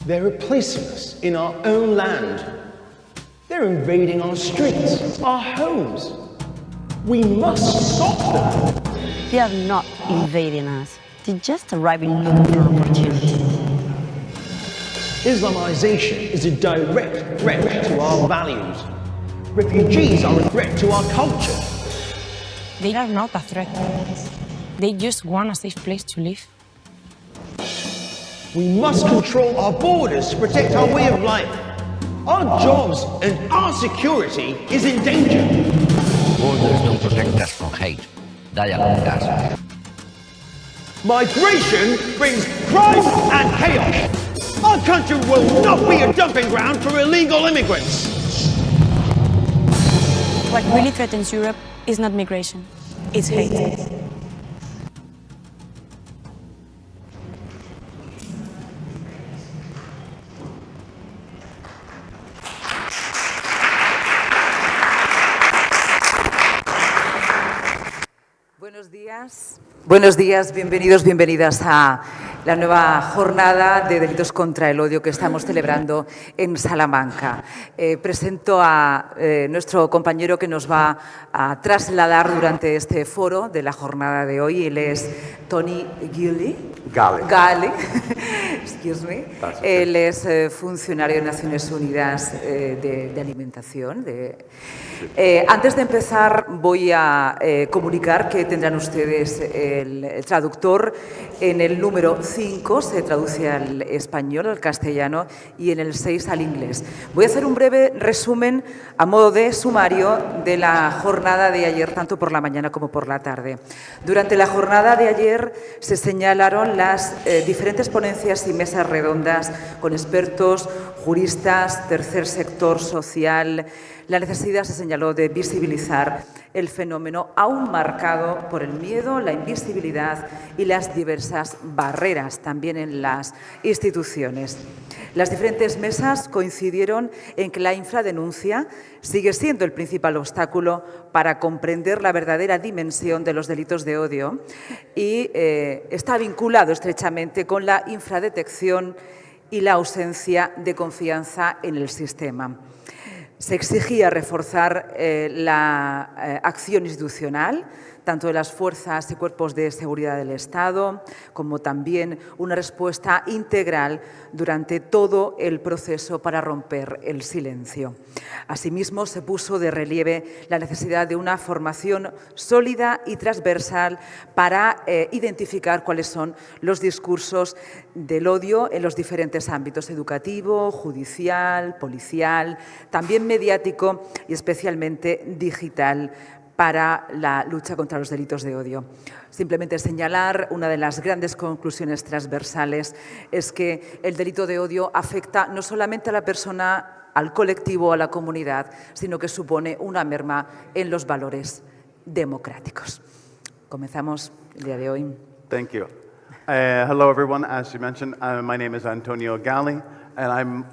They're replacing us in our own land. They're invading our streets, our homes. We must stop them. They are not invading us. They're just arriving looking for opportunity. Islamization is a direct threat to our values. Refugees are a threat to our culture. They are not a threat. They just want a safe place to live. We must control our borders to protect our way of life. Our jobs and our security is in danger. Borders don't protect us from hate. Dialogue does. Migration brings crime and chaos. Our country will not be a dumping ground for illegal immigrants. What really threatens Europe is not migration, it's hate. Buenos días, bienvenidos, bienvenidas a la nueva jornada de delitos contra el odio que estamos celebrando en Salamanca. Presento a nuestro compañero que nos va a trasladar durante este foro de la jornada de hoy. Él es Tony Gale. Excuse me. Él es funcionario de Naciones Unidas de Alimentación. Antes de empezar voy a comunicar que tendrán ustedes el traductor en el número 5, se traduce al español, al castellano, y en el 6 al inglés. Voy a hacer un breve resumen a modo de sumario de la jornada de ayer, tanto por la mañana como por la tarde. Durante la jornada de ayer se señalaron las diferentes ponencias y mesas redondas con expertos, juristas, tercer sector social. La necesidad se señaló de visibilizar el fenómeno aún marcado por el miedo, la invisibilidad y las diversas barreras también en las instituciones. Las diferentes mesas coincidieron en que la infradenuncia sigue siendo el principal obstáculo para comprender la verdadera dimensión de los delitos de odio y está vinculado estrechamente con la infradetección y la ausencia de confianza en el sistema. Se exigía reforzar la acción institucional, tanto de las fuerzas y cuerpos de seguridad del Estado, como también una respuesta integral durante todo el proceso para romper el silencio. Asimismo, se puso de relieve la necesidad de una formación sólida y transversal para identificar cuáles son los discursos del odio en los diferentes ámbitos: educativo, judicial, policial, también mediático y especialmente digital, para la lucha contra los delitos de odio. Simplemente señalar, una de las grandes conclusiones transversales es que el delito de odio afecta no solamente a la persona, al colectivo, a la comunidad, sino que supone una merma en los valores democráticos. Comenzamos el día de hoy. Thank you. Hello, everyone. As you mentioned, my name is Antonio Galli, and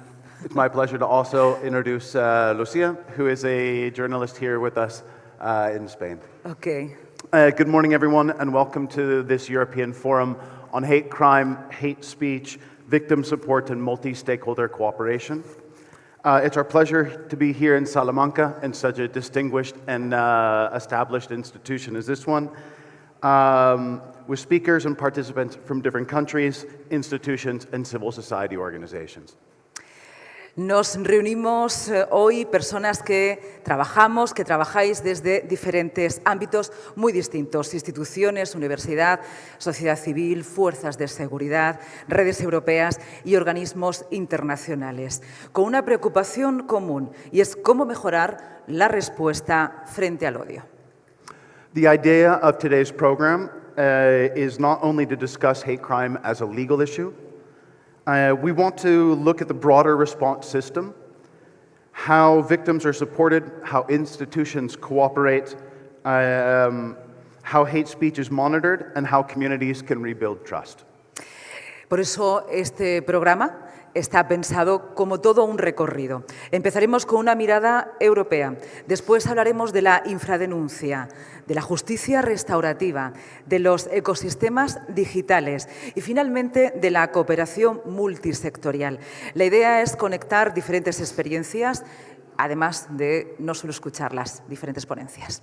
it's my pleasure to also introduce Lucia, who is a journalist here with us in Spain. Okay. Good morning, everyone, and welcome to this European Forum on Hate Crime, Hate Speech, Victim Support, and Multi-Stakeholder Cooperation. It's our pleasure to be here in Salamanca in such a distinguished and established institution as this one, with speakers and participants from different countries, institutions, and civil society organizations. Nos reunimos hoy personas que trabajáis desde diferentes ámbitos muy distintos: instituciones, universidad, sociedad civil, fuerzas de seguridad, redes europeas y organismos internacionales, con una preocupación común, y es cómo mejorar la respuesta frente al odio. The idea of today's program is not only to discuss hate crime as a legal issue. We want to look at the broader response system, how victims are supported, how institutions cooperate, how hate speech is monitored, and how communities can rebuild trust. Por eso este programa está pensado como todo un recorrido. Empezaremos con una mirada europea, después hablaremos de la infradenuncia, de la justicia restaurativa, de los ecosistemas digitales y finalmente de la cooperación multisectorial. La idea es conectar diferentes experiencias, además de no solo escuchar las diferentes ponencias.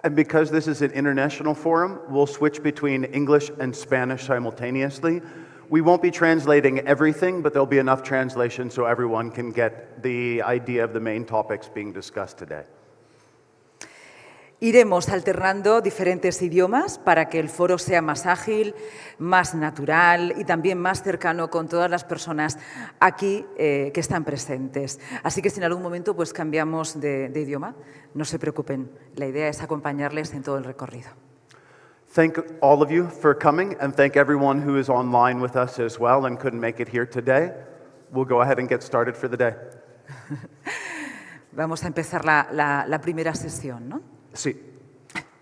And because this is an international forum, we'll switch between English and Spanish simultaneously. We won't be translating everything, but there'll be enough translation so everyone can get the idea of the main topics being discussed today. Iremos alternando diferentes idiomas para que el foro sea más ágil, más natural y también más cercano con todas las personas aquí que están presentes. Así que si en algún momento pues cambiamos de idioma, no se preocupen. La idea es acompañarles en todo el recorrido. Thank all of you for coming, and thank everyone who is online with us as well and couldn't make it here today. We'll go ahead and get started for the day. Vamos a empezar la primera sesión, ¿no? Sí.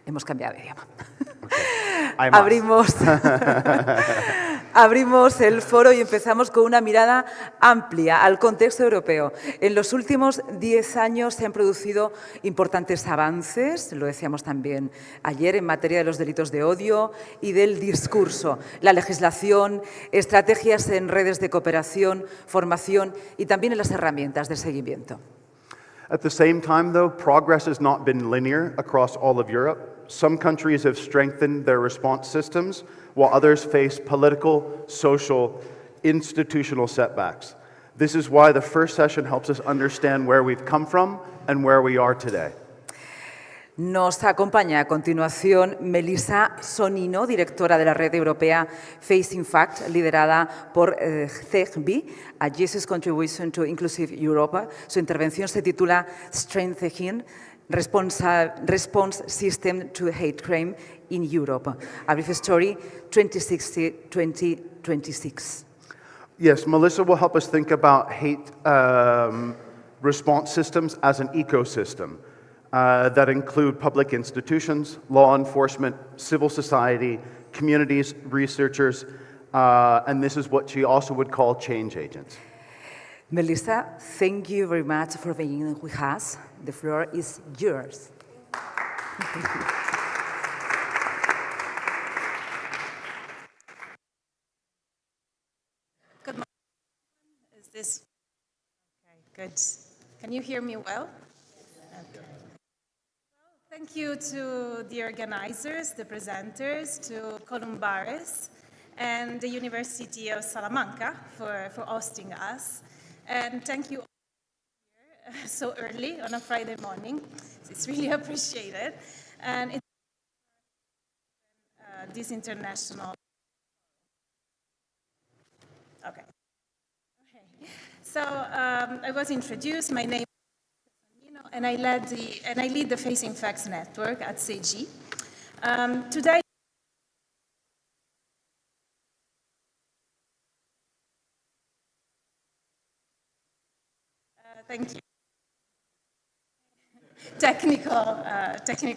Hemos cambiado de idioma. Abrimos el foro y empezamos con una mirada amplia al contexto europeo. En los últimos 10 años se han producido importantes avances, lo decíamos también ayer, en materia de los delitos de odio y del discurso, la legislación, estrategias en redes de cooperación, formación y también en las herramientas de seguimiento. At the same time, though, progress has not been linear across all of Europe. Some countries have strengthened their response systems, while others face political, social, institutional setbacks. This is why the first session helps us understand where we've come from and where we are today. Nos acompaña a continuación Melissa Sonino, directora de la red europea Facing Facts, liderada por CEGBI, a Jesus Contribution to Inclusive Europe. Su intervención se titula Strengthening Response System to Hate Crime in Europe, a brief story 2060-2026. Yes, Melissa will help us think about hate response systems as an ecosystem. That include public institutions, law enforcement, civil society, communities, researchers, and this is what she also would call change agents. Melissa, thank you very much for being with us. The floor is yours. Good morning. Is this okay? Good. Can you hear me well? Okay. Thank you to the organizers, the presenters, to Columbares and the University of Salamanca for hosting us. And thank you all for being here so early on a Friday morning. It's really appreciated. And it's this international. Okay. So I was introduced. My name. And I lead the Facing Facts network at CG. Today, thank you. Technical is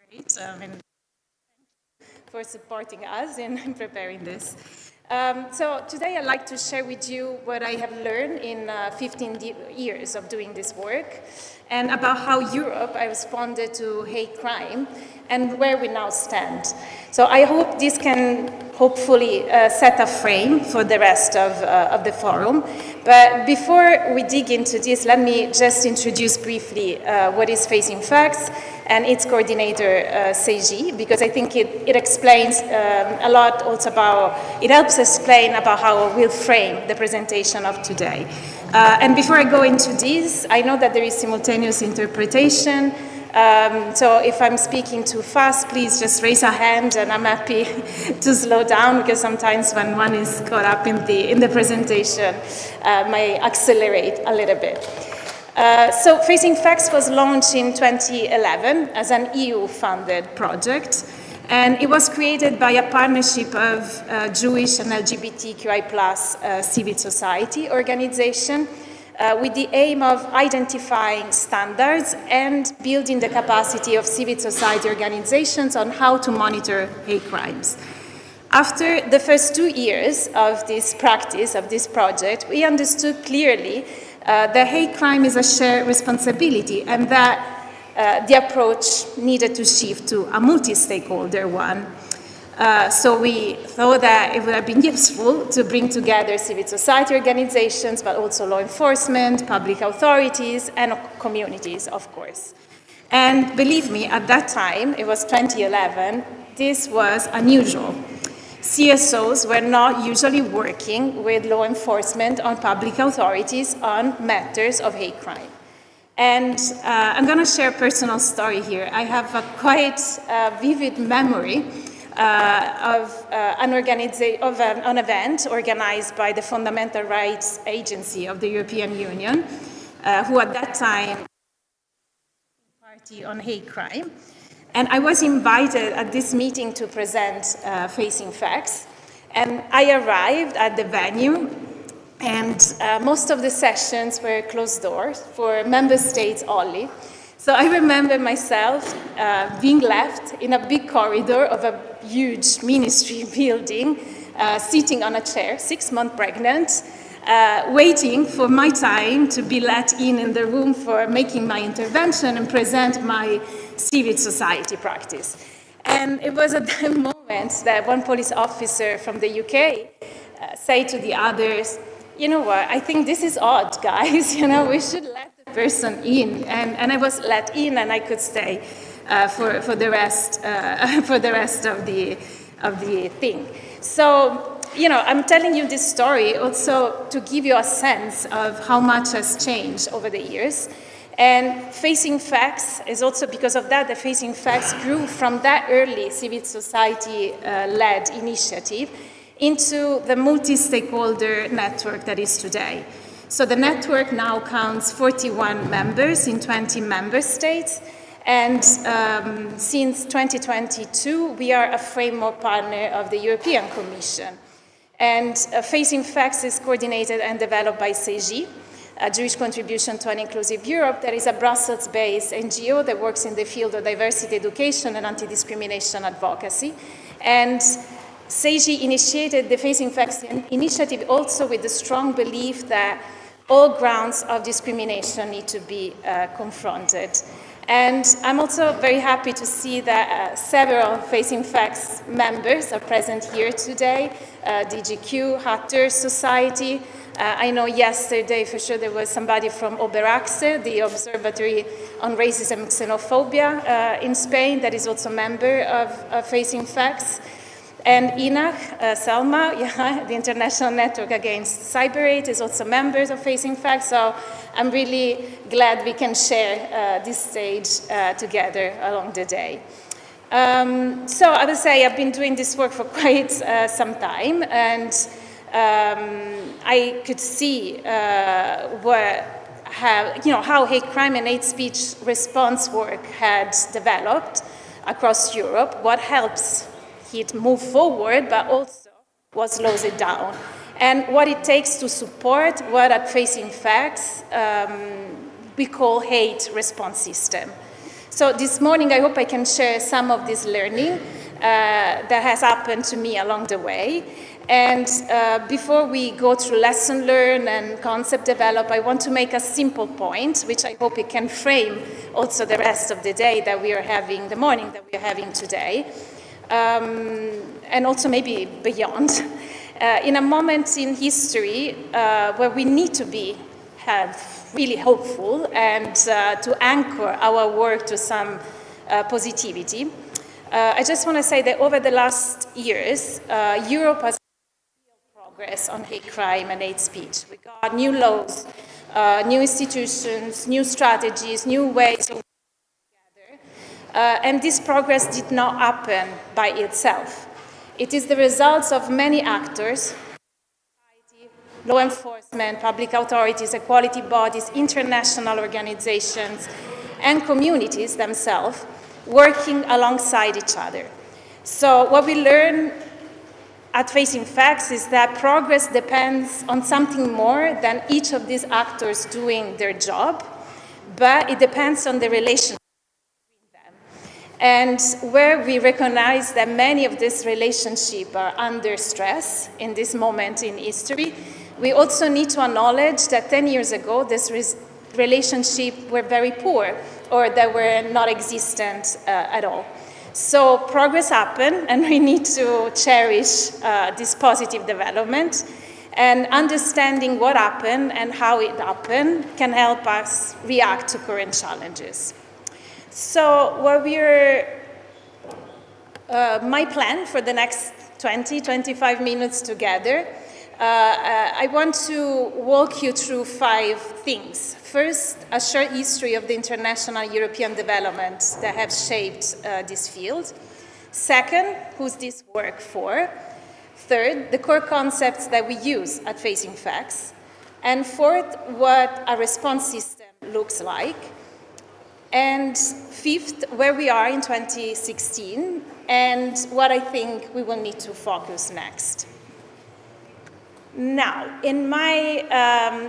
great. And for supporting us in preparing this. So today I'd like to share with you what I have learned in 15 years of doing this work and about how Europe has responded to hate crime and where we now stand. So I hope this can hopefully set a frame for the rest of the forum. But before we dig into this, let me just introduce briefly what is Facing Facts and its coordinator, Seiji, because I think it explains a lot also about, it helps explain about how we'll frame the presentation of today. And before I go into this, I know that there is simultaneous interpretation. So if I'm speaking too fast, please just raise a hand and I'm happy to slow down because sometimes when one is caught up in the presentation, may accelerate a little bit. So Facing Facts was launched in 2011 as an EU-funded project, and it was created by a partnership of Jewish and LGBTQI+ civil society organization with the aim of identifying standards and building the capacity of civil society organizations on how to monitor hate crimes. After the first 2 years of this practice, of this project, we understood clearly that hate crime is a shared responsibility and that the approach needed to shift to a multi-stakeholder one. So we thought that it would have been useful to bring together civil society organizations, but also law enforcement, public authorities, and communities, of course. And believe me, at that time, it was 2011, this was unusual. CSOs were not usually working with law enforcement on public authorities on matters of hate crime. And I'm going to share a personal story here. I have a quite vivid memory of an event organized by the Fundamental Rights Agency of the European Union, who at that time party on hate crime. And I was invited at this meeting to present Facing Facts. And I arrived at the venue, and most of the sessions were closed doors for member states only. So I remember myself being left in a big corridor of a huge ministry building, sitting on a chair, 6 months pregnant, waiting for my time to be let in the room for making my intervention and present my civil society practice. And it was at that moment that one police officer from the UK said to the others, you know what, I think this is odd, guys, we should let the person in. And I was let in, and I could stay for the rest of the thing. So, I'm telling you this story also to give you a sense of how much has changed over the years. And Facing Facts is also because of that Facing Facts grew from that early civil society-led initiative into the multi-stakeholder network that is today. So the network now counts 41 members in 20 member states. And since 2022, we are a framework partner of the European Commission. And Facing Facts is coordinated and developed by CEJ, a Jewish Contribution to an Inclusive Europe, that is a Brussels-based NGO that works in the field of diversity education and anti-discrimination advocacy. And CEJ initiated the Facing Facts initiative also with the strong belief that all grounds of discrimination need to be confronted. And I'm also very happy to see that several Facing Facts members are present here today, DGQ, Hatter Society. I know yesterday for sure there was somebody from Oberaxe, the Observatory on Racism and Xenophobia in Spain, that is also a member of Facing Facts. And INAH, Selma, the International Network Against Cyber Hate, is also members of Facing Facts. So I'm really glad we can share this stage together along the day. So I would say I've been doing this work for quite some time, and I could see how hate crime and hate speech response work had developed across Europe, what helps it move forward, but also what slows it down, and what it takes to support what at Facing Facts we call hate response system. So this morning I hope I can share some of this learning that has happened to me along the way. And before we go through lesson learn and concept develop, I want to make a simple point, which I hope it can frame also the rest of the day that we are having, the morning that we are having today. And also maybe beyond, in a moment in history where we need to be really hopeful and to anchor our work to some positivity. I just want to say that over the last years, Europe has made progress on hate crime and hate speech. We got new laws, new institutions, new strategies, new ways of and this progress did not happen by itself. It is the result of many actors, society, law enforcement, public authorities, equality bodies, international organizations, and communities themselves working alongside each other. So what we learn at Facing Facts is that progress depends on something more than each of these actors doing their job, but it depends on the relationship. And where we recognize that many of these relationships are under stress in this moment in history, we also need to acknowledge that 10 years ago, this relationships were very poor or that were not existent at all. So progress happened, and we need to cherish this positive development. And understanding what happened and how it happened can help us react to current challenges. So my plan for the next 20-25 minutes together, I want to walk you through 5 things. First, a short history of the international European developments that have shaped this field. Second, who's this work for? Third, the core concepts that we use at Facing Facts. And fourth, what a response system looks like. And fifth, where we are in 2016 and what I think we will need to focus next. Now, in my,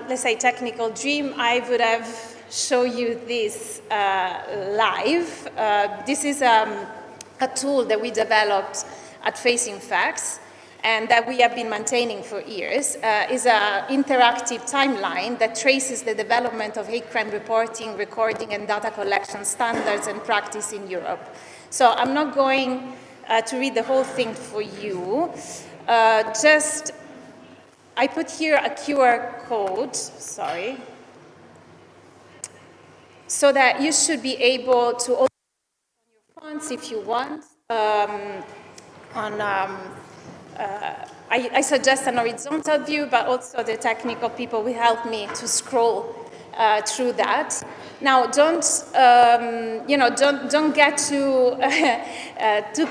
let's say, technical dream, I would have shown you this live. This is a tool that we developed at Facing Facts and that we have been maintaining for years. Is an interactive timeline that traces the development of hate crime reporting, recording, and data collection standards and practice in Europe. So I'm not going to read the whole thing for you. I put here a QR code, sorry, so that you should be able to open on your phones if you want. I suggest an horizontal view, but also the technical people will help me to scroll through that. Now, don't get too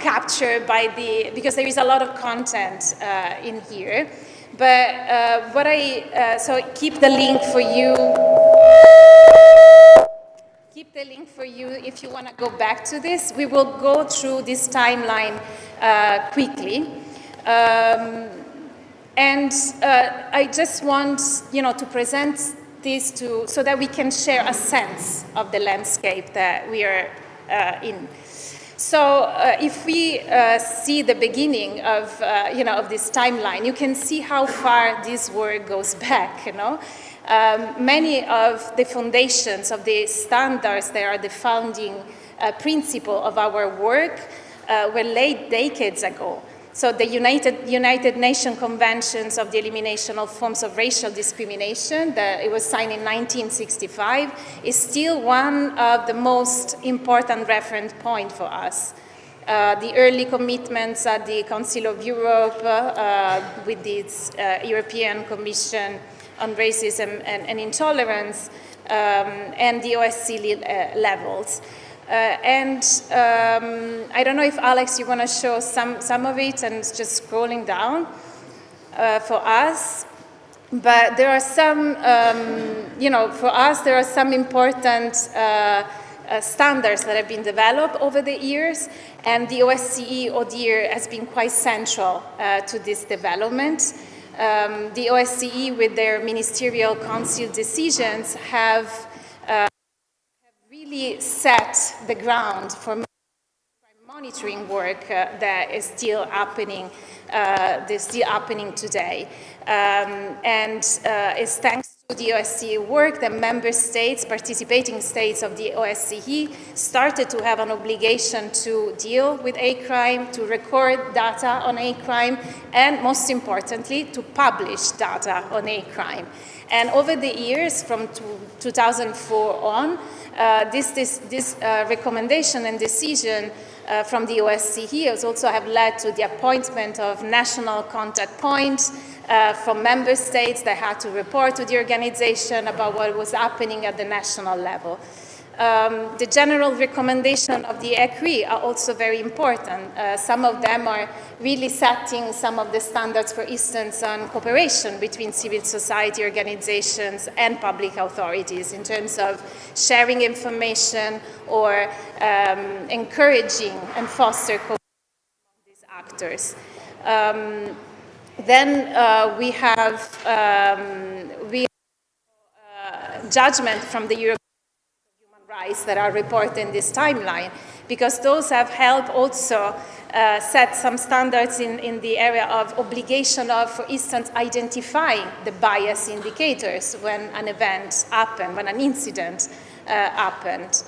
captured by because there is a lot of content in here. But so keep the link for you. Keep the link for you if you want to go back to this. We will go through this timeline quickly. I just want, to present this so that we can share a sense of the landscape that we are in. So if we see the beginning of this timeline, you can see how far this work goes back. Many of the foundations of the standards that are the founding principle of our work were laid decades ago. So the United Nations Conventions of the Elimination of Forms of Racial Discrimination, it was signed in 1965, is still one of the most important reference points for us. The early commitments at the Council of Europe with its European Commission on Racism and Intolerance and the OSCE levels. I don't know if, Alex, you want to show some of it and just scrolling down for us. But there are some, for us, there are some important standards that have been developed over the years, and the OSCE ODIHR has been quite central to this development. The OSCE, with their ministerial council decisions, have really set the ground for monitoring work that is still happening. Today, it's thanks to the OSCE work that member states, participating states of the OSCE, started to have an obligation to deal with hate crime, to record data on hate crime, and most importantly, to publish data on hate crime. And over the years, from 2004 on, this recommendation and decision from the OSCE has also have led to the appointment of national contact points from member states that had to report to the organization about what was happening at the national level. The general recommendation of the ECRI are also very important. Some of them are really setting some of the standards, for instance, on cooperation between civil society organizations and public authorities in terms of sharing information or encouraging and foster cooperation among these actors. Then we have judgment from the European rights that are reported in this timeline. because those have helped also set some standards in the area of obligation of, for instance, identifying the bias indicators when an event happened, when an incident happened.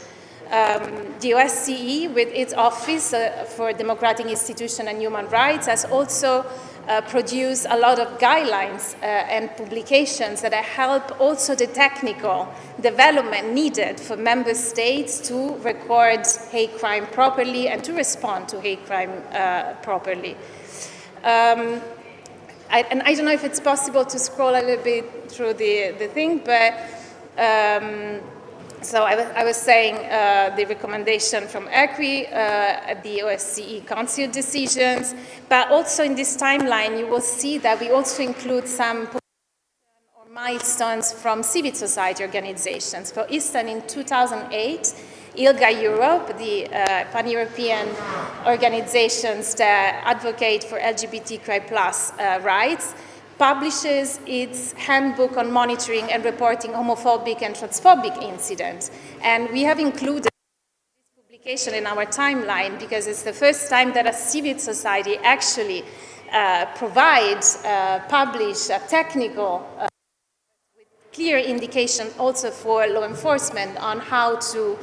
The OSCE, with its Office for Democratic Institutions and Human Rights, has also produced a lot of guidelines and publications that help also the technical development needed for member states to record hate crime properly and to respond to hate crime properly. And I don't know if it's possible to scroll a little bit through the thing, but so I was saying the recommendation from ECRI, the OSCE Council decisions, but also in this timeline you will see that we also include some or milestones from civil society organizations. For instance, in 2008, ILGA Europe, the pan-European organizations that advocate for LGBTQI+ rights, publishes its handbook on monitoring and reporting homophobic and transphobic incidents. And we have included this publication in our timeline because it's the first time that a civil society actually publish a technical, with clear indication also for law enforcement on how to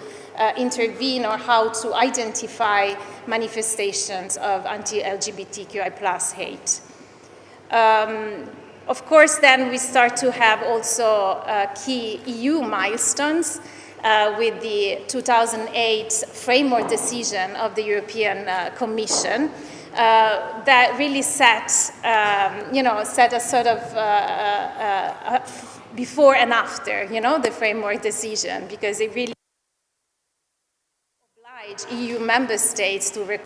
intervene or how to identify manifestations of anti-LGBTQI+ hate. Of course, then we start to have also key EU milestones with the 2008 framework decision of the European Commission that really set a sort of before and after, the framework decision, because it really obliged EU member states to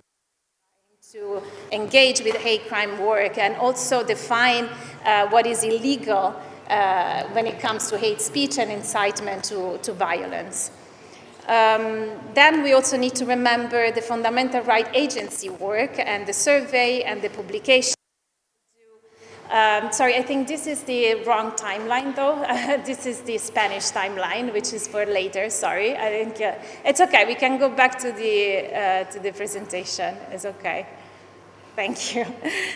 engage with hate crime work and also define what is illegal when it comes to hate speech and incitement to violence. Then we also need to remember the Fundamental Rights Agency work and the survey and the publication. Sorry, I think this is the wrong timeline, though. This is the Spanish timeline, which is for later. Sorry, I think it's okay. We can go back to the presentation. It's okay. Thank you.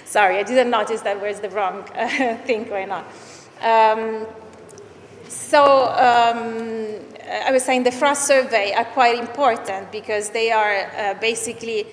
Sorry, I didn't notice that was the wrong thing going on. I was saying the FRA survey are quite important because they are basically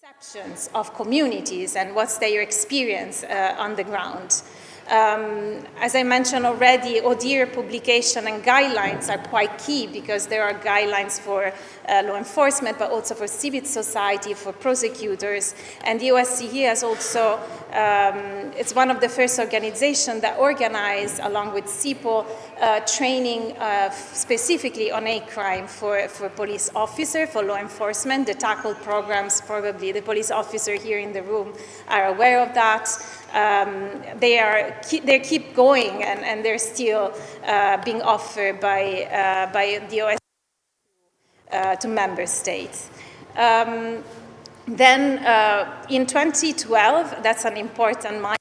perceptions of communities and what's their experience on the ground. As I mentioned already, ODIHR publication and guidelines are quite key because there are guidelines for law enforcement, but also for civil society, for prosecutors. And the OSCE has also, it's one of the first organizations that organize, along with CIPO, training specifically on hate crime for police officers, for law enforcement. The tackle programs, probably the police officers here in the room are aware of that. They keep going, and they're still being offered by the OSCE to member states. Then in 2012, that's an important milestone,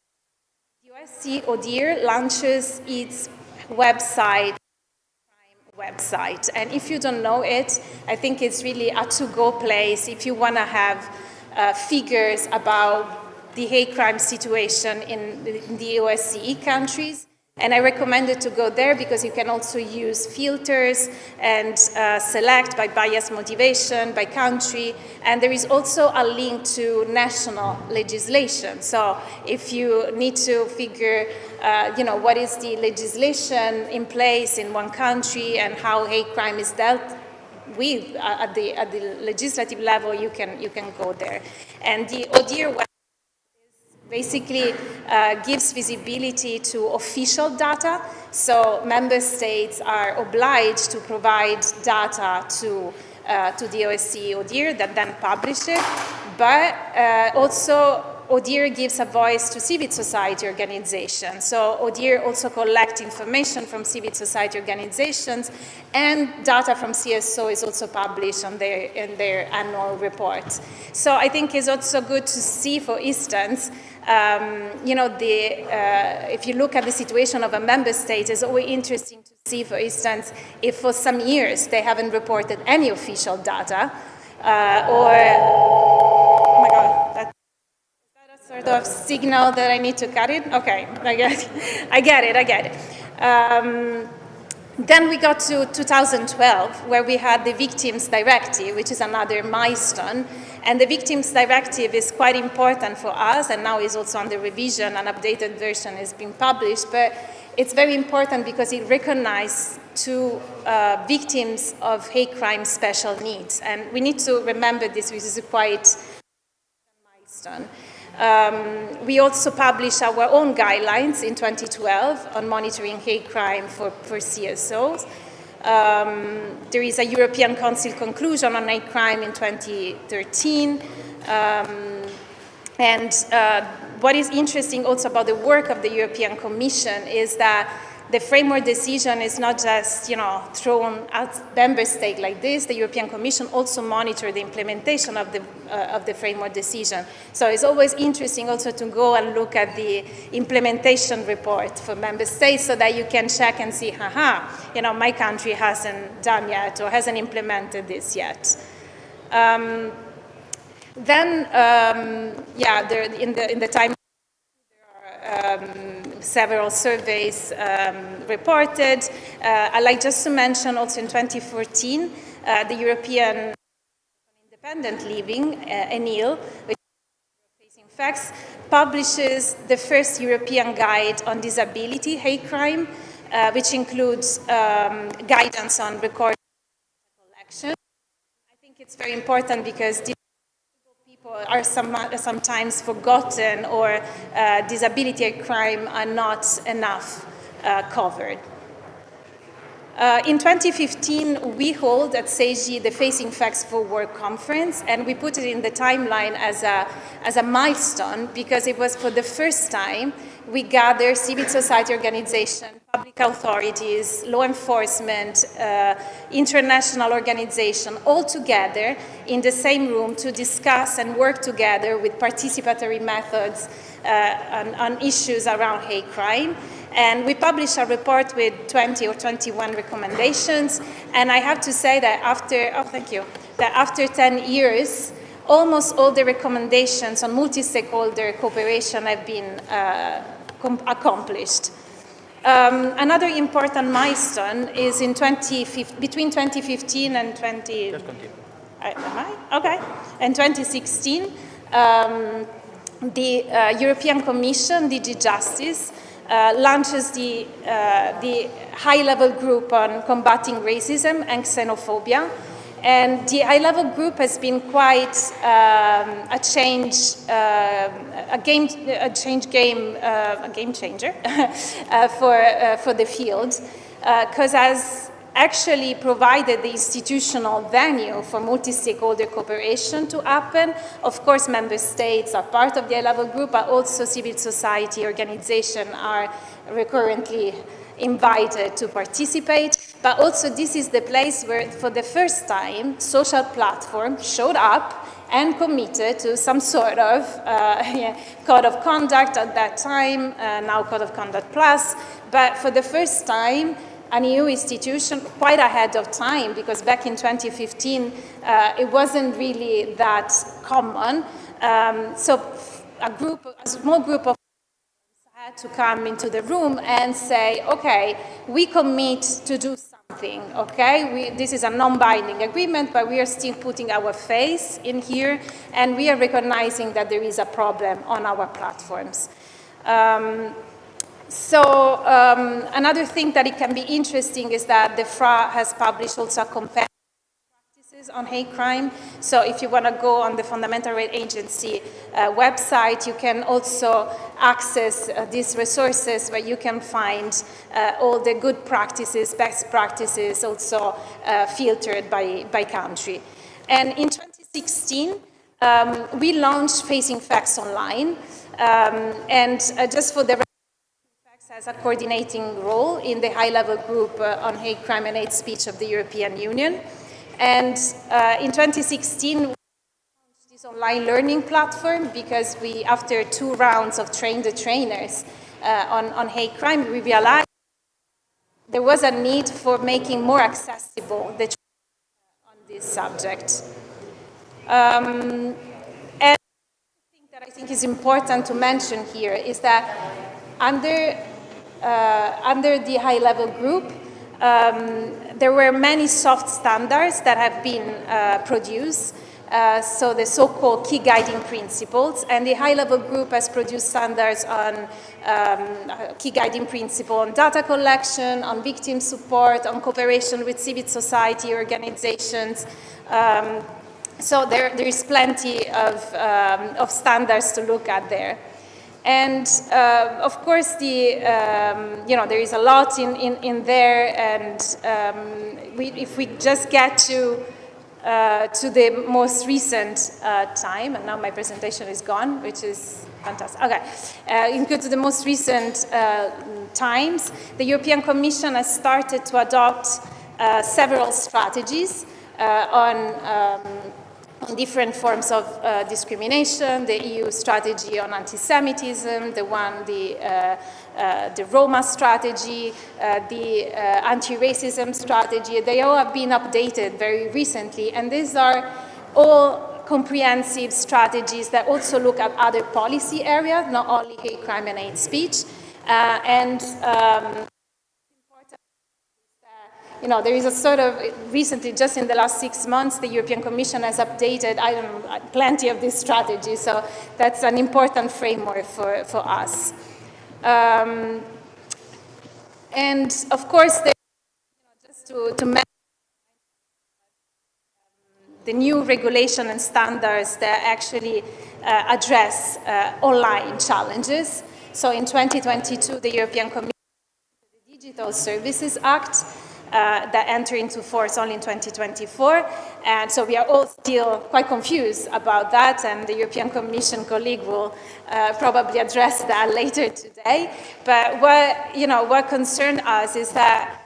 the OSCE ODIHR launches its website. And if you don't know it, I think it's really a to-go place if you want to have figures about the hate crime situation in the OSCE countries. And I recommend it to go there because you can also use filters and select by bias motivation, by country. And there is also a link to national legislation. So if you need to figure, what is the legislation in place in one country and how hate crime is dealt with at the legislative level, you can go there. And the ODIHR basically gives visibility to official data. So member states are obliged to provide data to the OSCE ODIHR that then publish it. But also ODIHR gives a voice to civil society organizations. So ODIHR also collects information from civil society organizations, and data from CSO is also published in their annual reports. So I think it's also good to see, for instance, if you look at the situation of a member state, it's always interesting to see see, for instance, if for some years they haven't reported any official data, or, oh my God, is that a sort of signal that I need to cut it? Okay, I get it. Then we got to 2012, where we had the Victims Directive, which is another milestone. And the Victims Directive is quite important for us, and now is also under revision. An updated version is being published. But it's very important because it recognizes two victims of hate crime special needs. And we need to remember this, which is a quite milestone. We also published our own guidelines in 2012 on monitoring hate crime for CSOs. There is a European Council conclusion on hate crime in 2013. What is interesting also about the work of the European Commission is that the framework decision is not just, thrown at member state like this. The European Commission also monitors the implementation of the framework decision. So it's always interesting also to go and look at the implementation report for member states so that you can check and see, my country hasn't done yet or hasn't implemented this yet. In the time. Several surveys reported. I'd like just to mention also in 2014, the European Independent Living, ENIL, which is Facing Facts, publishes the first European guide on disability hate crime, which includes guidance on recording collection. I think it's very important because are sometimes forgotten, or disability and crime are not enough covered. In 2015, we hold at CEGI the Facing Facts for Work conference, and we put it in the timeline as a milestone because it was for the first time we gathered civil society organizations, public authorities, law enforcement, international organizations, all together in the same room to discuss and work together with participatory methods on issues around hate crime. And we published a report with 20 or 21 recommendations. And I have to say that after 10 years, almost all the recommendations on multi-stakeholder cooperation have been accomplished. Another important milestone is in between 2015 and 2016, the European Commission, DG Justice, launches the high-level group on combating racism and xenophobia. And the high-level group has been quite a game changer for the field, because has actually provided the institutional venue for multi-stakeholder cooperation to happen. Of course, member states are part of the high-level group, but also civil society organizations are recurrently invited to participate. But also this is the place where, for the first time, social platforms showed up and committed to some sort of code of conduct at that time, now Code of Conduct Plus. But for the first time, an EU institution, quite ahead of time, because back in 2015, it wasn't really that common. So a small group of had to come into the room and say, okay, we commit to do something, okay? This is a non-binding agreement, but we are still putting our face in here, and we are recognizing that there is a problem on our platforms. Another thing that it can be interesting is that the FRA has published also a comparison on hate crime. So if you want to go on the Fundamental Rights Agency website, you can also access these resources where you can find all the good practices, best practices, also filtered by country. And in 2016, we launched Facing Facts Online. Just for the has a coordinating role in the high-level group on hate crime and hate speech of the European Union. And in 2016, we launched this online learning platform because after 2 rounds of train the trainers on hate crime, we realized there was a need for making more accessible the on this subject. And thing that I think is important to mention here is that under the high-level group, there were many soft standards that have been produced, so the so-called key guiding principles, and the high-level group has produced standards on key guiding principle on data collection, on victim support, on cooperation with civil society organizations. So there is plenty of standards to look at there. And of course, there is a lot in there, and if we just get to the most recent time, and now my presentation is gone, which is fantastic. Okay, go to the most recent times, the European Commission has started to adopt several strategies on different forms of discrimination, the EU strategy on anti-Semitism, the Roma strategy, the anti-racism strategy. They all have been updated very recently, and these are all comprehensive strategies that also look at other policy areas, not only hate crime and hate speech. There is a sort of, recently, just in the last 6 months, the European Commission has updated, plenty of these strategies, so that's an important framework for us. And of course, just to mention the new regulation and standards that actually address online challenges. So in 2022, the European Commission, the Digital Services Act, that entered into force only in 2024. And so we are all still quite confused about that, and the European Commission colleague will probably address that later today. But what concerned us is that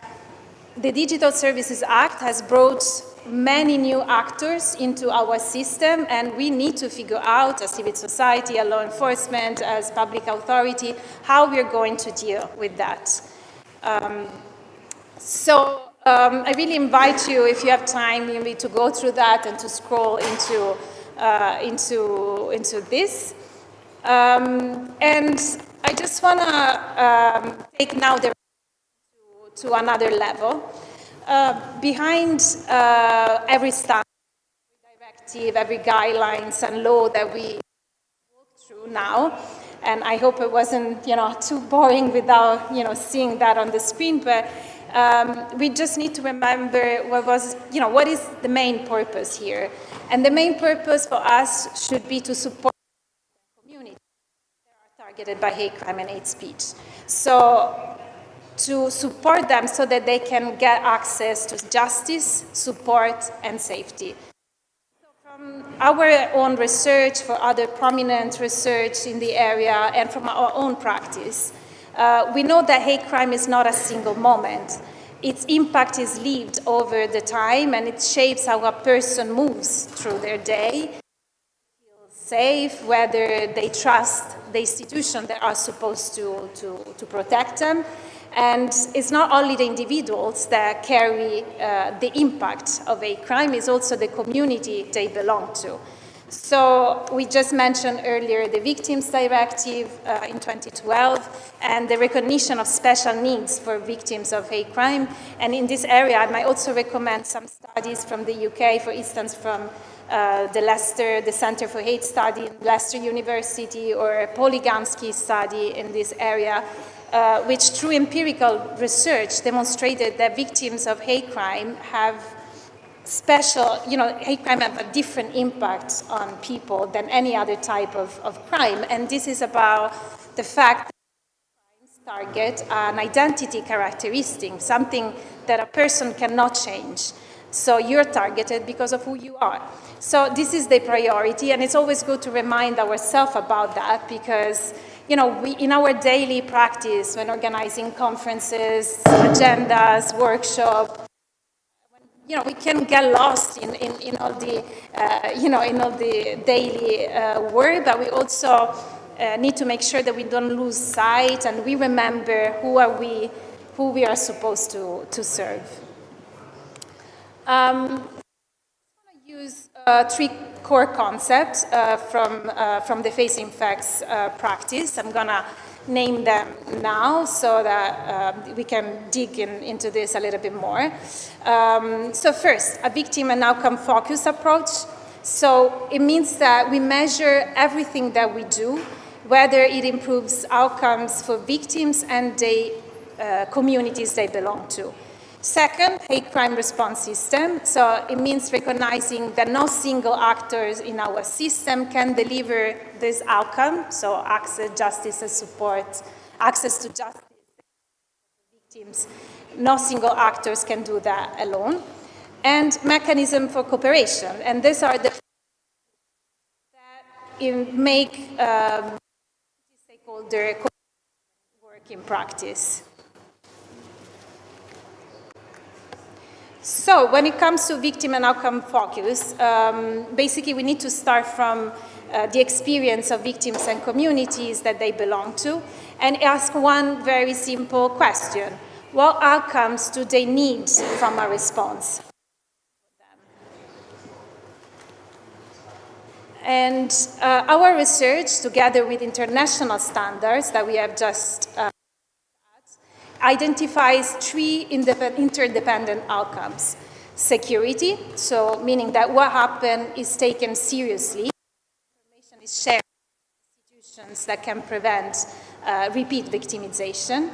the Digital Services Act has brought many new actors into our system, and we need to figure out, as civil society, as law enforcement, as public authority, how we're going to deal with that. I really invite you, if you have time, maybe to go through that and to scroll into this. And I just want to take now the to another level. Behind every standard, every directive, every guidelines and law that we walk through now, and I hope it wasn't too boring without seeing that on the screen, but we just need to remember what is the main purpose here. And the main purpose for us should be to support communities that are targeted by hate crime and hate speech. So to support them so that they can get access to justice, support, and safety. So from our own research, for other prominent research in the area, and from our own practice, we know that hate crime is not a single moment. Its impact is lived over the time, and it shapes how a person moves through their day, feels safe, whether they trust the institutions that are supposed to protect them. And it's not only the individuals that carry the impact of hate crime, it's also the community they belong to. So we just mentioned earlier the Victims Directive in 2012 and the recognition of special needs for victims of hate crime. And in this area, I might also recommend some studies from the UK, for instance, from the Center for Hate Study in Leicester University, or a Polygamsky study in this area, which through empirical research demonstrated that victims of hate crime have hate crime have a different impact on people than any other type of crime. And this is about the fact that crimes target an identity characteristic, something that a person cannot change. So you're targeted because of who you are. So this is the priority, and it's always good to remind ourselves about that, because we, in our daily practice, when organizing conferences, agendas, workshops, we can get lost in all the daily work, but we also need to make sure that we don't lose sight and we remember who who we are supposed to serve. Use three core concepts from the facing facts practice. I'm gonna name them now so that we can dig into this a little bit more. So first, a victim and outcome focused approach. So it means that we measure everything that we do, whether it improves outcomes for victims and the communities they belong to. Second, hate crime response system. So it means recognizing that no single actors in our system can deliver this outcome. So access, justice, and support, access to justice for victims. No single actors can do that alone. And mechanism for cooperation. And these are the that make stakeholder work in practice. So when it comes to victim and outcome focus, basically we need to start from the experience of victims and communities that they belong to and ask one very simple question. What outcomes do they need from a response? And our research, together with international standards that we have just identifies three interdependent outcomes. Security, so meaning that what happened is taken seriously. Information is shared with institutions that can prevent repeat victimization.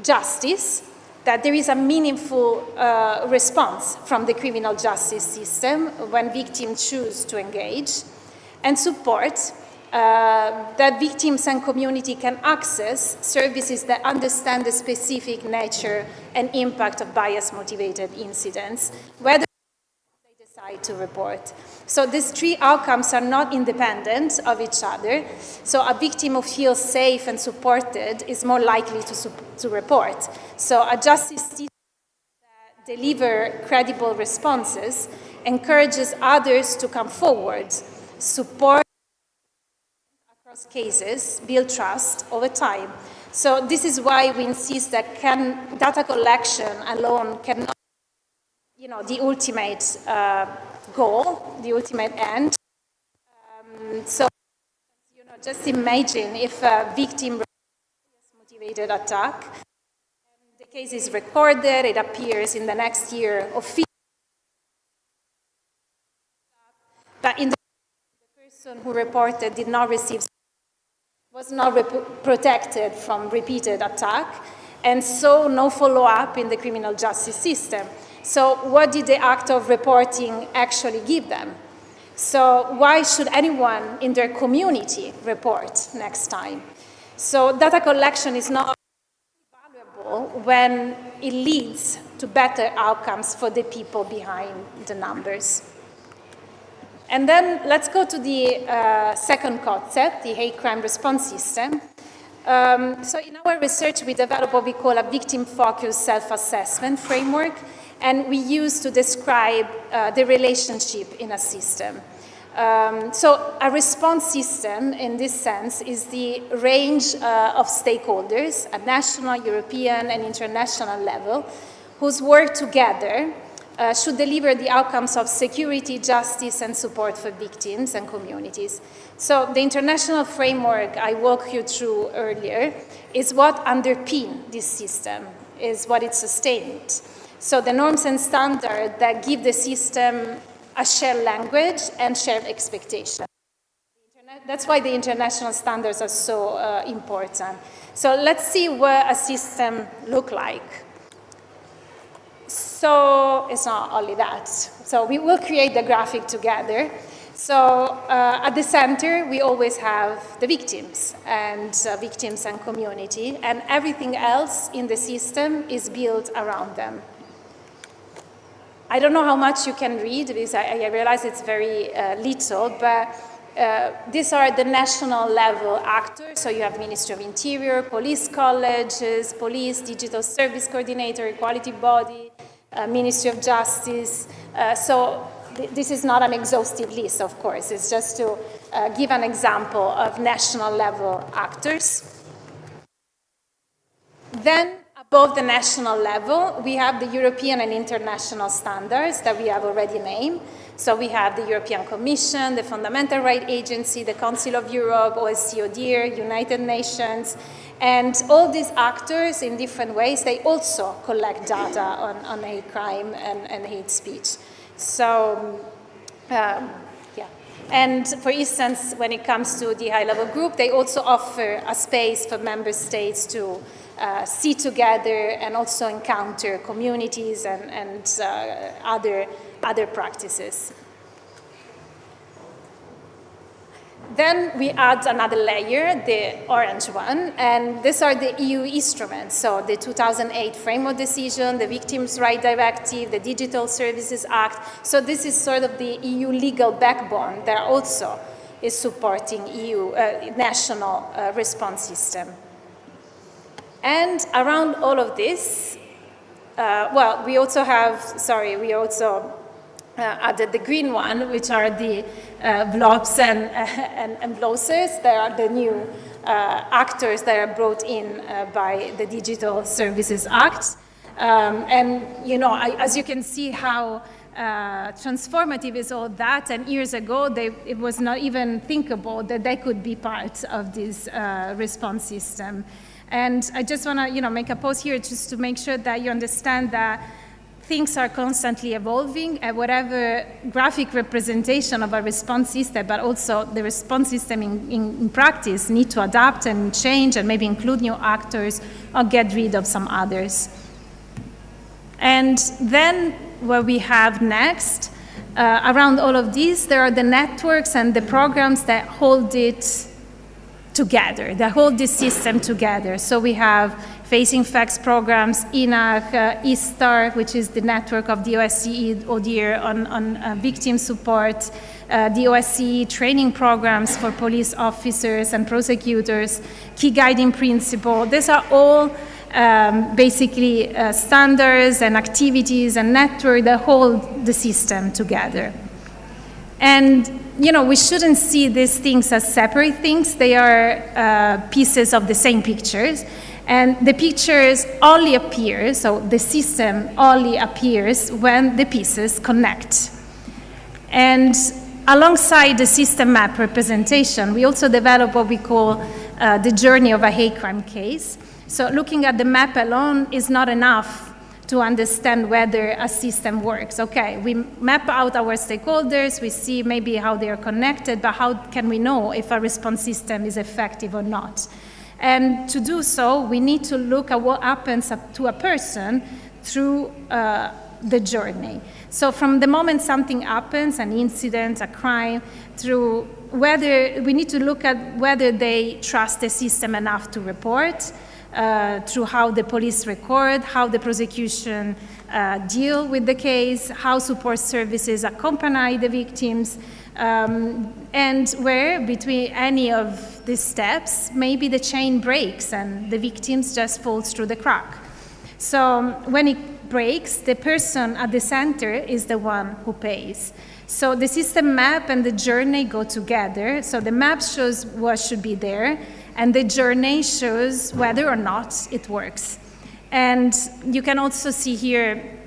Justice, that there is a meaningful response from the criminal justice system when victims choose to engage. And support, that victims and community can access services that understand the specific nature and impact of bias-motivated incidents, whether they decide to report. So these three outcomes are not independent of each other. So a victim who feels safe and supported is more likely to report. So a justice system that delivers credible responses encourages others to come forward, support cases, build trust over time. So this is why we insist that data collection alone cannot, the ultimate goal, the ultimate end. So, just imagine if a victim motivated attack, and the case is recorded, it appears in the next year of but in the person who reported did not receive, was not protected from repeated attack, and so no follow-up in the criminal justice system. So what did the act of reporting actually give them? So why should anyone in their community report next time? So data collection is not valuable when it leads to better outcomes for the people behind the numbers. And then let's go to the second concept, the hate crime response system. So in our research, we developed what we call a victim-focused self-assessment framework, and we use to describe the relationship in a system. So a response system, in this sense, is the range of stakeholders at national, European, and international level whose work together should deliver the outcomes of security, justice, and support for victims and communities. So the international framework I walked you through earlier is what underpins this system, is what it sustains. So the norms and standards that give the system a shared language and shared expectation. That's why the international standards are so important. So let's see what a system looks like. So it's not only that. So we will create the graphic together. So at the center, we always have the victims and community, and everything else in the system is built around them. I don't know how much you can read, because I realize it's very little, but these are the national level actors. So you have Ministry of Interior, police colleges, police, digital service coordinator, equality body, Ministry of Justice. So this is not an exhaustive list, of course. It's just to give an example of national level actors. Then both the national level, we have the European and international standards that we have already named. So we have the European Commission, the Fundamental Rights Agency, the Council of Europe, OSCE ODIHR, United Nations, and all these actors in different ways, they also collect data on hate crime and hate speech. So, yeah. And for instance, when it comes to the high-level group, they also offer a space for member states to see together and also encounter communities and other practices. Then we add another layer, the orange one, and these are the EU instruments. So the 2008 Framework Decision, the Victims' Rights Directive, the Digital Services Act. So this is sort of the EU legal backbone that also is supporting EU national response system. And around all of this, we also added the green one, which are the blobs and blossers. They are the new actors that are brought in by the Digital Services Act. And, you know, as you can see how transformative is all that, and years ago, it was not even thinkable that they could be part of this response system. And I just want to, you know, make a pause here just to make sure that you understand that things are constantly evolving, and whatever graphic representation of a response system, but also the response system in practice need to adapt and change and maybe include new actors or get rid of some others. And then what we have next, around all of these, there are the networks and the programs that hold it together, that hold this system together. So we have Facing Facts programs, INAC, ISTAR, which is the network of the OSCE ODIHR on victim support, the OSCE training programs for police officers and prosecutors, key guiding principle. These are all basically standards and activities and networks that hold the system together. And you know, we shouldn't see these things as separate things. They are pieces of the same pictures. And the pictures only appear, so the system only appears when the pieces connect. And alongside the system map representation, we also develop what we call the journey of a hate crime case. So looking at the map alone is not enough to understand whether a system works. Okay, we map out our stakeholders, we see maybe how they are connected, but how can we know if a response system is effective or not? And to do so, we need to look at what happens to a person through the journey. So from the moment something happens, an incident, a crime, through whether we need to look at whether they trust the system enough to report, through how the police record, how the prosecution deal with the case, how support services accompany the victims, and where between any of these steps, maybe the chain breaks and the victims just falls through the crack. So when it breaks, the person at the center is the one who pays. So the system map and the journey go together. So the map shows what should be there, and the journey shows whether or not it works. And you can also see here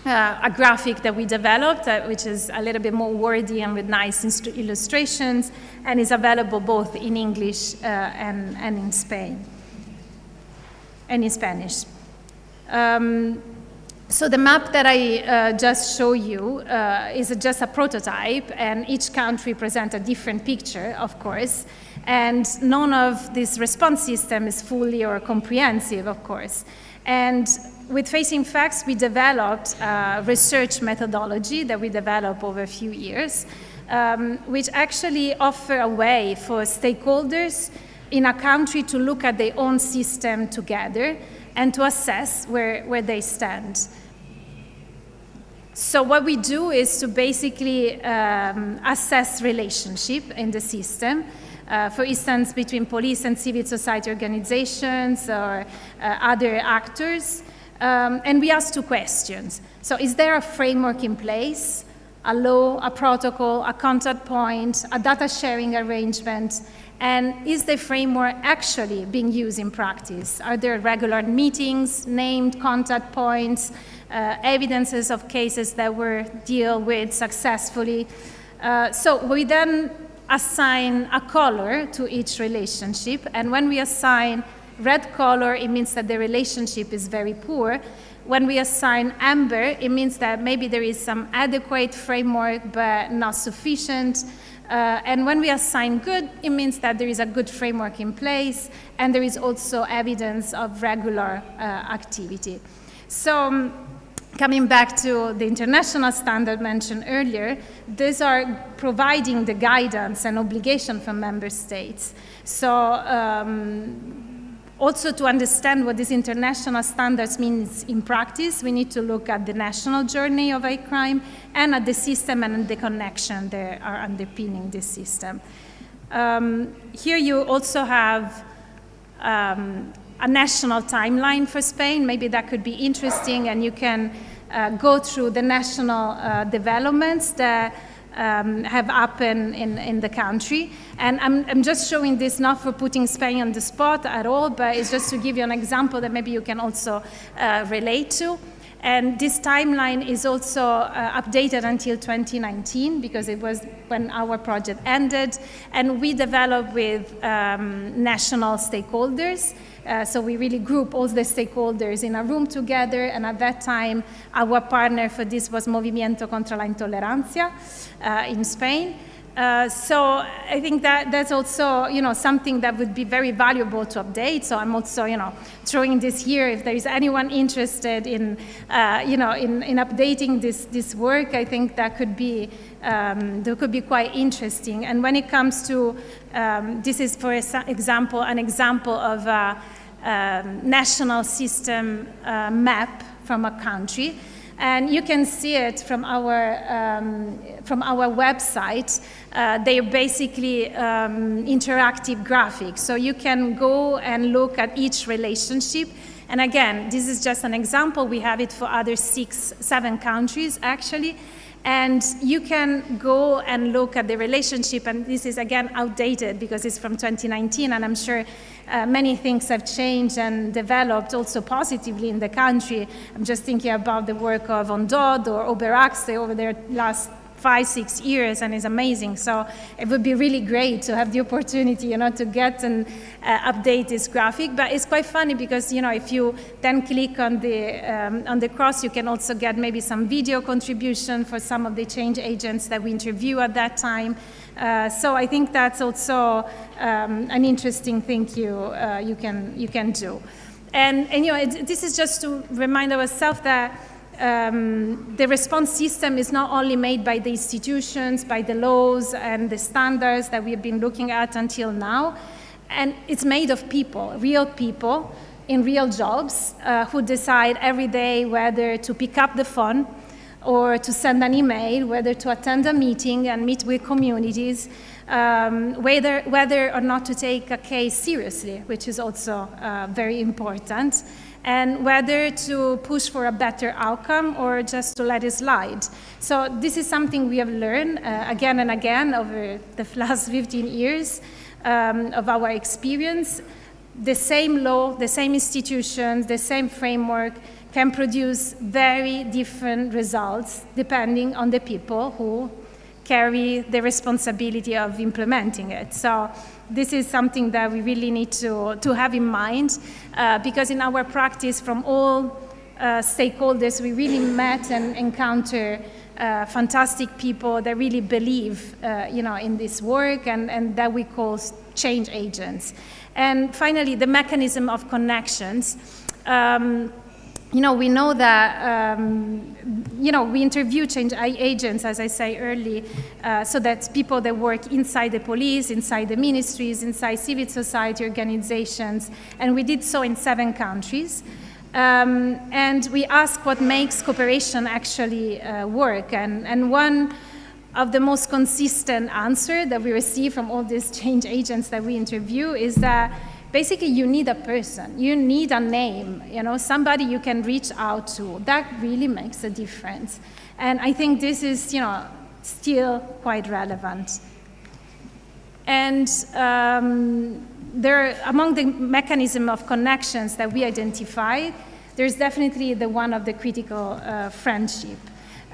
a graphic that we developed, which is a little bit more wordy and with nice illustrations, and is available both in English and in Spain, and in Spanish. So the map that I just showed you is just a prototype, and each country presents a different picture, of course, and none of this response system is fully or comprehensive, of course. And with Facing Facts, we developed a research methodology that we developed over a few years, which actually offer a way for stakeholders in a country to look at their own system together and to assess where they stand. So what we do is to basically assess relationship in the system, for instance, between police and civil society organizations or other actors. And we ask two questions. So is there a framework in place a law, a protocol, a contact point, a data sharing arrangement, and is the framework actually being used in practice? Are there regular meetings, named contact points, evidences of cases that were dealt with successfully? So we then assign a color to each relationship, and when we assign red color, it means that the relationship is very poor. When we assign amber, it means that maybe there is some adequate framework but not sufficient. And when we assign good, it means that there is a good framework in place and there is also evidence of regular activity. So coming back to the international standard mentioned earlier, these are providing the guidance and obligation from member states. So also to understand what these international standards means in practice, we need to look at the national journey of hate crime and at the system and the connection that are underpinning this system. Here you also have a national timeline for Spain. Maybe that could be interesting, and you can go through the national developments that have happened in the country. And I'm just showing this not for putting Spain on the spot at all, but it's just to give you an example that maybe you can also relate to. And this timeline is also updated until 2019, because it was when our project ended. And we developed with national stakeholders. So we really group all the stakeholders in a room together, and at that time, our partner for this was Movimiento contra la Intolerancia in Spain. So I think that that's also, something that would be very valuable to update. So I'm also, throwing this here. If there is anyone interested in, in updating this work, I think that could be quite interesting. And when it comes to, this is, for example, an example of a national system map from a country. And you can see it from our website. They're basically interactive graphics. So you can go and look at each relationship. And again, this is just an example. We have it for other 7 countries, actually. And you can go and look at the relationship, and this is again outdated because it's from 2019, and I'm sure many things have changed and developed also positively in the country. I'm just thinking about the work of Ondod or Oberaxe over their last 5-6 years, and it's amazing. So it would be really great to have the opportunity, to get and update this graphic. But it's quite funny because, if you then click on the cross, you can also get maybe some video contribution for some of the change agents that we interview at that time. So I think that's also an interesting thing you can do. And this is just to remind ourselves that the response system is not only made by the institutions, by the laws and the standards that we have been looking at until now, and it's made of people, real people in real jobs who decide every day whether to pick up the phone or to send an email, whether to attend a meeting and meet with communities, whether or not to take a case seriously, which is also very important, and whether to push for a better outcome or just to let it slide. So this is something we have learned again and again over the last 15 years of our experience. The same law, the same institutions, the same framework can produce very different results depending on the people who carry the responsibility of implementing it. So this is something that we really need to have in mind, because in our practice from all stakeholders, we really met and encounter fantastic people that really believe in this work and that we call change agents. And finally, the mechanism of connections. We know that, we interview change agents, as I say earlier, so that's people that work inside the police, inside the ministries, inside civil society organizations, and we did so in 7 countries. And we ask what makes cooperation actually work, and one of the most consistent answer that we receive from all these change agents that we interview is that basically you need a person, you need a name, somebody you can reach out to. That really makes a difference. And I think this is, still quite relevant. And among the mechanism of connections that we identified, there's definitely the one of the critical friendship.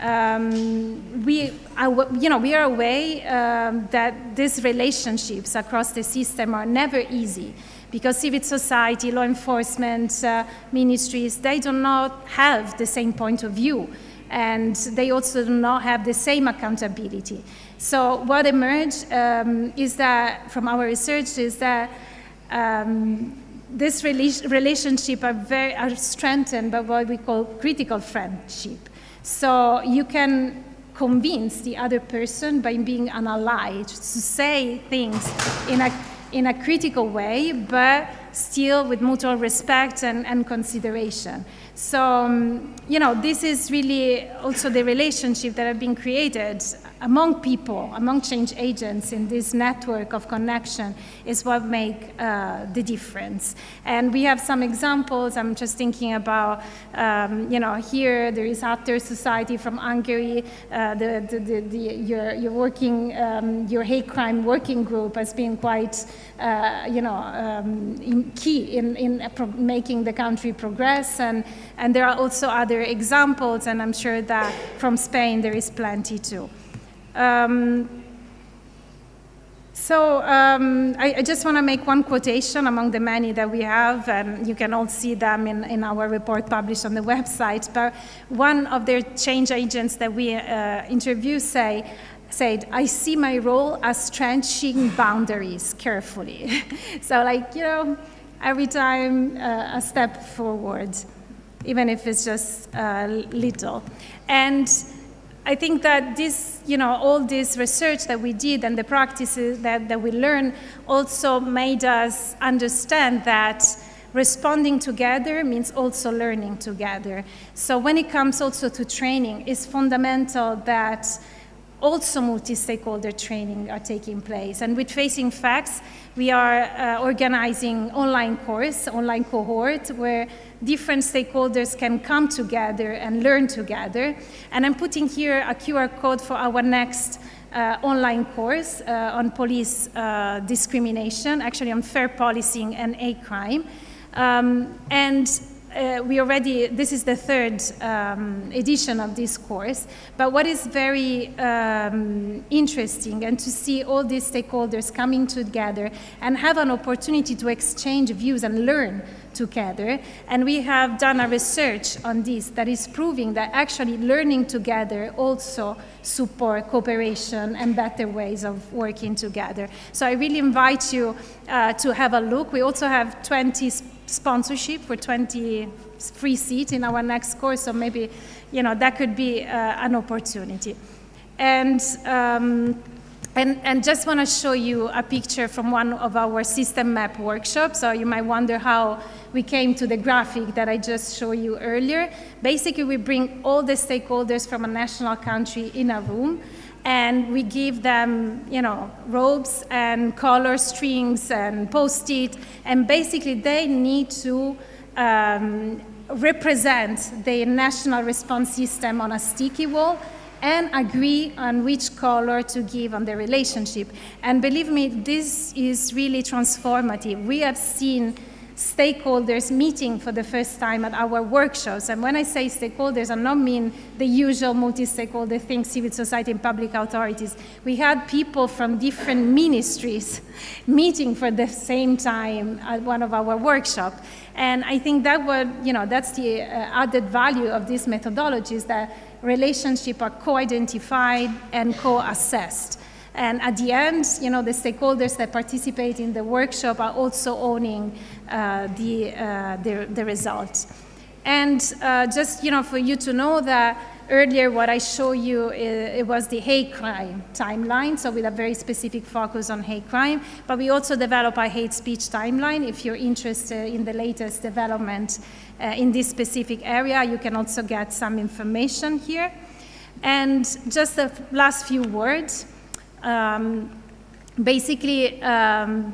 We are aware that these relationships across the system are never easy, because civil society, law enforcement, ministries, they do not have the same point of view, and they also do not have the same accountability. So what emerged is that, from our research, is that this relationship are strengthened by what we call critical friendship. So you can convince the other person by being an ally to say things in a critical way, but still with mutual respect and consideration. So, this is really also the relationship that have been created among people, among change agents in this network of connection is what make the difference. And we have some examples. I'm just thinking about, here there is After Society from Hungary. Your hate crime working group has been quite, key in making the country progress. And there are also other examples, and I'm sure that from Spain there is plenty too. I just want to make one quotation among the many that we have, and you can all see them in our report published on the website. But one of their change agents that we interviewed said, "I see my role as trenching boundaries carefully." So every time a step forward, even if it's just little. And I think that this, all this research that we did and the practices that we learned also made us understand that responding together means also learning together. So when it comes also to training, it's fundamental that also multi-stakeholder training are taking place. And with Facing Facts, we are organizing online cohort, where different stakeholders can come together and learn together. And I'm putting here a QR code for our next online course on police discrimination, actually on fair policing and hate crime. This is the third edition of this course, but what is very interesting, and to see all these stakeholders coming together and have an opportunity to exchange views and learn together. And we have done a research on this that is proving that actually learning together also support cooperation and better ways of working together. So I really invite you to have a look. We also have 20 sponsorship for 20 free seats in our next course, so maybe that could be an opportunity. And just want to show you a picture from one of our system map workshops. So you might wonder how we came to the graphic that I just showed you earlier. Basically, we bring all the stakeholders from a national country in a room, and we give them, ropes and color strings and Post-it, and basically they need to represent the national response system on a sticky wall and agree on which color to give on the relationship. And believe me, this is really transformative. We have seen stakeholders meeting for the first time at our workshops. And when I say stakeholders, I don't mean the usual multi-stakeholder thing, civil society and public authorities. We had people from different ministries meeting for the same time at one of our workshops. And I think that that's the added value of this methodology, is that relationships are co-identified and co-assessed. And at the end, the stakeholders that participate in the workshop are also owning the results. And just, for you to know that earlier what I showed you, it was the hate crime timeline, so with a very specific focus on hate crime. But we also develop a hate speech timeline. If you're interested in the latest development in this specific area, you can also get some information here. And just the last few words. basically,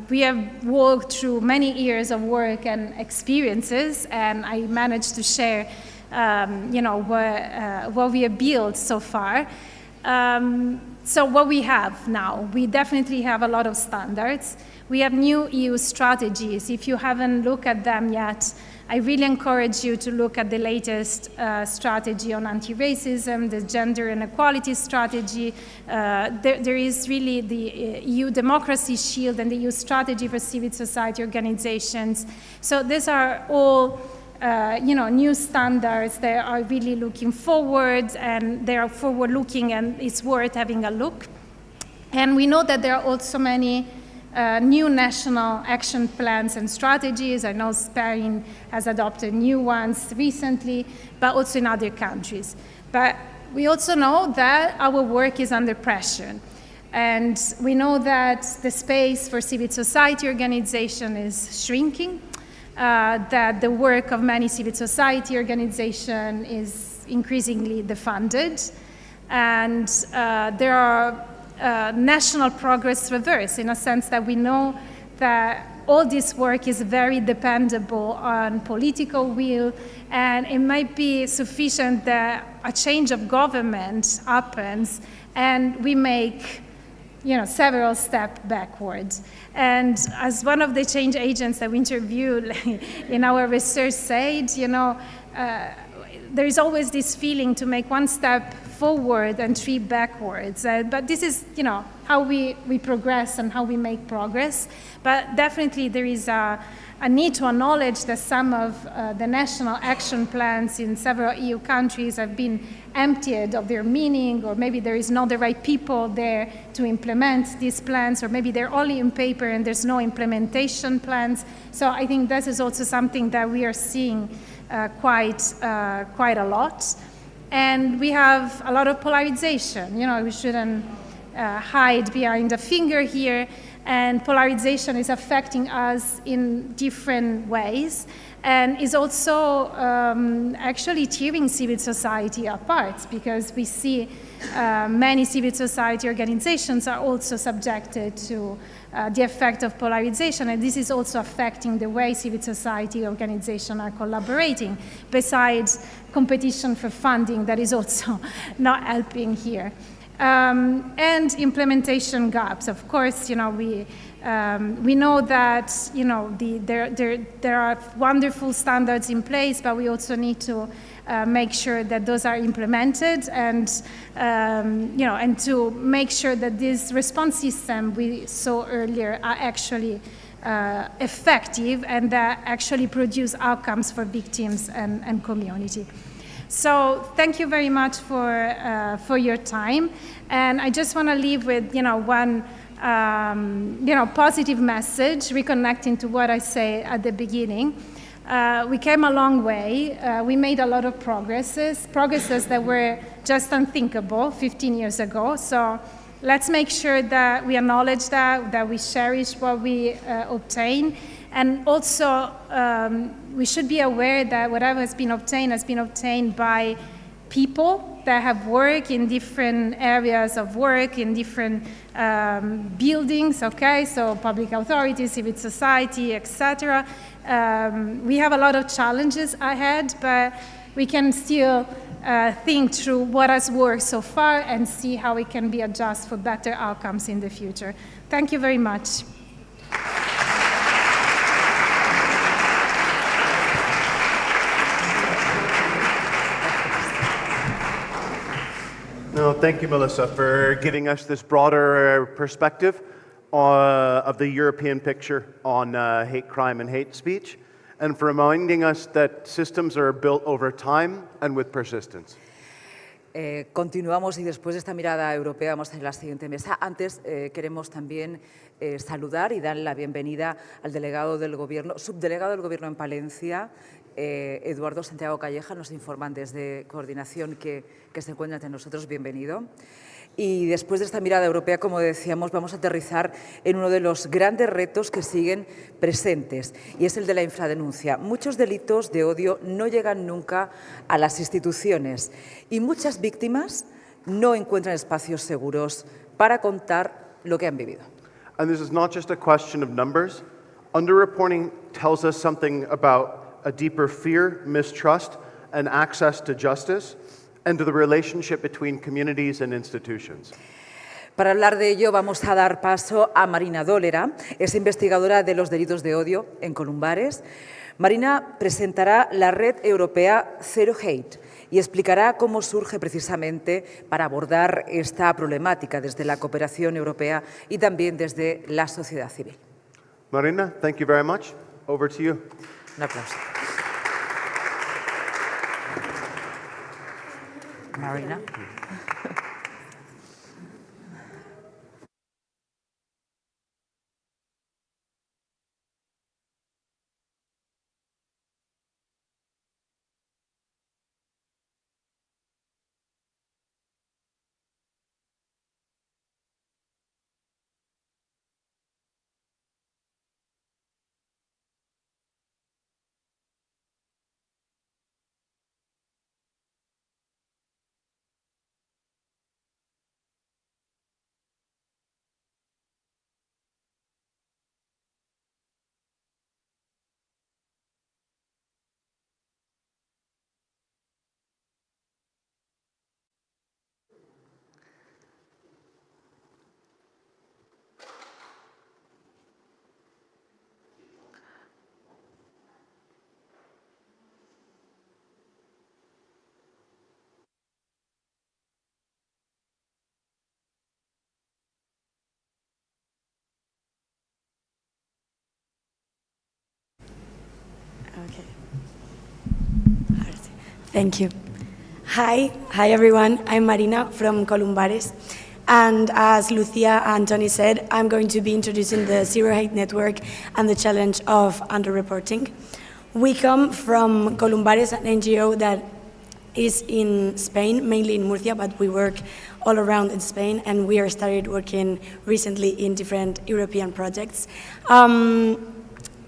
we have walked through many years of work and experiences, and I managed to share, what we have built so far. So what we have now, we definitely have a lot of standards. We have new EU strategies. If you haven't looked at them yet, I really encourage you to look at the latest strategy on anti-racism, the gender inequality strategy. There is really the EU Democracy Shield and the EU Strategy for Civil Society Organizations. So these are all new standards. They are really looking forward, and they are forward-looking, and it's worth having a look. And we know that there are also many new national action plans and strategies. I know Spain has adopted new ones recently, but also in other countries. But we also know that our work is under pressure. And we know that the space for civil society organization is shrinking, that the work of many civil society organizations is increasingly defunded, and there are national progress reverse, in a sense that we know that all this work is very dependable on political will, and it might be sufficient that a change of government happens and we make several steps backwards. And as one of the change agents that we interviewed in our research said, there is always this feeling to make one step forward and three backwards. But this is, how we progress and how we make progress. But definitely there is a need to acknowledge that some of the national action plans in several EU countries have been emptied of their meaning, or maybe there is not the right people there to implement these plans, or maybe they're only in paper and there's no implementation plans. So I think this is also something that we are seeing quite a lot. And we have a lot of polarization. We shouldn't hide behind a finger here. And polarization is affecting us in different ways, and is also actually tearing civil society apart, because we see many civil society organizations are also subjected to the effect of polarization, and this is also affecting the way civil society organizations are collaborating, besides competition for funding that is also not helping here. And implementation gaps. Of course, we know that there are wonderful standards in place, but we also need to make sure that those are implemented, and and to make sure that this response system we saw earlier are actually effective and that actually produce outcomes for victims and community. So thank you very much for your time, and I just want to leave with one positive message, reconnecting to what I said at the beginning. We came a long way. We made a lot of progresses that were just unthinkable 15 years ago. So let's make sure that we acknowledge that we cherish what we obtain. And also, we should be aware that whatever has been obtained by people that have worked in different areas of work, in different buildings, okay? So public authorities, civil society, etc. We have a lot of challenges ahead, but we can still think through what has worked so far and see how we can be adjusted for better outcomes in the future. Thank you very much. No, thank you, Melissa, for giving us this broader perspective of the European picture on hate crime and hate speech, and for reminding us that systems are built over time and with persistence. Continuamos, y después de esta mirada europea vamos a ir a la siguiente mesa. Antes queremos también saludar y dar la bienvenida al subdelegado del Gobierno en Palencia, Eduardo Santiago Calleja. Nos informan desde Coordinación que se encuentra entre nosotros. Bienvenido. Y después de esta mirada europea, como decíamos, vamos a aterrizar en uno de los grandes retos que siguen presentes, y es el de la infradenuncia. Muchos delitos de odio no llegan nunca a las instituciones y muchas víctimas no encuentran espacios seguros para contar lo que han vivido. And this is not just a question of numbers. Underreporting tells us something about a deeper fear, mistrust, and access to justice, and to the relationship between communities and institutions. Para hablar de ello vamos a dar paso a Marina Dólera, es investigadora de los delitos de odio en Columbares. Marina presentará la red europea Zero Hate y explicará cómo surge precisamente para abordar esta problemática desde la cooperación europea y también desde la sociedad civil. Marina, thank you very much. Over to you. Un aplauso. Marina. Okay. Thank you. Hi everyone. I'm Marina from Columbares. And as Lucia and Tony said, I'm going to be introducing the Zero Hate Network and the challenge of underreporting. We come from Columbares, an NGO that is in Spain, mainly in Murcia, but we work all around in Spain, and we are started working recently in different European projects.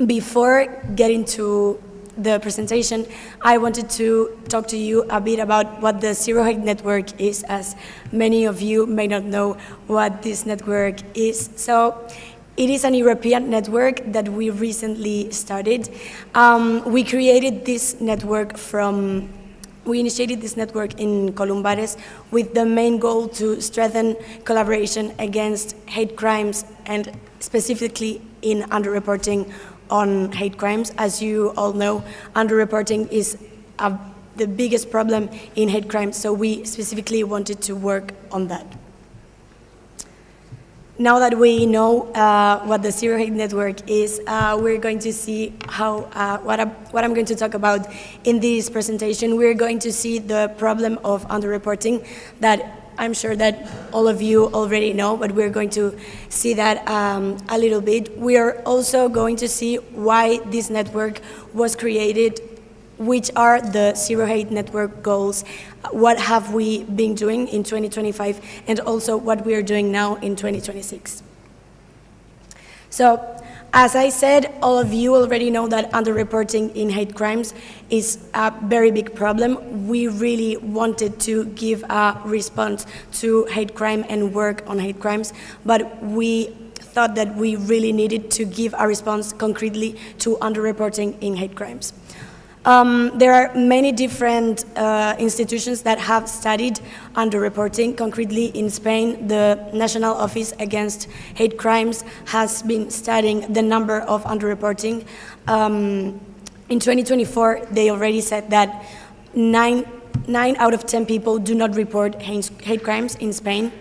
Before getting to the presentation, I wanted to talk to you a bit about what the Zero Hate Network is, as many of you may not know what this network is. So it is an European network that we recently started. We created this network we initiated this network in Columbares with the main goal to strengthen collaboration against hate crimes and specifically in underreporting on hate crimes. As you all know, underreporting is the biggest problem in hate crimes, so we specifically wanted to work on that. Now that we know what the Zero Hate Network is, we're going to see how what I'm going to talk about in this presentation. We're going to see the problem of underreporting that I'm sure that all of you already know, but we're going to see that a little bit. We are also going to see why this network was created, which are the Zero Hate Network goals, what have we been doing in 2025, and also what we are doing now in 2026. So, as I said, all of you already know that underreporting in hate crimes is a very big problem. We really wanted to give a response to hate crime and work on hate crimes, but we thought that we really needed to give a response concretely to underreporting in hate crimes. There are many different institutions that have studied underreporting. Concretely in Spain, the National Office Against Hate Crimes has been studying the number of underreporting. In 2024, they already said that 9 out of 10 people do not report hate crimes in Spain.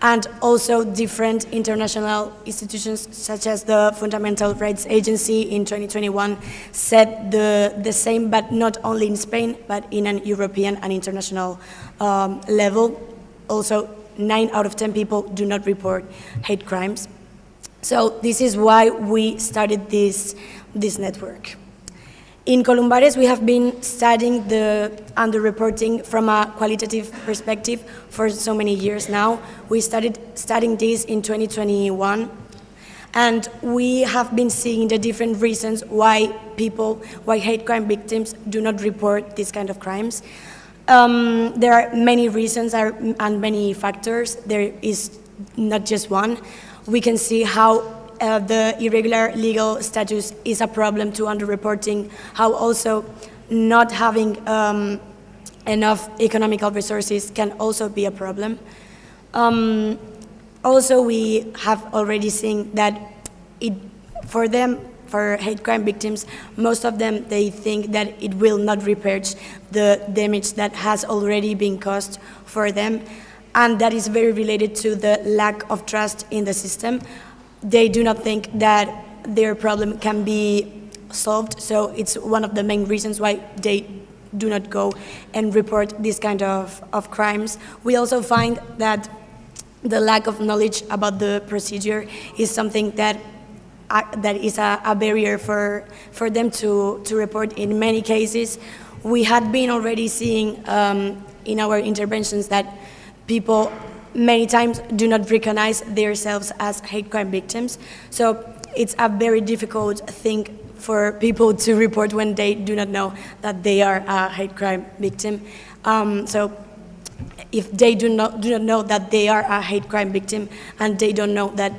And also different international institutions such as the Fundamental Rights Agency in 2021 said the same, but not only in Spain, but in an European and international level. Also, 9 out of 10 people do not report hate crimes. So this is why we started this network. In Columbares, we have been studying the underreporting from a qualitative perspective for so many years now. We started studying this in 2021, and we have been seeing the different reasons why hate crime victims do not report these kind of crimes. There are many reasons and many factors. There is not just one. we can see how the irregular legal status is a problem to underreporting, how also not having enough economical resources can also be a problem. Also, we have already seen that for hate crime victims, most of them, they think that it will not repair the damage that has already been caused for them, and that is very related to the lack of trust in the system. They do not think that their problem can be solved, so it's one of the main reasons why they do not go and report this kind of crimes. We also find that the lack of knowledge about the procedure is something that is a barrier for them to report. In many cases, we had been already seeing in our interventions that people many times do not recognize themselves as hate crime victims. So it's a very difficult thing for people to report when they do not know that they are a hate crime victim. So if they do not know that they are a hate crime victim and they don't know that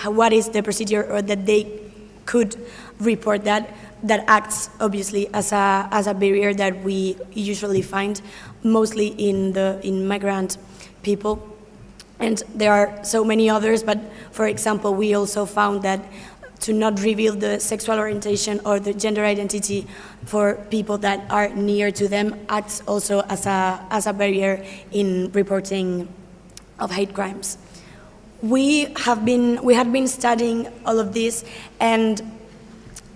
what is the procedure or that they could report that acts obviously as a barrier that we usually find mostly in migrant people. And there are so many others, but for example, we also found that to not reveal the sexual orientation or the gender identity for people that are near to them acts also as a barrier in reporting of hate crimes. We had been studying all of this, and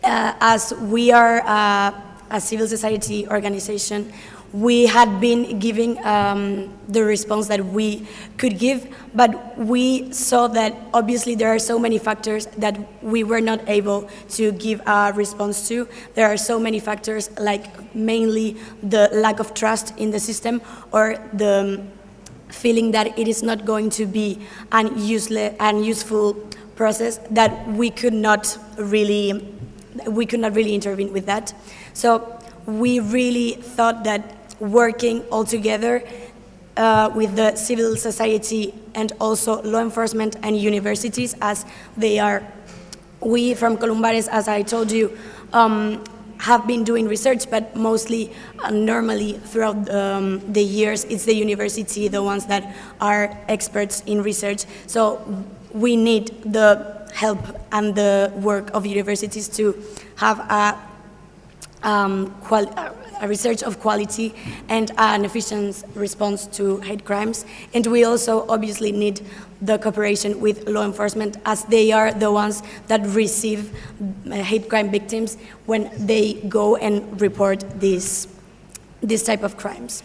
as we are a civil society organization, we had been giving the response that we could give, but we saw that obviously there are so many factors that we were not able to give a response to. There are so many factors, like mainly the lack of trust in the system or the feeling that it is not going to be an useful process, that we could not really intervene with that. So we really thought that working all together with the civil society and also law enforcement and universities, as they are, we from Columbares, as I told you, have been doing research, but mostly normally throughout the years, it's the university, the ones that are experts in research. So we need the help and the work of universities to have a research of quality and an efficient response to hate crimes. And we also obviously need the cooperation with law enforcement, as they are the ones that receive hate crime victims when they go and report this type of crimes.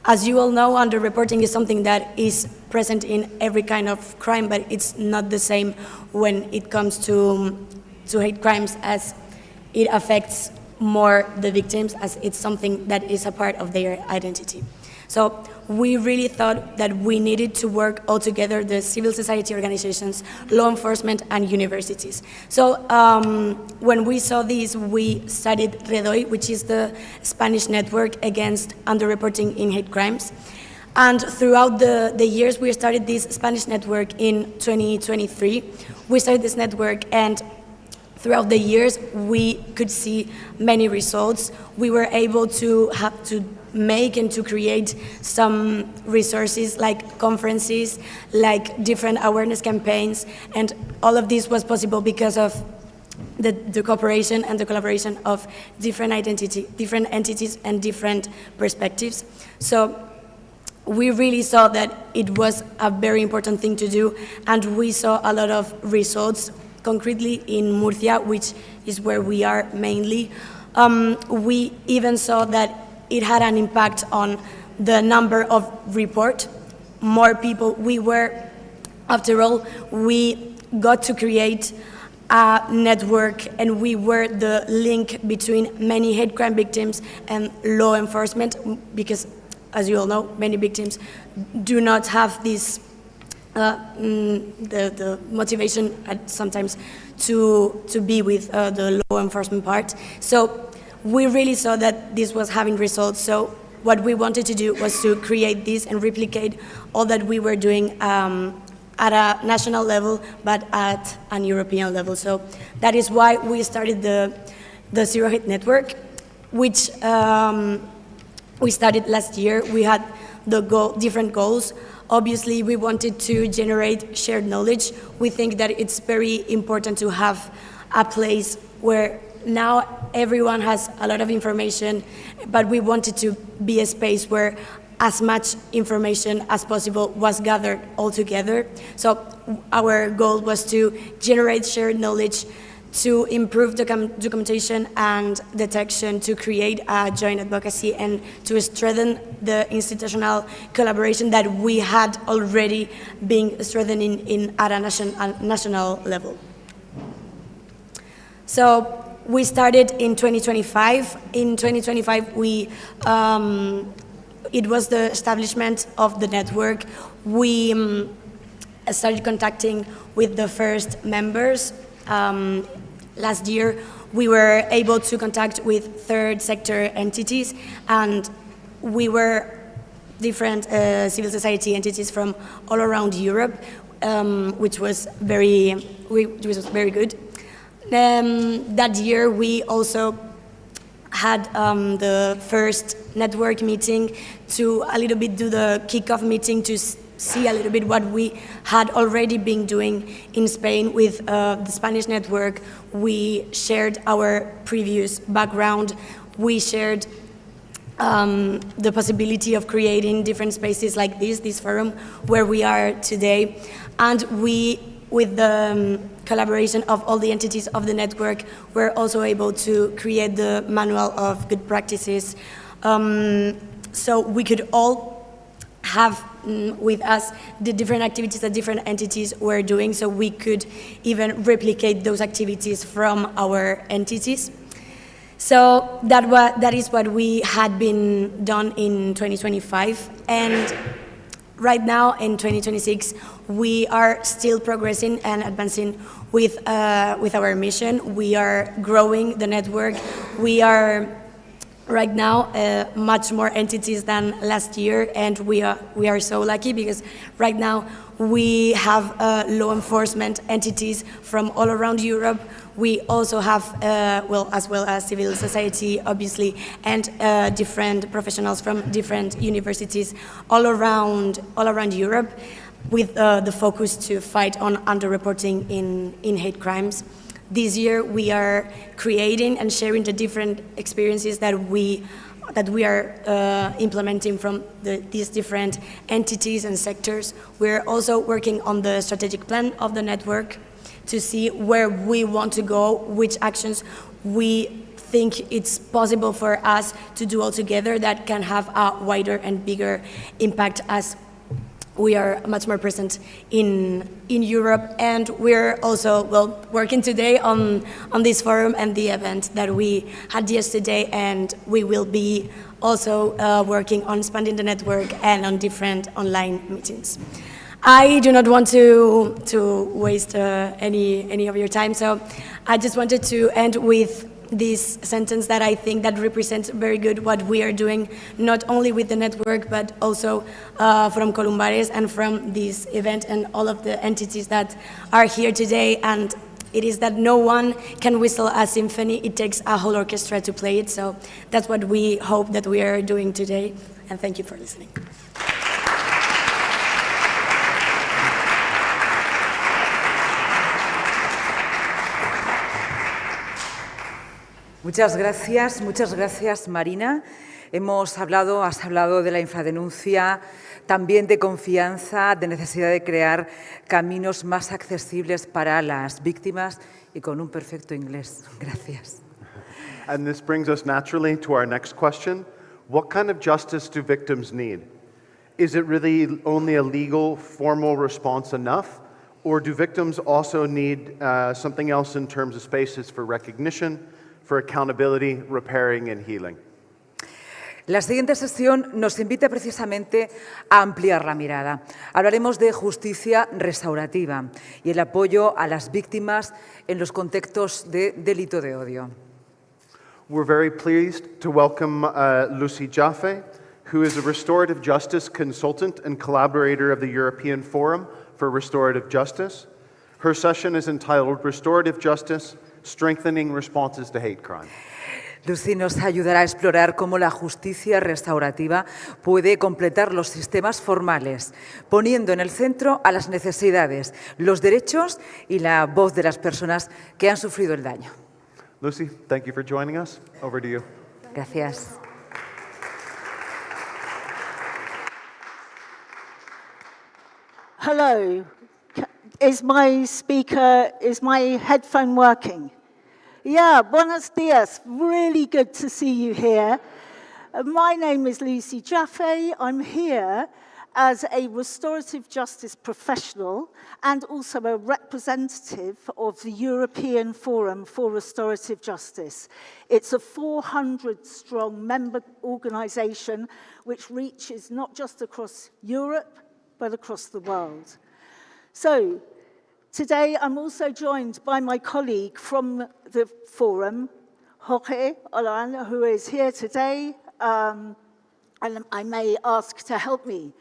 As you all know, underreporting is something that is present in every kind of crime, but it's not the same when it comes to hate crimes, as it affects more the victims, as it's something that is a part of their identity. So we really thought that we needed to work all together, the civil society organizations, law enforcement, and universities. So when we saw this, we studied REDOI, which is the Spanish network against underreporting in hate crimes. And throughout the years, we started this Spanish network in 2023. We started this network, and throughout the years, we could see many results. We were able to make and to create some resources like conferences, like different awareness campaigns, and all of this was possible because of the cooperation and the collaboration of different entities and different perspectives. So we really saw that it was a very important thing to do, and we saw a lot of results. Concretely in Murcia, which is where we are mainly, we even saw that it had an impact on the number of reports. More people, after all, we got to create a network, and we were the link between many hate crime victims and law enforcement, because, as you all know, many victims do not have this the motivation sometimes to be with the law enforcement part. So we really saw that this was having results. So what we wanted to do was to create this and replicate all that we were doing at a national level, but at an European level. So that is why we started the Zero Hate Network, which we started last year. We had different goals. Obviously, we wanted to generate shared knowledge. We think that it's very important to have a place where now everyone has a lot of information, but we wanted to be a space where as much information as possible was gathered all together. So our goal was to generate shared knowledge, to improve documentation and detection, to create a joint advocacy, and to strengthen the institutional collaboration that we had already been strengthening at a national level. So we started in 2025. In 2025, it was the establishment of the network. We started contacting with the first members. Last year, we were able to contact with third sector entities, and we were different civil society entities from all around Europe, which was very good. That year, we also had the first network meeting to a little bit do the kickoff meeting to see a little bit what we had already been doing in Spain with the Spanish network. We shared our previous background. We shared the possibility of creating different spaces like this forum where we are today. And we, with the collaboration of all the entities of the network, we're also able to create the manual of good practices. So we could all have with us the different activities that different entities were doing, so we could even replicate those activities from our entities. So that is what we had been done in 2025, and right now in 2026 we are still progressing and advancing with our mission. We are growing the network. We are right now much more entities than last year, and we are so lucky because right now we have law enforcement entities from all around Europe. We also have as well as civil society, obviously, and different professionals from different universities all around Europe, with the focus to fight on underreporting in hate crimes. This year, we are creating and sharing the different experiences that we are implementing from these different entities and sectors. We're also working on the strategic plan of the network to see where we want to go, which actions we think it's possible for us to do all together that can have a wider and bigger impact, as we are much more present in Europe. And we're also working today on this forum and the event that we had yesterday, and we will be also working on expanding the network and on different online meetings. I do not want to waste any of your time, so I just wanted to end with this sentence that I think that represents very good what we are doing, not only with the network, but also from Columbares and from this event and all of the entities that are here today. And it is that no one can whistle a symphony. It takes a whole orchestra to play it. So that's what we hope that we are doing today. And thank you for listening. Muchas gracias, Marina. Has hablado de la infradenuncia, también de confianza, de necesidad de crear caminos más accesibles para las víctimas y con un perfecto inglés. Gracias. And this brings us naturally to our next question. What kind of justice do victims need? Is it really only a legal, formal response enough? Or do victims also need something else in terms of spaces for recognition, for accountability, repairing, and healing? La siguiente sesión nos invita precisamente a ampliar la mirada. Hablaremos de justicia restaurativa y el apoyo a las víctimas en los contextos de delito de odio. We're very pleased to welcome Lucy Jaffe, who is a restorative justice consultant and collaborator of the European Forum for Restorative Justice. Her session is entitled Restorative Justice, Strengthening Responses to Hate Crime. Lucy nos ayudará a explorar cómo la justicia restaurativa puede completar los sistemas formales, poniendo en el centro a las necesidades, los derechos y la voz de las personas que han sufrido el daño. Lucy, thank you for joining us. Over to you. Gracias. Hello. Is my headphone working? Yeah, buenos dias. Really good to see you here. My name is Lucy Jaffe. I'm here as a restorative justice professional and also a representative of the European Forum for Restorative Justice. It's a 400-strong member organisation which reaches not just across Europe, but across the world. So, today I'm also joined by my colleague from the Forum, Jorge Olan, who is here today, and I may ask to help me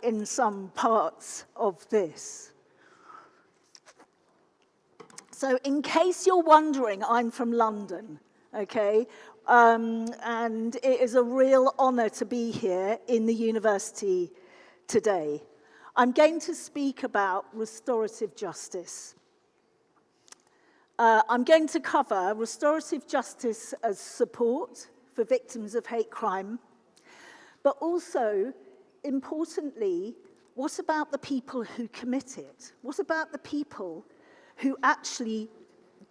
in some parts of this. So in case you're wondering, I'm from London, okay? And it is a real honour to be here in the university today. I'm going to speak about restorative justice. I'm going to cover restorative justice as support for victims of hate crime, but also, importantly, what about the people who commit it? What about the people who actually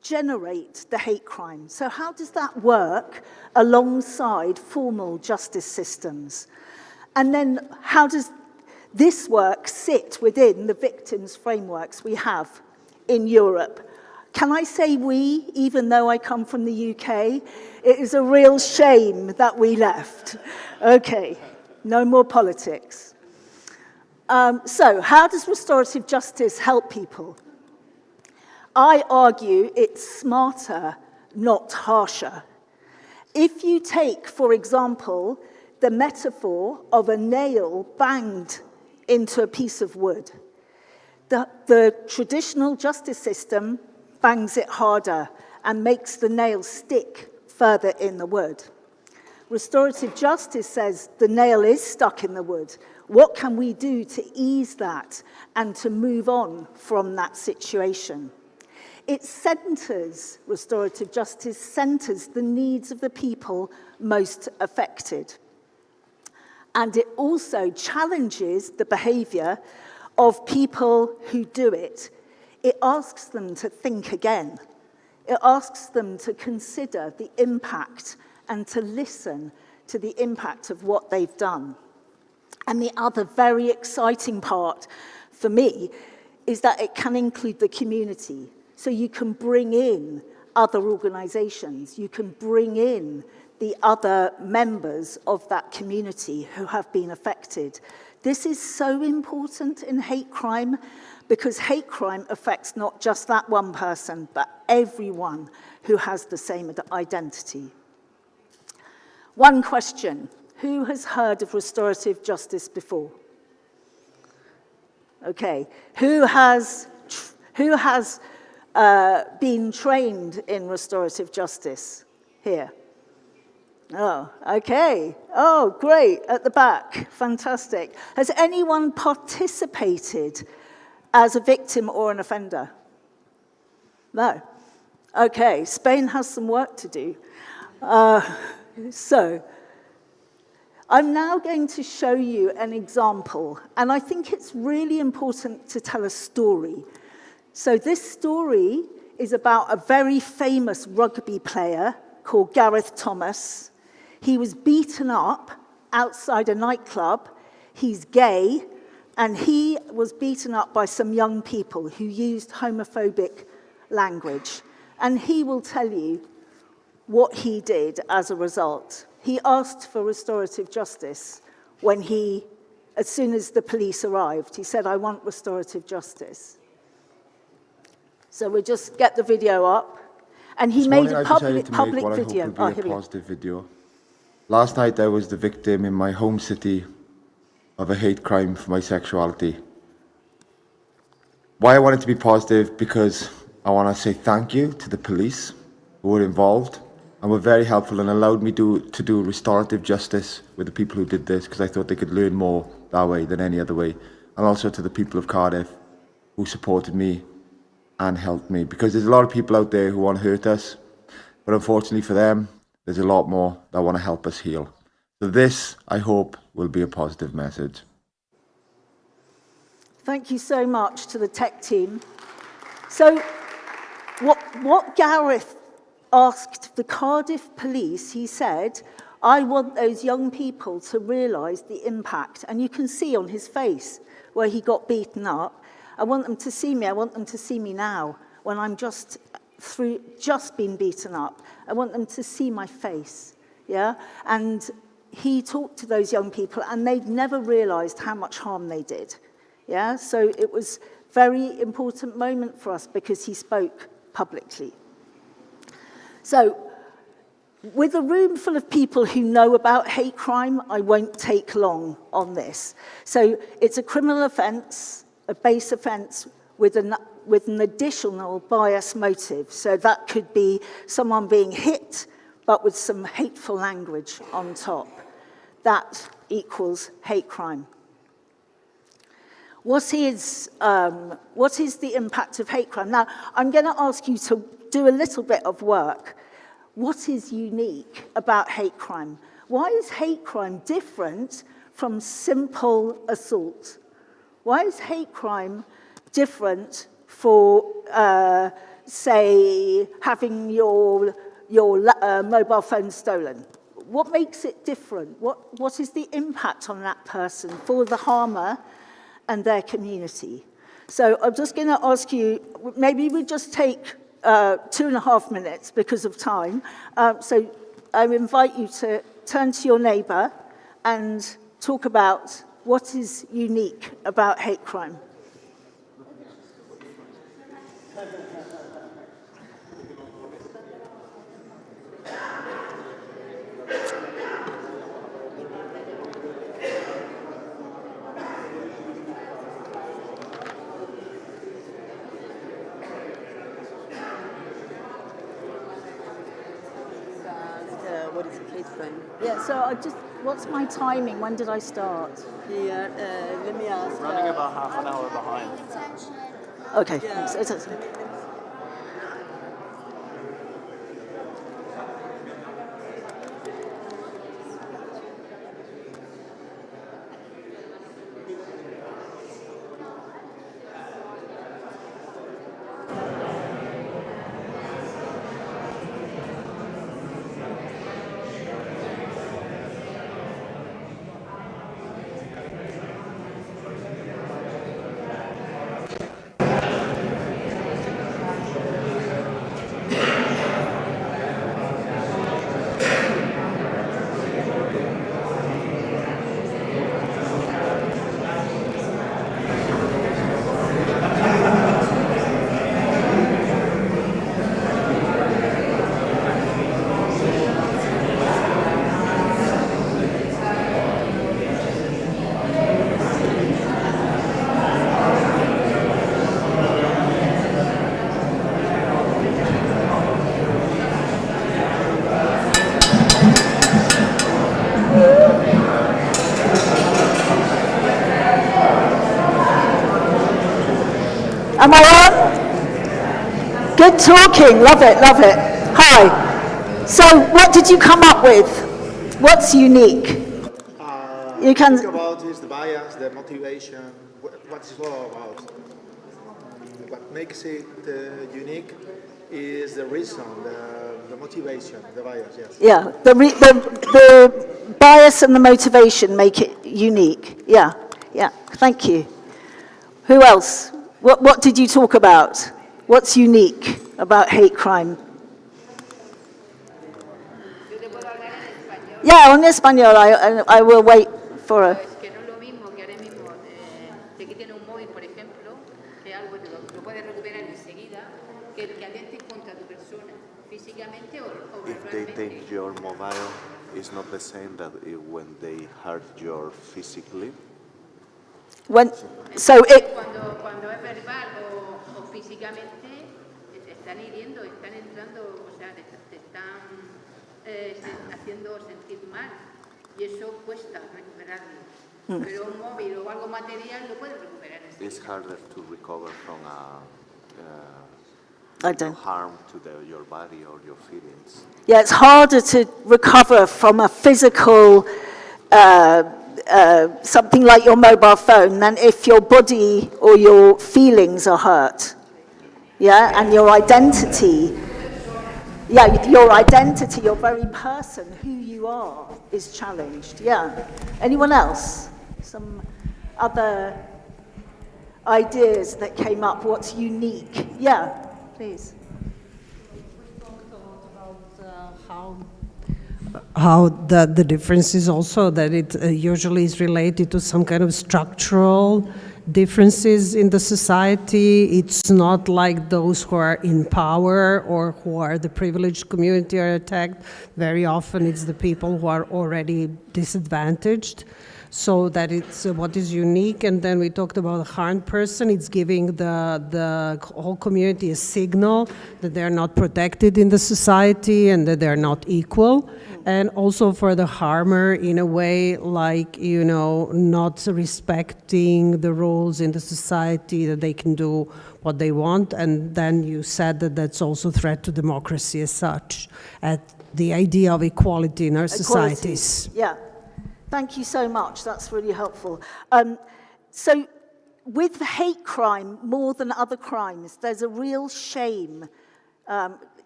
generate the hate crime? So how does that work alongside formal justice systems? And then how does this work sit within the victims' frameworks we have in Europe? Can I say we, even though I come from the UK? It is a real shame that we left. Okay, no more politics. So how does restorative justice help people? I argue it's smarter, not harsher. If you take, for example, the metaphor of a nail banged into a piece of wood, the traditional justice system bangs it harder and makes the nail stick further in the wood. Restorative justice says the nail is stuck in the wood. What can we do to ease that and to move on from that situation? It centres, restorative justice centres the needs of the people most affected. And it also challenges the behaviour of people who do it. It asks them to think again. It asks them to consider the impact and to listen to the impact of what they've done. And the other very exciting part for me is that it can include the community. So you can bring in other organisations, you can bring in the other members of that community who have been affected. This is so important in hate crime because hate crime affects not just that one person, but everyone who has the same identity. One question: who has heard of restorative justice before? Okay, who has been trained in restorative justice here? Oh, okay. Oh, great, at the back, fantastic. Has anyone participated as a victim or an offender? No. Okay, Spain has some work to do. So, I'm now going to show you an example, and I think it's really important to tell a story. So this story is about a very famous rugby player called Gareth Thomas. He was beaten up outside a nightclub. He's gay, and he was beaten up by some young people who used homophobic language. And he will tell you what he did as a result. He asked for restorative justice when as soon as the police arrived. He said, "I want restorative justice." So we'll just get the video up. And he made a public video. I hope will be a positive video. Last night I was the victim in my home city of a hate crime for my sexuality. Why I want it to be positive, because I want to say thank you to the police who were involved and were very helpful and allowed me to do restorative justice with the people who did this, because I thought they could learn more that way than any other way. And also to the people of Cardiff who supported me and helped me, because there's a lot of people out there who want to hurt us, but unfortunately for them, there's a lot more that want to help us heal. So this, I hope, will be a positive message. Thank you so much to the tech team. So what Gareth asked the Cardiff police, he said, I want those young people to realise the impact. And you can see on his face where he got beaten up. I want them to see me. I want them to see me now when I'm just been beaten up. I want them to see my face, yeah? And he talked to those young people and they'd never realised how much harm they did, yeah? So it was a very important moment for us because he spoke publicly. So, with a room full of people who know about hate crime, I won't take long on this. So it's a criminal offence, a base offence with an additional bias motive. So that could be someone being hit, but with some hateful language on top. That equals hate crime. What is the impact of hate crime? Now, I'm going to ask you to do a little bit of work. What is unique about hate crime? Why is hate crime different from simple assault? Why is hate crime different for, say, having your mobile phone stolen? What makes it different? What is the impact on that person for the harmer and their community? So I'm just going to ask you, maybe we just take 2.5 minutes because of time. So I invite you to turn to your neighbour and talk about what is unique about hate crime. What is hate crime? Yeah, so what's my timing? When did I start? Here, let me ask. Running about half an hour behind. Okay. Yeah. Am I on? Good talking, love it, love it. Hi. So what did you come up with? What's unique? You can think about is the bias, the motivation, what it's all about. What makes it unique is the reason, the motivation, the bias, yes. Yeah, the bias and the motivation make it unique. Yeah, yeah, thank you. Who else? What did you talk about? What's unique about hate crime? Yeah, en español. I will wait for a... If they take your mobile, it's not the same that when they hurt you physically. Cuando es verbal o físicamente, te están hiriendo, están entrando, o sea, te están haciendo sentir mal. Y eso cuesta recuperarlo. Pero un móvil o algo material lo puedes recuperar. It's harder to recover from harm to your body or your feelings. Yeah, it's harder to recover from a physical, something like your mobile phone than if your body or your feelings are hurt. Yeah, and your identity, your very person, who you are, is challenged. Yeah. Anyone else? Some other ideas that came up? What's unique? Yeah, please. How the difference is also that it usually is related to some kind of structural differences in the society. It's not like those who are in power or who are the privileged community are attacked. Very often it's the people who are already disadvantaged. So that it's what is unique. And then we talked about a harmed person. It's giving the whole community a signal that they're not protected in the society and that they're not equal. And also for the harmer, in a way, like, you know, not respecting the rules in the society, that they can do what they want. And then you said that that's also a threat to democracy as such, at the idea of equality in our societies. Yeah. Thank you so much. That's really helpful. So with hate crime, more than other crimes, there's a real shame.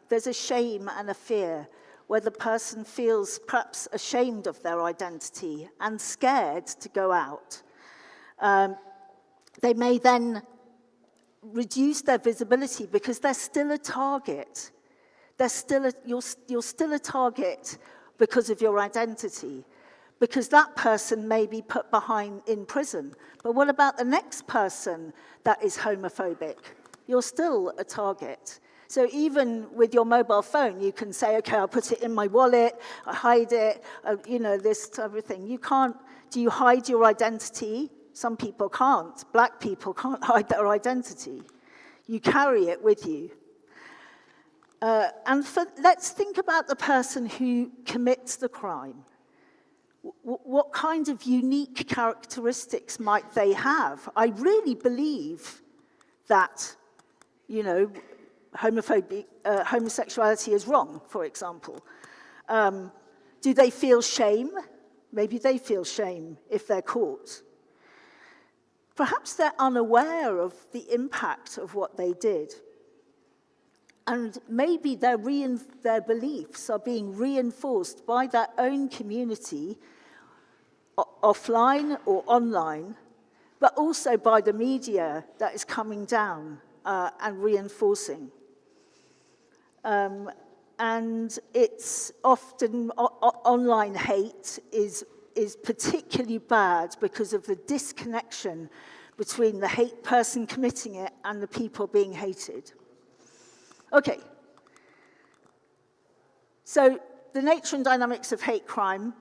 There's a shame and a fear where the person feels perhaps ashamed of their identity and scared to go out. They may then reduce their visibility because they're still a target. You're still a target because of your identity. Because that person may be put in prison. But what about the next person that is homophobic? You're still a target. So even with your mobile phone, you can say, okay, I'll put it in my wallet, I hide it, you know, this type of thing. You can't, do you hide your identity? Some people can't. Black people can't hide their identity. You carry it with you. Let's think about the person who commits the crime. What kind of unique characteristics might they have? I really believe that, you know, homosexuality is wrong, for example. Do they feel shame? Maybe they feel shame if they're caught. Perhaps they're unaware of the impact of what they did. And maybe their beliefs are being reinforced by their own community, offline or online, but also by the media that is coming down and reinforcing. And it's often, online hate is particularly bad because of the disconnection between the hate person committing it and the people being hated. Okay, so the nature and dynamics of hate crime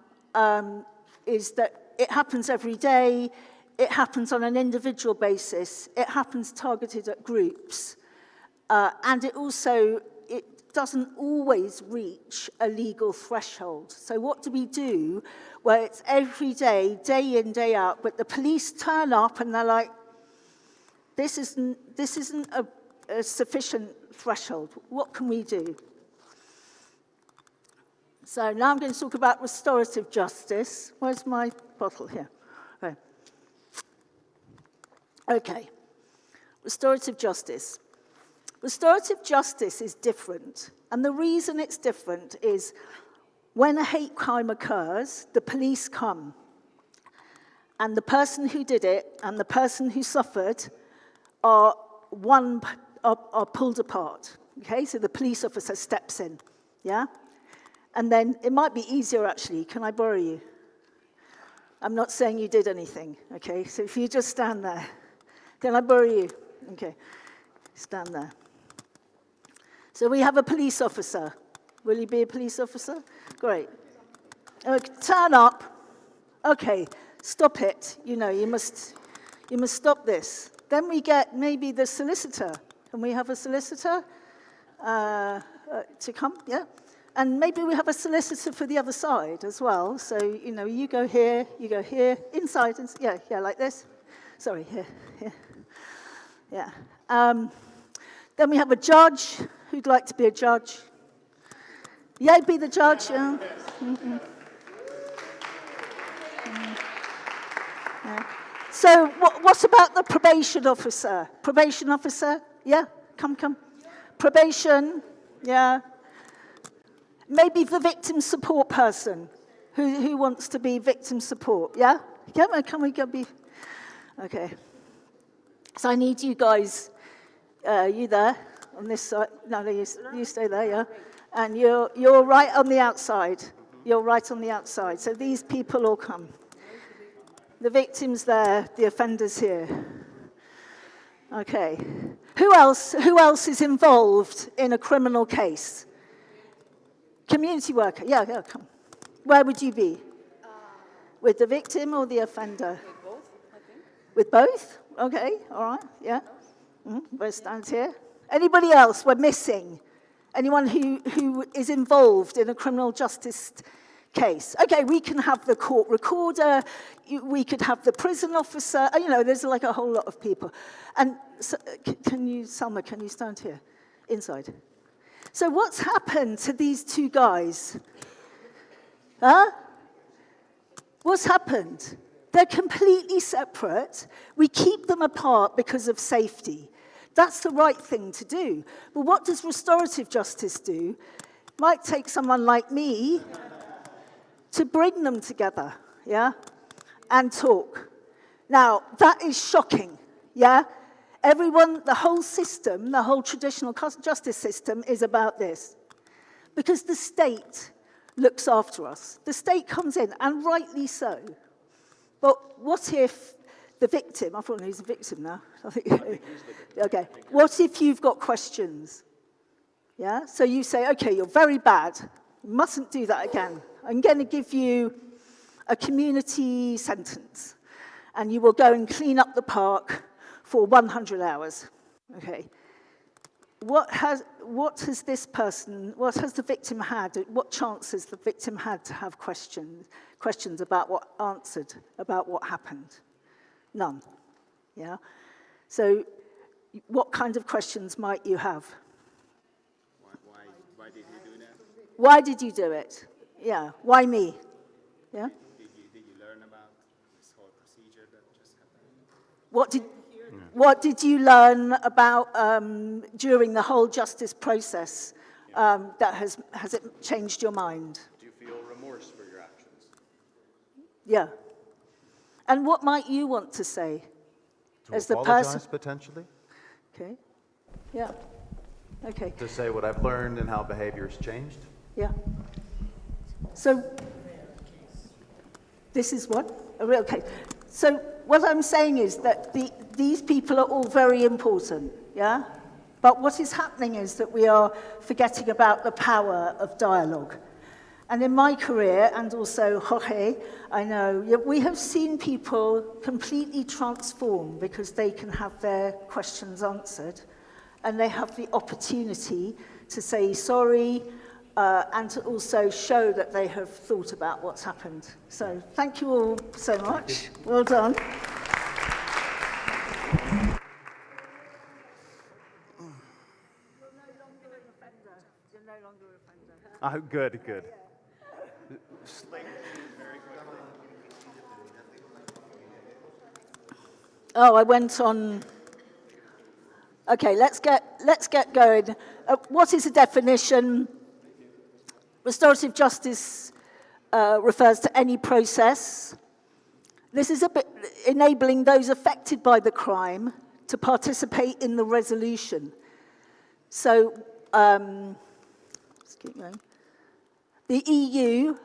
is that it happens every day, it happens on an individual basis, it happens targeted at groups, and it doesn't always reach a legal threshold. So what do we do where it's every day, day in, day out, but the police turn up and they're like, this isn't a sufficient threshold. What can we do? So now I'm going to talk about restorative justice. Where's my bottle here? Okay. Restorative justice. Restorative justice is different. And the reason it's different is when a hate crime occurs, the police come. And the person who did it and the person who suffered are pulled apart, okay? So the police officer steps in, yeah? And then it might be easier, actually. Can I borrow you? I'm not saying you did anything, okay? So if you just stand there. Can I borrow you? Okay, stand there. So we have a police officer. Will you be a police officer? Great. Okay, turn up. Okay, stop it. You know, you must You must stop this. Then we get maybe the solicitor. Can we have a solicitor to come? Yeah. And maybe we have a solicitor for the other side as well. So, you know, you go here, inside, yeah, like this. Sorry, here. Yeah. Then we have a judge. Who'd like to be a judge? Yeah, be the judge. Yeah. Mm-hmm. Yeah. So what about the probation officer? Probation officer? Yeah, come. Probation, yeah. Maybe the victim support person. Who wants to be victim support? Yeah? Can we go be? Okay. So I need you guys, you there on this side. No, you stay there, yeah. And you're right on the outside. You're right on the outside. So these people all come. The victim's there, the offender's here. Okay. Who else is involved in a criminal case? Community worker. Yeah, come. Where would you be? With the victim or the offender? With both, I think. With both? Okay, all right, yeah. We'll stand here. Anybody else we're missing? Anyone who is involved in a criminal justice case? Okay, we can have the court recorder, we could have the prison officer, you know, there's like a whole lot of people. And so, Salma, can you stand here, inside? So what's happened to these two guys? Huh? What's happened? They're completely separate. We keep them apart because of safety. That's the right thing to do. But what does restorative justice do? It might take someone like me to bring them together, yeah, and talk. Now, that is shocking, yeah? Everyone, the whole system, the whole traditional justice system is about this. Because the state looks after us. The state comes in, and rightly so. But what if the victim, I thought he's a victim now. Okay, what if you've got questions? Yeah, so you say, okay, you're very bad. You mustn't do that again. I'm going to give you a community sentence, and you will go and clean up the park for 100 hours. Okay. What has the victim had? What chance has the victim had to have questions about what happened? None. Yeah. So, what kind of questions might you have? Why did you do that? Why did you do it? Yeah. Why me? Yeah. Did you learn about this whole procedure that just happened? What did you learn about during the whole justice process that has it changed your mind? Do you feel remorse for your actions? Yeah. And what might you want to say? To as the apologize, person? potentially? Okay. Yeah. Okay. To say what I've learned and how behavior's changed? Yeah. So, this is what? A real case. So, what I'm saying is that these people are all very important, yeah? But what is happening is that we are forgetting about the power of dialogue. And in my career, and also Jorge, I know, we have seen people completely transform because they can have their questions answered, and they have the opportunity to say sorry, and to also show that they have thought about what's happened. So thank you all so much. Well done. You're no longer an offender. Good. Oh, I went on. Okay, let's get going. What is a definition? Restorative justice refers to any process. This is enabling those affected by the crime to participate in the resolution. So, let's keep going. The EU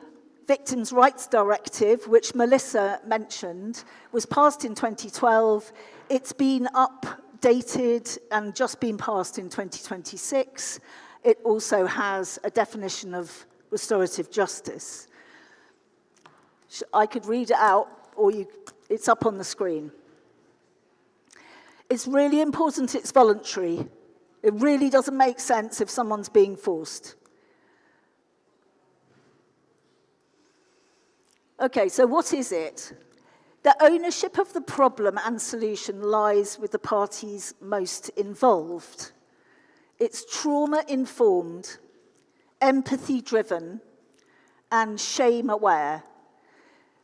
Victims' Rights Directive, which Melissa mentioned, was passed in 2012. It's been updated and just been passed in 2026. It also has a definition of restorative justice. I could read it out, or it's up on the screen. It's really important it's voluntary. It really doesn't make sense if someone's being forced. Okay, so what is it? The ownership of the problem and solution lies with the parties most involved. It's trauma-informed, empathy-driven, and shame-aware.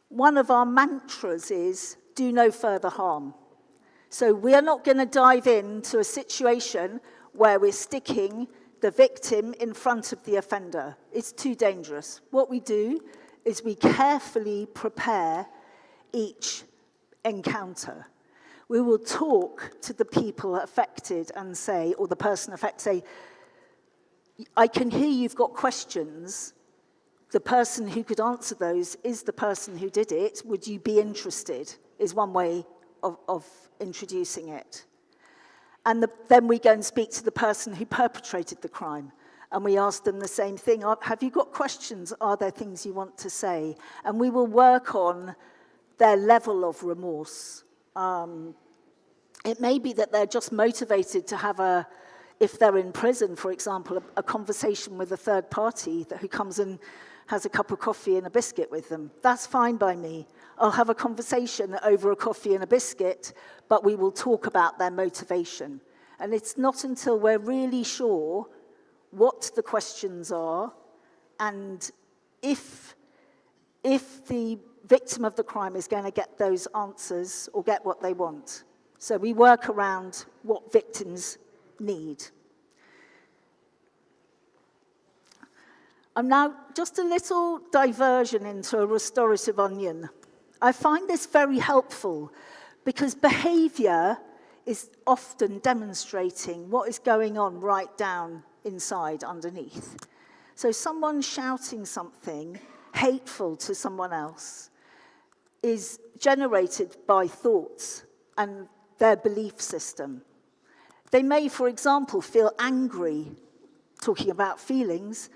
One of our mantras is, do no further harm. So we're not going to dive into a situation where we're sticking the victim in front of the offender. It's too dangerous. What we do is we carefully prepare each encounter. We will talk to the people affected and say, or the person affected, say, I can hear you've got questions. The person who could answer those is the person who did it. Would you be interested? Is one way of introducing it. And then we go and speak to the person who perpetrated the crime. And we ask them the same thing. Have you got questions? Are there things you want to say? And we will work on their level of remorse. It may be that they're just motivated to have if they're in prison, for example, a conversation with a third party who comes and has a cup of coffee and a biscuit with them. That's fine by me. I'll have a conversation over a coffee and a biscuit, but we will talk about their motivation. And it's not until we're really sure what the questions are and if the victim of the crime is going to get those answers or get what they want. So we work around what victims need. Now just a little diversion into a restorative onion. I find this very helpful because behavior is often demonstrating what is going on right down inside, underneath. So someone shouting something hateful to someone else is generated by thoughts and their belief system. They may, for example, feel angry, talking about feelings,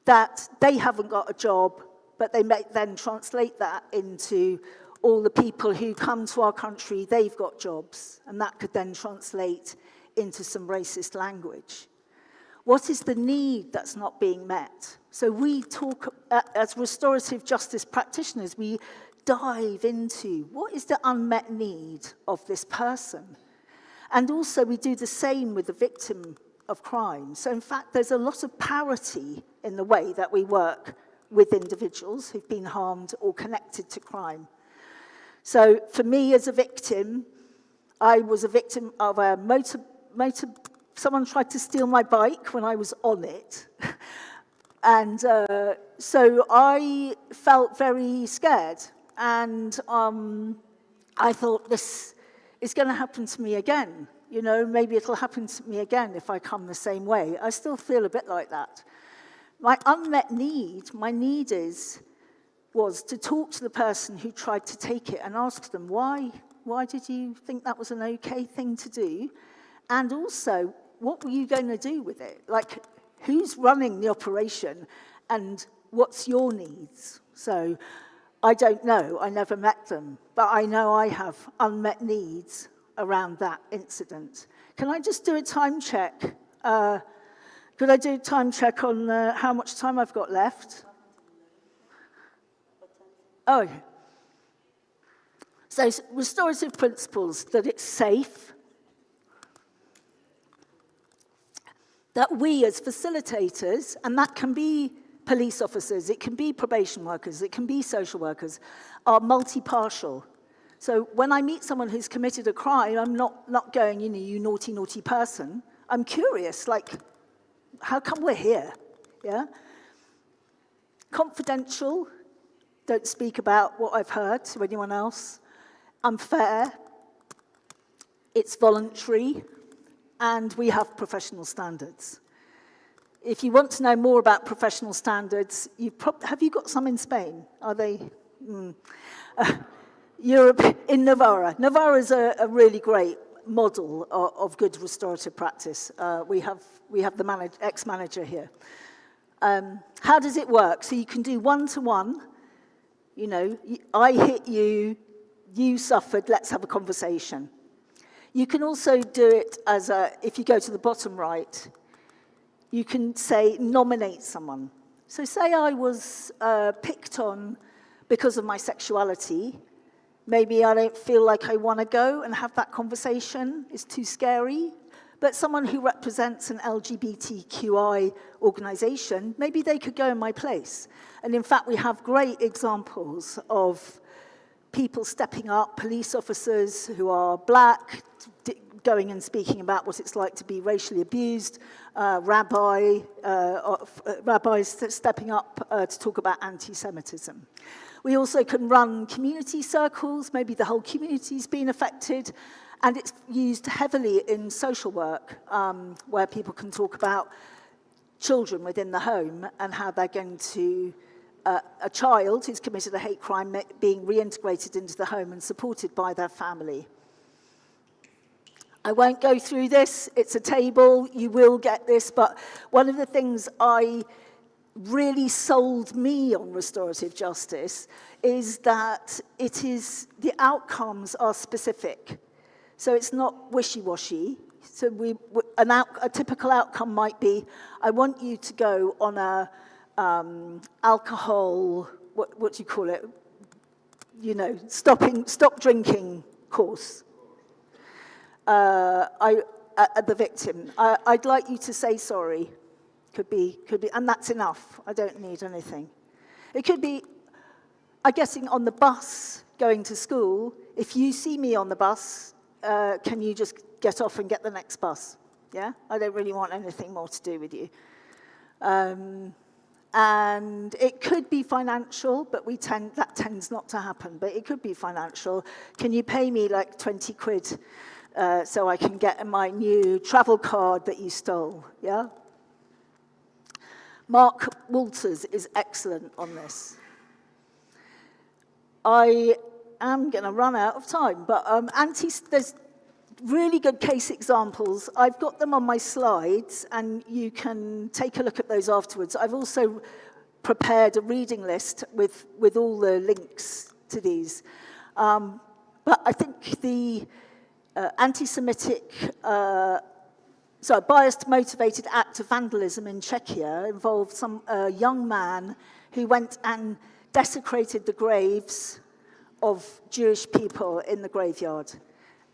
that they haven't got a job, but they may then translate that into all the people who come to our country, they've got jobs, and that could then translate into some racist language. What is the need that's not being met? So we talk, as restorative justice practitioners, we dive into what is the unmet need of this person. And also we do the same with the victim of crime. So in fact, there's a lot of parity in the way that we work with individuals who've been harmed or connected to crime. So for me as a victim, I was a victim of a someone tried to steal my bike when I was on it. And so I felt very scared. And I thought, this is going to happen to me again. You know, maybe it'll happen to me again if I come the same way. I still feel a bit like that. My unmet need, my need was to talk to the person who tried to take it and ask them, why did you think that was an okay thing to do? And also, what were you going to do with it? Like, who's running the operation and what's your needs? So I don't know, I never met them, but I know I have unmet needs around that incident. Can I just do a time check? Could I do a time check on how much time I've got left? Oh, so restorative principles, that it's safe, that we as facilitators, and that can be police officers, it can be probation workers, it can be social workers, are multi-partial. So when I meet someone who's committed a crime, I'm not going, you know, you naughty, naughty person. I'm curious, like, how come we're here? Yeah? Confidential, don't speak about what I've heard to anyone else. Unfair, it's voluntary, and we have professional standards. If you want to know more about professional standards, have you got some in Spain? Are they? Europe, in Navarra. Navarra is a really great model of good restorative practice. We have the ex-manager here. How does it work? So you can do one-to-one. You know, I hit you, you suffered, let's have a conversation. You can also do it as if you go to the bottom right, you can say nominate someone. So say I was picked on because of my sexuality. Maybe I don't feel like I want to go and have that conversation. It's too scary. But someone who represents an LGBTQI organization, maybe they could go in my place. And in fact, we have great examples of people stepping up, police officers who are black, going and speaking about what it's like to be racially abused, rabbis stepping up to talk about anti-Semitism. We also can run community circles, maybe the whole community's been affected, and it's used heavily in social work, where people can talk about children within the home and how they're going to, a child who's committed a hate crime being reintegrated into the home and supported by their family. I won't go through this, it's a table, you will get this, but one of the things really sold me on restorative justice is that the outcomes are specific. So it's not wishy-washy. So a typical outcome might be, I want you to go on a alcohol, what do you call it? You know, stop drinking course. The victim, I'd like you to say sorry. Could be, and that's enough. I don't need anything. It could be, I'm guessing on the bus going to school, if you see me on the bus, can you just get off and get the next bus? Yeah? I don't really want anything more to do with you. And it could be financial, but that tends not to happen, but it could be financial. Can you pay me like 20 quid so I can get my new travel card that you stole? Yeah? Mark Walters is excellent on this. I am going to run out of time, but there's really good case examples. I've got them on my slides, and you can take a look at those afterwards. I've also prepared a reading list with all the links to these. But I think the biased motivated act of vandalism in Czechia involved some young man who went and desecrated the graves of Jewish people in the graveyard.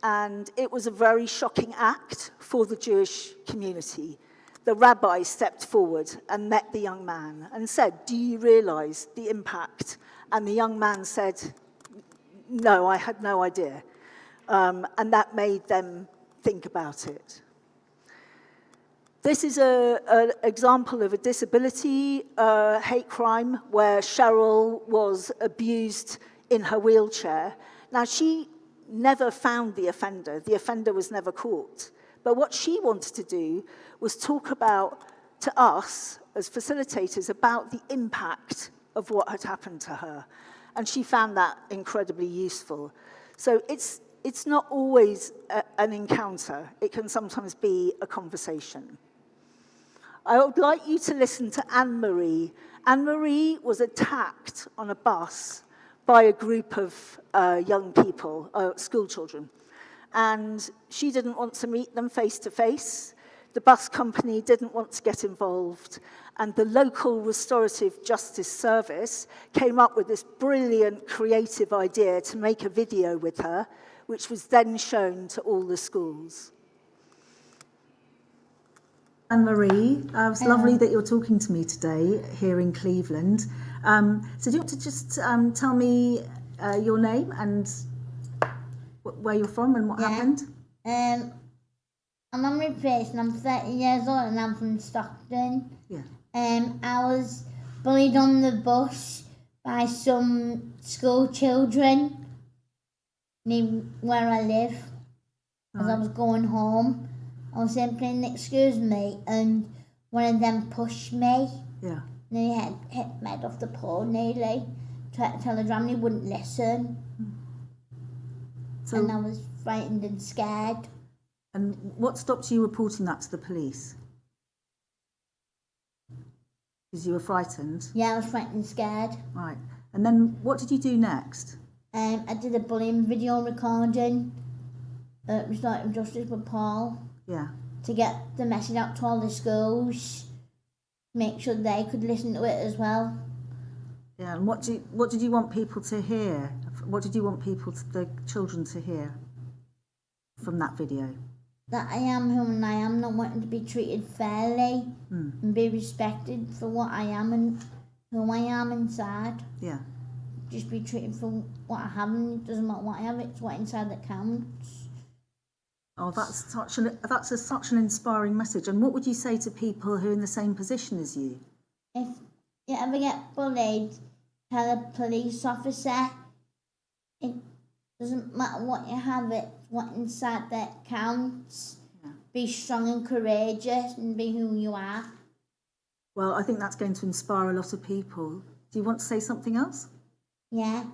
And it was a very shocking act for the Jewish community. The rabbi stepped forward and met the young man and said, "Do you realize the impact?" And the young man said, "No, I had no idea." And that made them think about it. This is an example of a disability hate crime where Cheryl was abused in her wheelchair. Now, she never found the offender. The offender was never caught. But what she wanted to do was talk to us as facilitators about the impact of what had happened to her. And she found that incredibly useful. So it's not always an encounter. It can sometimes be a conversation. I would like you to listen to Anne-Marie. Anne-Marie was attacked on a bus by a group of young people, school children. And she didn't want to meet them face to face. The bus company didn't want to get involved. And the local restorative justice service came up with this brilliant creative idea to make a video with her, which was then shown to all the schools. Anne-Marie, it's lovely that you're talking to me today here in Cleveland. So do you want to just tell me your name and where you're from and what happened? I'm Anne-Marie Price and I'm 30 years old and I'm from Stockton. Yeah. I was bullied on the bus by some school children near where I live as I was going home. I was saying, "Excuse me," and one of them pushed me. Yeah. And he hit my head off the pole nearly. Tried to tell the drama, he wouldn't listen. And I was frightened and scared. And what stopped you reporting that to the police? Because you were frightened? Yeah, I was frightened and scared. Right. And then what did you do next? I did a bullying video recording. restorative justice with Paul. Yeah. To get the message out to all the schools, make sure they could listen to it as well. Yeah, and what did you want people to hear? What did you want the children to hear from that video? That I am who I am, not wanting to be treated fairly and be respected for what I am and who I am inside. Yeah. Just be treated for what I have, and it doesn't matter what I have, it's what inside that counts. Oh, that's such an inspiring message. And what would you say to people who are in the same position as you? If you ever get bullied, tell a police officer. It doesn't matter what you have, it's what inside that counts. Yeah. Be strong and courageous and be who you are. Well, I think that's going to inspire a lot of people. Do you want to say something else? Yeah.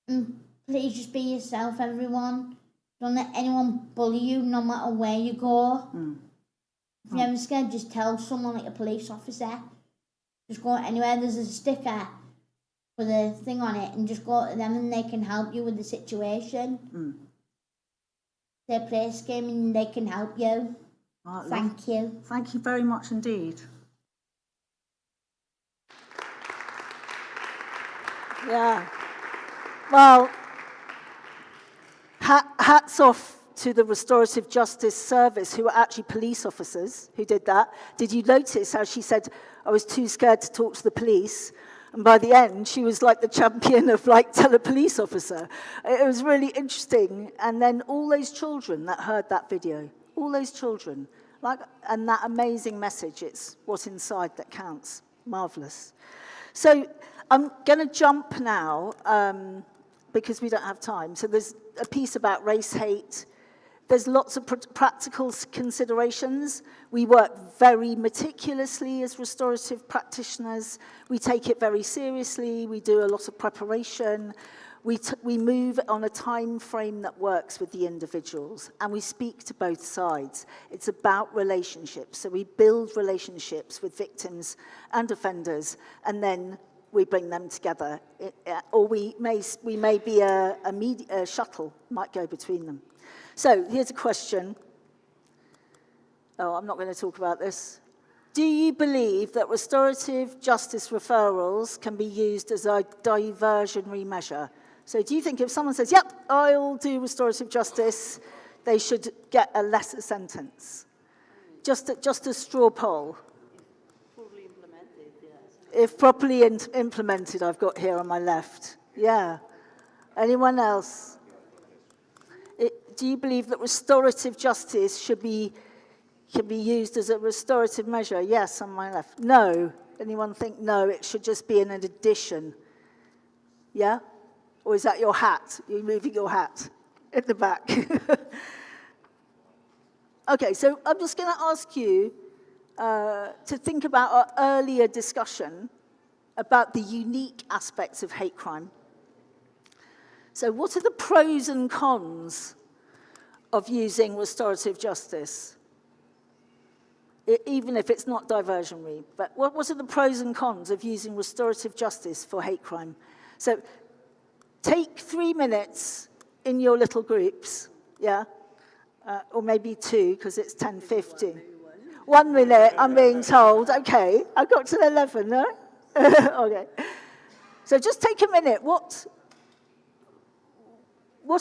Please just be yourself, everyone. Don't let anyone bully you, no matter where you go. If you're ever scared, just tell someone, like a police officer. Just go anywhere there's a sticker with a thing on it, and just go to them and they can help you with the situation. They play a game and they can help you. Oh, Thank you. Thank you very much indeed. Yeah. Well, hats off to the Restorative Justice Service, who were actually police officers who did that. Did you notice how she said, I was too scared to talk to the police? And by the end, she was like the champion of tell a police officer. It was really interesting. And then all those children that heard that video, all those children, and that amazing message, it's what's inside that counts. Marvellous. So I'm going to jump now, because we don't have time. So there's a piece about race hate. There's lots of practical considerations. We work very meticulously as restorative practitioners. We take it very seriously. We do a lot of preparation. We move on a time frame that works with the individuals, and we speak to both sides. It's about relationships. So we build relationships with victims and offenders, and then we bring them together. Or we may be a shuttle, might go between them. So here's a question. Oh, I'm not going to talk about this. Do you believe that restorative justice referrals can be used as a diversionary measure? So do you think if someone says, yep, I'll do restorative justice, they should get a lesser sentence? Just a straw poll. Fully implemented, yes. If properly implemented, I've got here on my left. Yeah. Anyone else? Do you believe that restorative justice can be used as a restorative measure? Yes, on my left. No. Anyone think no, it should just be an addition? Yeah? Or is that your hat? You're moving your hat at the back. Okay, so I'm just going to ask you to think about our earlier discussion about the unique aspects of hate crime. So what are the pros and cons of using restorative justice, even if it's not diversionary? But what are the pros and cons of using restorative justice for hate crime? So take 3 minutes in your little groups, yeah? Or maybe 2, because it's 10:50. 1 minute, I'm being told. Okay, I got to 11, no? Okay. So just take a minute. What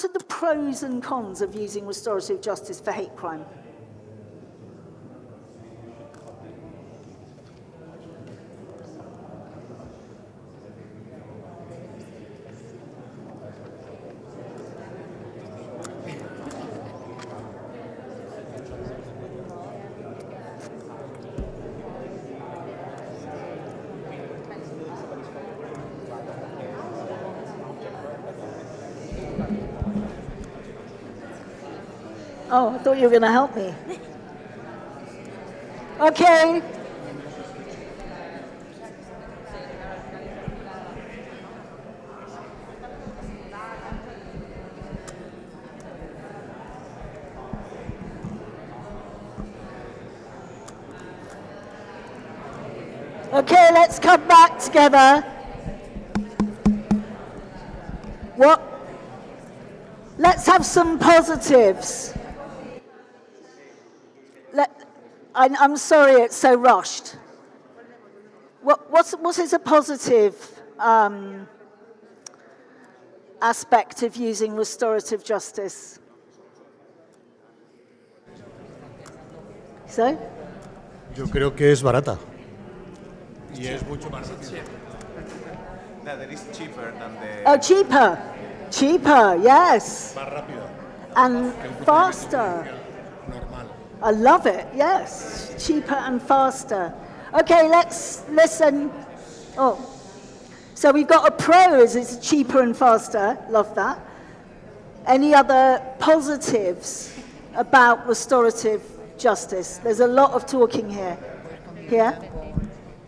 are the pros and cons of using restorative justice for hate crime? Oh, I thought you were going to help me. Okay. Okay, let's come back together. Let's have some positives. I'm sorry it's so rushed. What is a positive aspect of using restorative justice? So? Yo creo que es barata. Y es mucho más rápido. That it is cheaper than the... Oh, cheaper. Cheaper, yes. Más rápido. And faster. I love it, yes. Cheaper and faster. Okay, let's listen. Oh, so we've got a pro is it's cheaper and faster. Love that. Any other positives about restorative justice? There's a lot of talking here. Here?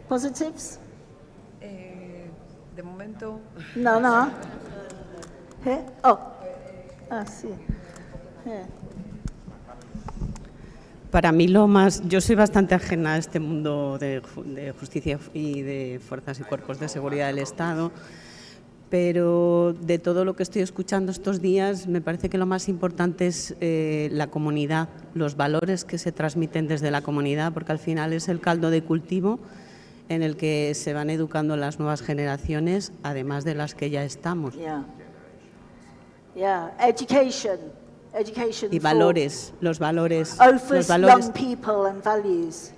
Positives? De momento. No. Here? Oh. Ah, sí. Here. Para mí lo más, yo soy bastante ajena a este mundo de justicia y de fuerzas y cuerpos de seguridad del Estado, pero de todo lo que estoy escuchando estos días me parece que lo más importante es la comunidad, los valores que se transmiten desde la comunidad, porque al final es el caldo de cultivo en el que se van educando las nuevas generaciones, además de las que ya estamos. Education y valores, los valores young people and values.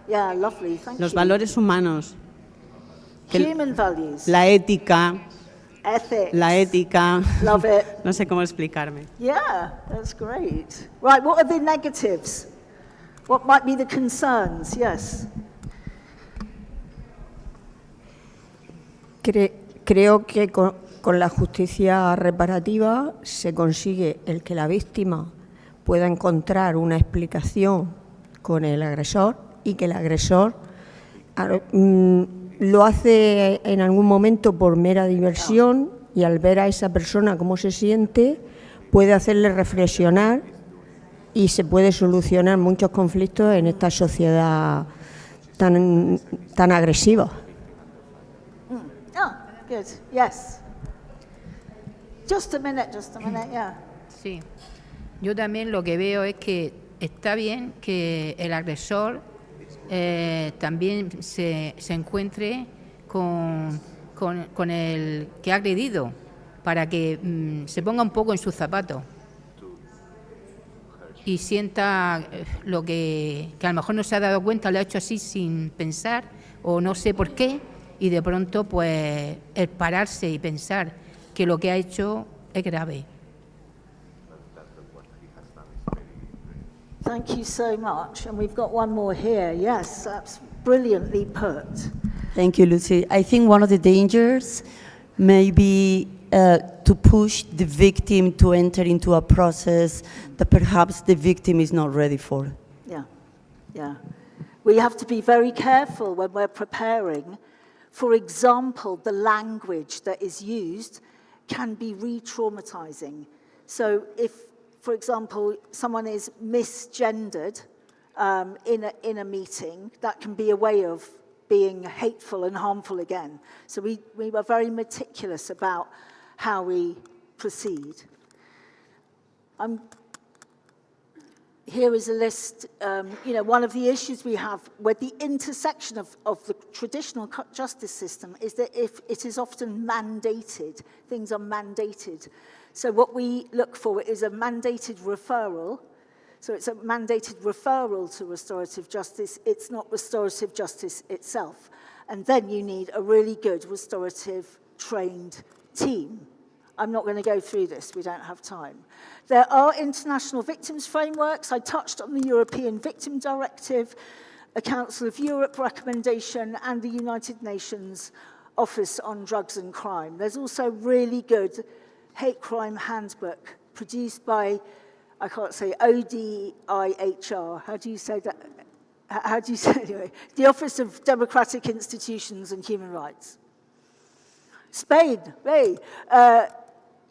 Yeah, lovely. Thank los you. valores humanos, Human values. la ética, Ethics. la ética. Love it. No sé cómo explicarme. Yeah, that's great. Right, what are the negatives? What might be the concerns? Yes. Creo que con la justicia reparativa se consigue el que la víctima pueda encontrar una explicación con el agresor y que el agresor lo hace en algún momento por mera diversión y al ver a esa persona cómo se siente puede hacerle reflexionar y se puede solucionar muchos conflictos en esta sociedad tan agresiva. Oh, good. Yes. Just a minute, yeah. Sí, yo también lo que veo es que está bien que el agresor también se encuentre con el que ha agredido, para que se ponga un poco en sus zapatos y sienta lo que a lo mejor no se ha dado cuenta, lo ha hecho así sin pensar o no sé por qué, y de pronto pues el pararse y pensar que lo que ha hecho es grave. Thank you so much. And we've got one more here. Yes, that's brilliantly put. Thank you, Lucy. I think one of the dangers may be to push the victim to enter into a process that perhaps the victim is not ready for. Yeah. We have to be very careful when we're preparing. For example, the language that is used can be re-traumatizing. So if, for example, someone is misgendered in a meeting, that can be a way of being hateful and harmful again. So we were very meticulous about how we proceed. Here is a list, one of the issues we have with the intersection of the traditional justice system is that if it is often mandated, things are mandated. So what we look for is a mandated referral. So it's a mandated referral to restorative justice. It's not restorative justice itself. And then you need a really good restorative trained team. I'm not going to go through this, we don't have time. There are international victims frameworks. I touched on the European Victim Directive, a Council of Europe recommendation, and the United Nations Office on Drugs and Crime. There's also really good hate crime handbook produced by, I can't say, ODIHR. How do you say that? How do you say it anyway? The Office of Democratic Institutions and Human Rights. Spain, hey.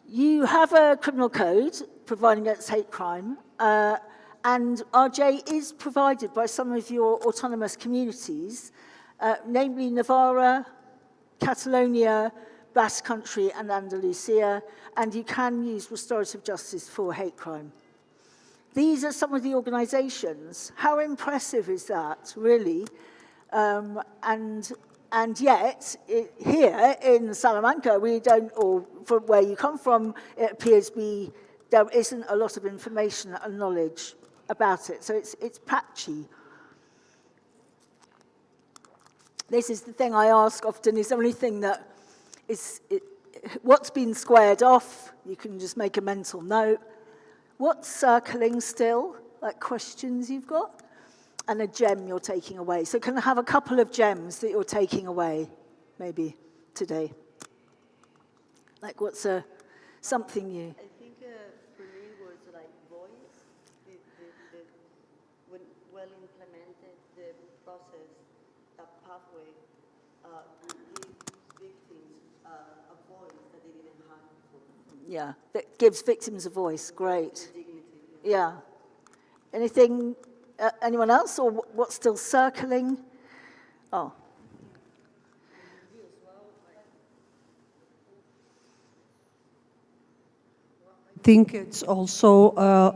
You have a criminal code providing against hate crime, and RJ is provided by some of your autonomous communities, namely Navarra, Catalonia, Basque Country and Andalusia, and you can use restorative justice for hate crime. These are some of the organizations. How impressive is that, really? And yet, here in Salamanca, we don't, or from where you come from, it appears there isn't a lot of information and knowledge about it. So it's patchy. This is the thing I ask often, is there anything that what's been squared off? You can just make a mental note. What's circling still, like questions you've got? And a gem you're taking away. So can I have a couple of gems that you're taking away, maybe, today? Like what's something new? I think for me was like voice, when well implemented, the process, that pathway, gives victims a voice that they didn't have before. Yeah, that gives victims a voice, great. Dignity. Yeah. Anything, anyone else, or what's still circling? Oh. I think it's also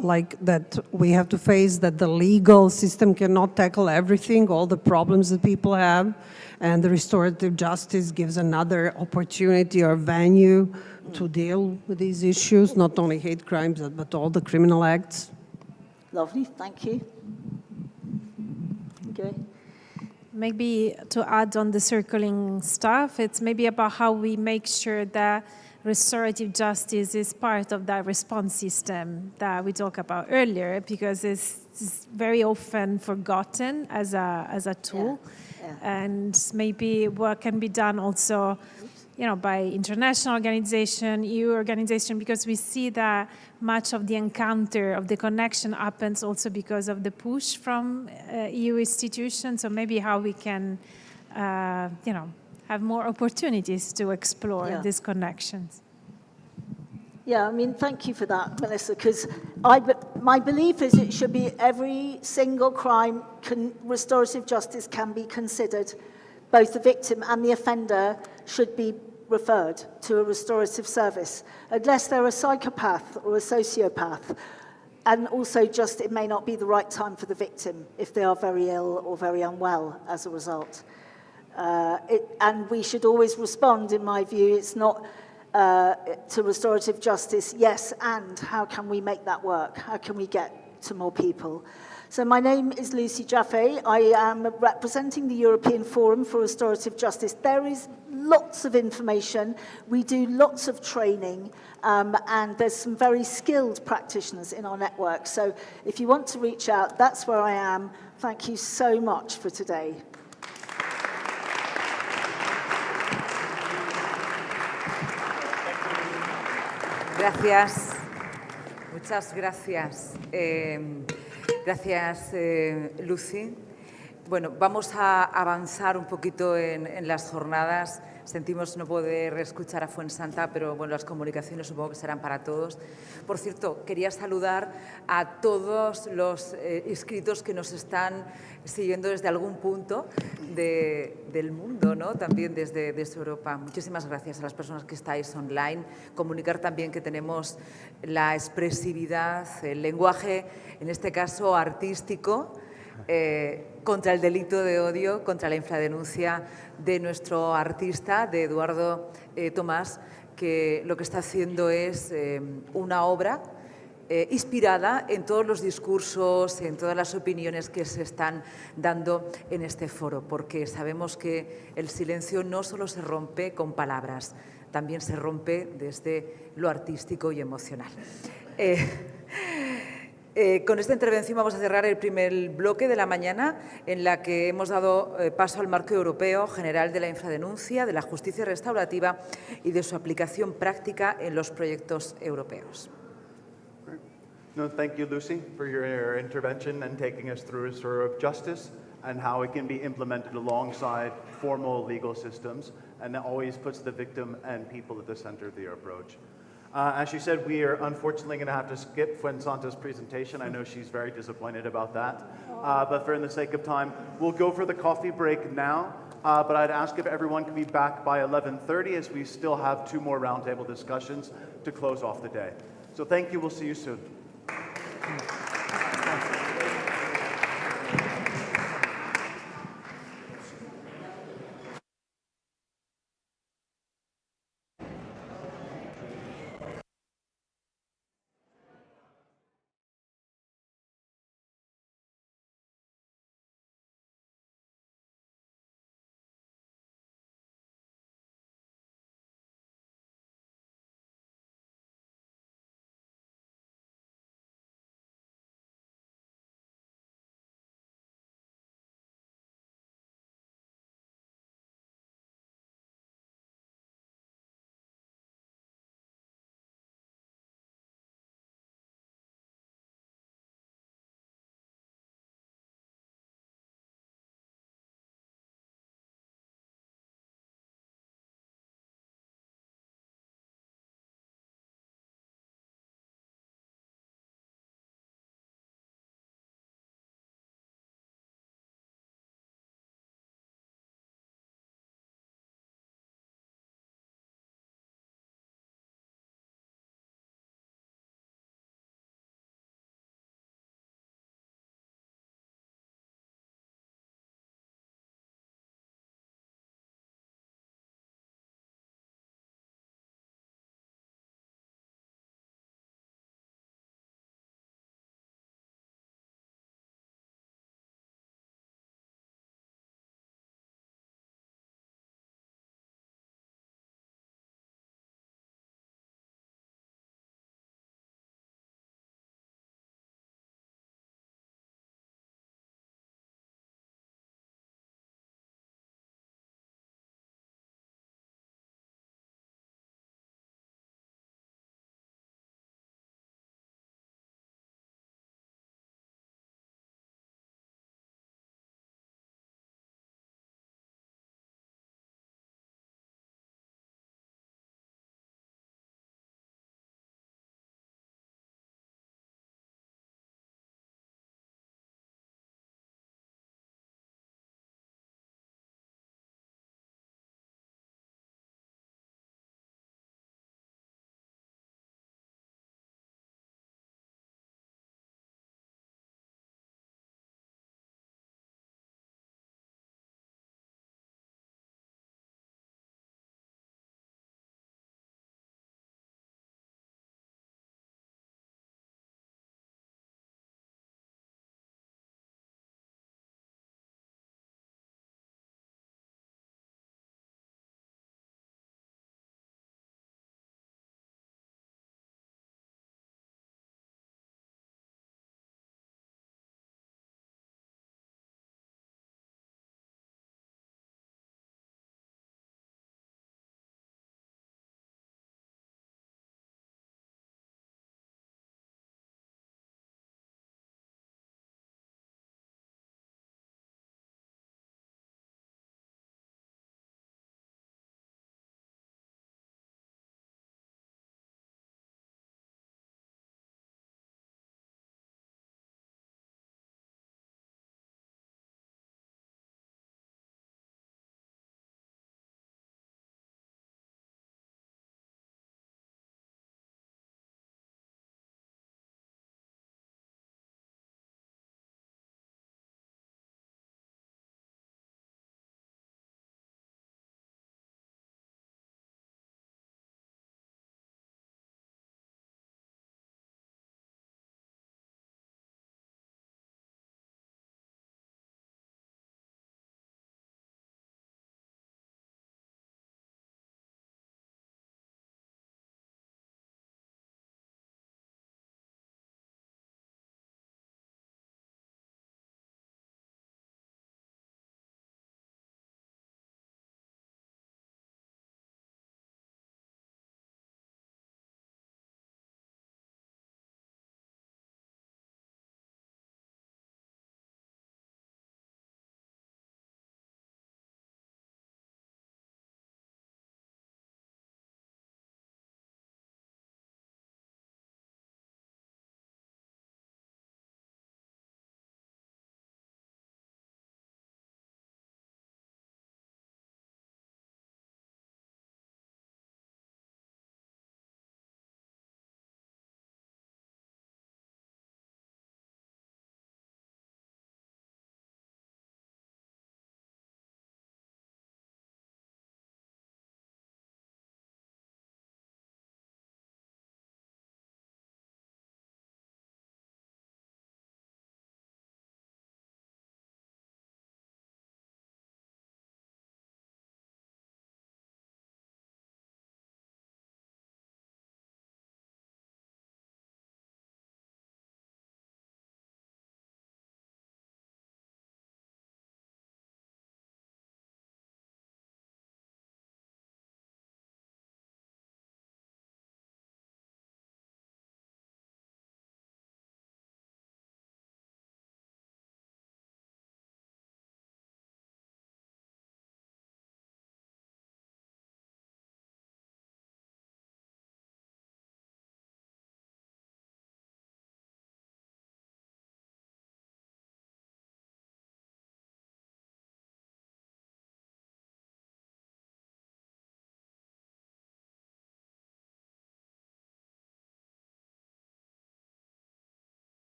like that we have to face that the legal system cannot tackle everything, all the problems that people have, and the restorative justice gives another opportunity or venue to deal with these issues, not only hate crimes, but all the criminal acts. Lovely, thank you. Okay. Maybe to add on the circling stuff, it's maybe about how we make sure that restorative justice is part of that response system that we talked about earlier, because it's very often forgotten as a tool. Yeah. Yeah. And maybe what can be done also, by international organization, EU organization, because we see that much of the encounter, of the connection happens also because of the push from EU institutions. So maybe how we can, have more opportunities to explore these connections. Yeah, I mean, thank you for that, Melissa, because my belief is it should be every single crime, restorative justice can be considered. Both the victim and the offender should be referred to a restorative service, unless they're a psychopath or a sociopath. And also just it may not be the right time for the victim if they are very ill or very unwell as a result. And we should always respond, in my view, it's not to restorative justice, yes, and how can we make that work? How can we get to more people? So my name is Lucy Jaffe. I am representing the European Forum for Restorative Justice. There is lots of information. We do lots of training, and there's some very skilled practitioners in our network. So if you want to reach out, that's where I am. Thank you so much for today. Gracias. Muchas gracias. Gracias, Lucy. Bueno, vamos a avanzar un poquito en las jornadas. Sentimos no poder escuchar a Fuensanta, pero bueno, las comunicaciones supongo que serán para todos. Por cierto, quería saludar a todos los inscritos que nos están siguiendo desde algún punto del mundo, ¿no? También desde Europa. Muchísimas gracias a las personas que estáis online. Comunicar también que tenemos la expresividad, el lenguaje, en este caso artístico, contra el delito de odio, contra la infradenuncia de nuestro artista, de Eduardo Tomás, que lo que está haciendo es una obra inspirada en todos los discursos, en todas las opiniones que se están dando en este foro, porque sabemos que el silencio no solo se rompe con palabras, también se rompe desde lo artístico y emocional. Con esta intervención vamos a cerrar el primer bloque de la mañana, en la que hemos dado paso al marco europeo general de la infradenuncia, de la justicia restaurativa y de su aplicación práctica en los proyectos europeos. No, thank you, Lucy, for your intervention and taking us through restorative justice and how it can be implemented alongside formal legal systems, and that always puts the victim and people at the center of the approach. As she said, we are unfortunately going to have to skip Fuensanta's presentation. I know she's very disappointed about that. But for the sake of time, we'll go for the coffee break now. But I'd ask if everyone could be back by 11:30 as we still have 2 more roundtable discussions to close off the day. So thank you. We'll see you soon.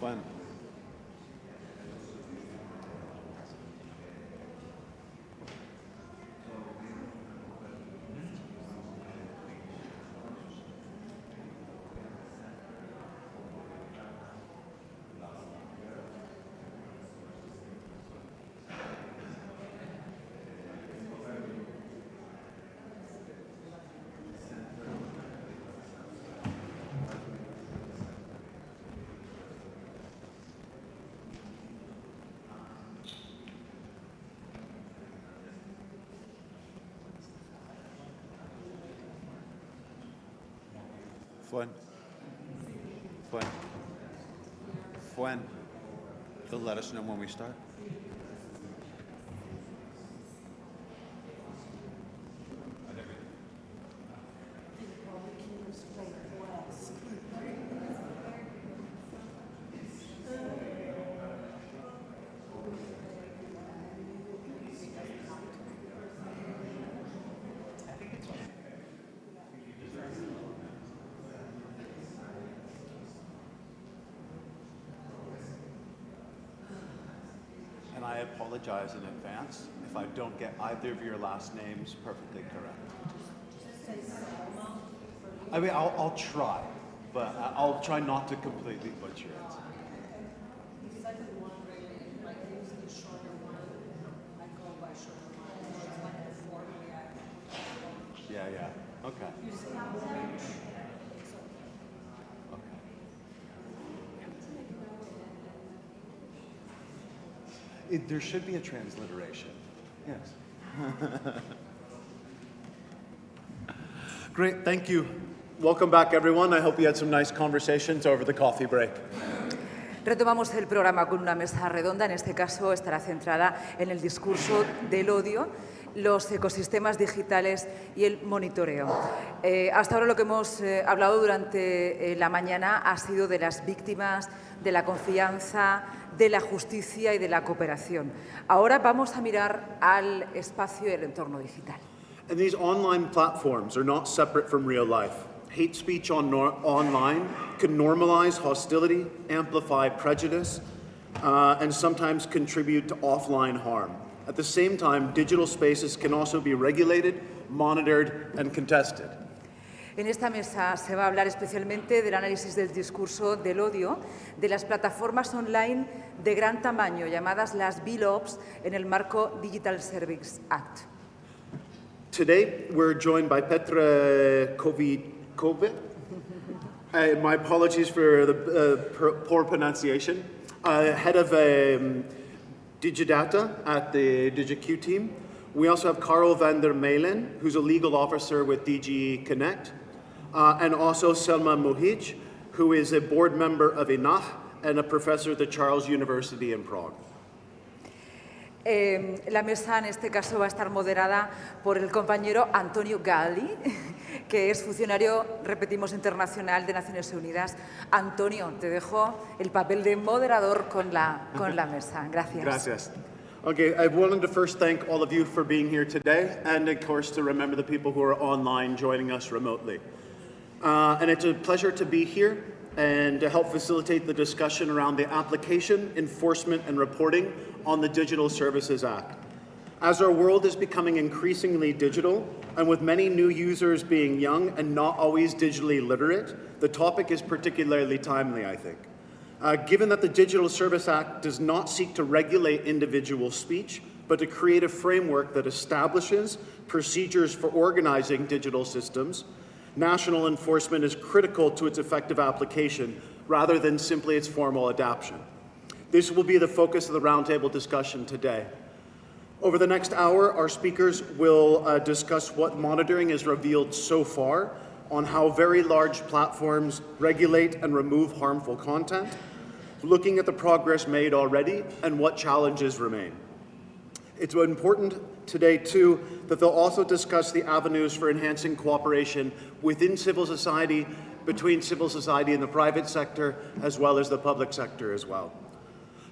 Fun. Fun. Fun. Fun. You'll let us know when we start. I apologize in advance if I don't get either of your last names perfectly correct. I mean, I'll try, but I'll try not to completely butcher it. Yeah. Okay. There should be a transliteration. Yes. Great, thank you. Welcome back, everyone. I hope you had some nice conversations over the coffee break. Retomamos el programa con una mesa redonda. En este caso estará centrada en el discurso del odio, los ecosistemas digitales y el monitoreo. Hasta ahora lo que hemos hablado durante la mañana ha sido de las víctimas, de la confianza, de la justicia y de la cooperación. Ahora vamos a mirar al espacio y el entorno digital. And these online platforms are not separate from real life. Hate speech online can normalize hostility, amplify prejudice, and sometimes contribute to offline harm. At the same time, digital spaces can also be regulated, monitored, and contested. En esta mesa se va a hablar especialmente del análisis del discurso del odio, de las plataformas online de gran tamaño, llamadas las BLOBs, en el marco Digital Services Act. Today, we're joined by Petra Kovic. My apologies for the poor pronunciation. Head of Digidata at the DigiQ team. We also have Karel van der Meulen, who's a legal officer with DG Connect. And also Selma Mohic, who is a board member of ENAH and a professor at the Charles University in Prague. La mesa en este caso va a estar moderada por el compañero Antonio Galli, que es funcionario, repetimos, internacional de Naciones Unidas. Antonio, te dejo el papel de moderador con la mesa. Gracias. Gracias. Okay, I wanted to first thank all of you for being here today, and of course to remember the people who are online joining us remotely. And it's a pleasure to be here and to help facilitate the discussion around the application, enforcement, and reporting on the Digital Services Act. As our world is becoming increasingly digital, and with many new users being young and not always digitally literate, the topic is particularly timely, I think. Given that the Digital Service Act does not seek to regulate individual speech, but to create a framework that establishes procedures for organizing digital systems, national enforcement is critical to its effective application rather than simply its formal adoption. This will be the focus of the roundtable discussion today. Over the next hour, our speakers will discuss what monitoring has revealed so far on how very large platforms regulate and remove harmful content, looking at the progress made already and what challenges remain. It's important today, too, that they'll also discuss the avenues for enhancing cooperation within civil society, between civil society and the private sector, as well as the public sector as well.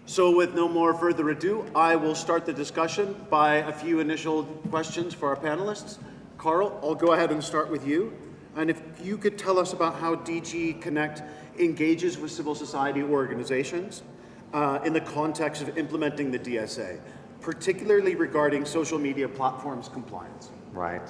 So with no more further ado, I will start the discussion by a few initial questions for our panelists. Karel, I'll go ahead and start with you. and if you could tell us about how DG Connect engages with civil society organizations in the context of implementing the DSA, particularly regarding social media platforms compliance. Right.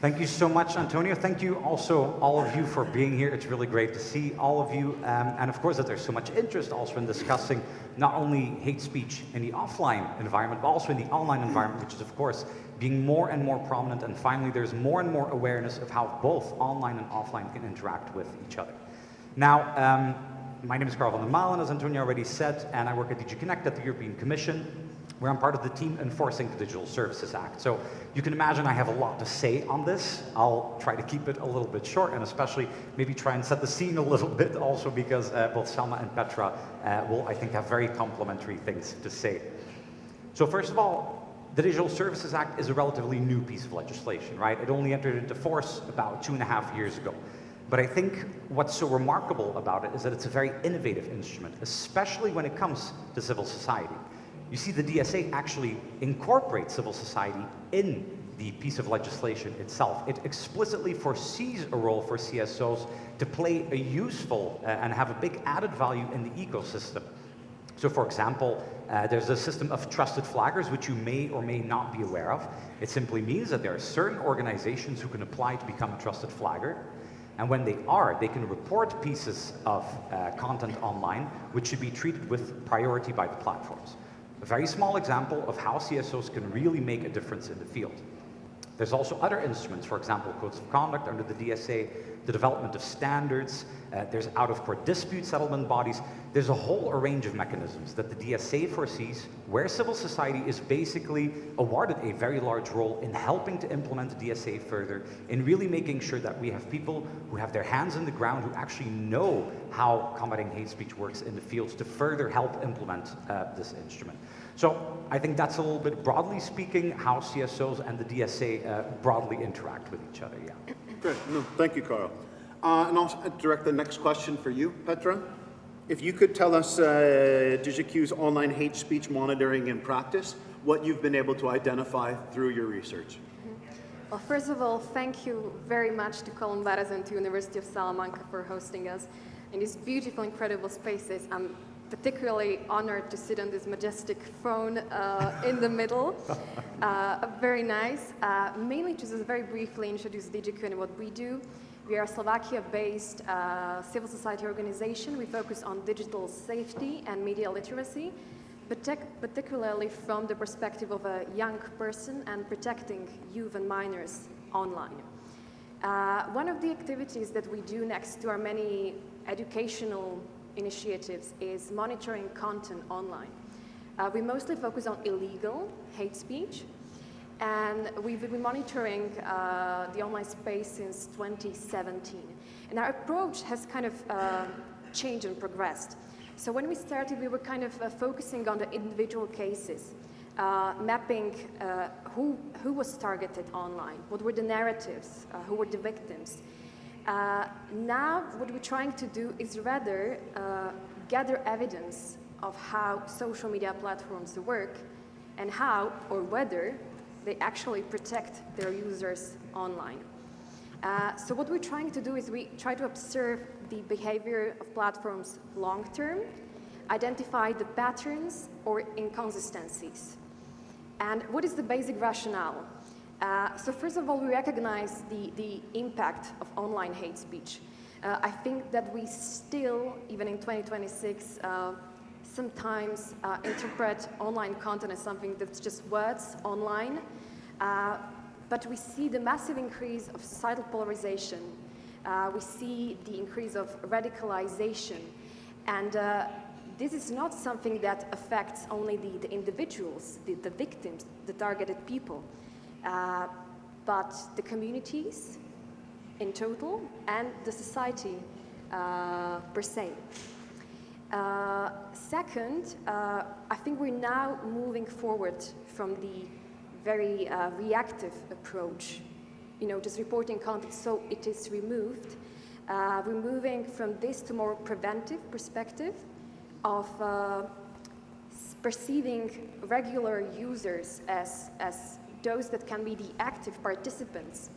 Thank you so much, Antonio. Thank you also, all of you, for being here. It's really great to see all of you. And of course, that there's so much interest also in discussing not only hate speech in the offline environment, but also in the online environment, which is, of course, being more and more prominent. And finally, there's more and more awareness of how both online and offline can interact with each other. Now, my name is Carl van der Malen, as Antonio already said, and I work at DG Connect at the European Commission, where I'm part of the team enforcing the Digital Services Act. So you can imagine I have a lot to say on this. I'll try to keep it a little bit short, and especially maybe try and set the scene a little bit also, because both Selma and Petra will, I think, have very complementary things to say. So first of all, the Digital Services Act is a relatively new piece of legislation, right? It only entered into force about 2.5 years ago. But I think what's so remarkable about it is that it's a very innovative instrument, especially when it comes to civil society. You see, the DSA actually incorporates civil society in the piece of legislation itself. It explicitly foresees a role for CSOs to play a useful and have a big added value in the ecosystem. So, for example, there's a system of trusted flaggers, which you may or may not be aware of. It simply means that there are certain organizations who can apply to become a trusted flagger. And when they are, they can report pieces of content online, which should be treated with priority by the platforms. A very small example of how CSOs can really make a difference in the field. There's also other instruments, for example, codes of conduct under the DSA, the development of standards, there's out-of-court dispute settlement bodies. There's a whole range of mechanisms that the DSA foresees where civil society is basically awarded a very large role in helping to implement the DSA further, in really making sure that we have people who have their hands in the ground, who actually know how combating hate speech works in the fields to further help implement this instrument. So I think that's a little bit, broadly speaking, how CSOs and the DSA broadly interact with each other, yeah. Great, no, thank you, Carl. And I'll direct the next question for you, Petra. If you could tell us DigiQ's online hate speech monitoring in practice, what you've been able to identify through your research. Well, first of all, thank you very much to Columbares and to University of Salamanca for hosting us in these beautiful, incredible spaces. I'm particularly honored to sit on this majestic throne in the middle. Very nice. Mainly to just very briefly introduce DigiQ and what we do. We are a Slovakia-based civil society organization. We focus on digital safety and media literacy, particularly from the perspective of a young person and protecting youth and minors online. One of the activities that we do next to our many educational initiatives is monitoring content online. We mostly focus on illegal hate speech, and we've been monitoring the online space since 2017. And our approach has kind of changed and progressed. So when we started, we were kind of focusing on the individual cases, mapping who was targeted online, what were the narratives, who were the victims. Now, what we're trying to do is rather gather evidence of how social media platforms work and how or whether they actually protect their users online. So what we're trying to do is we try to observe the behavior of platforms long-term, identify the patterns or inconsistencies. And what is the basic rationale? So first of all, we recognize the impact of online hate speech. I think that we still, even in 2026, sometimes interpret online content as something that's just words online. But we see the massive increase of societal polarization. We see the increase of radicalization. And this is not something that affects only the individuals, the victims, the targeted people. But the communities in total and the society per se. Second, I think we're now moving forward from the very reactive approach, just reporting content so it is removed. We're moving from this to more preventive perspective of perceiving regular users as those that can be the active participants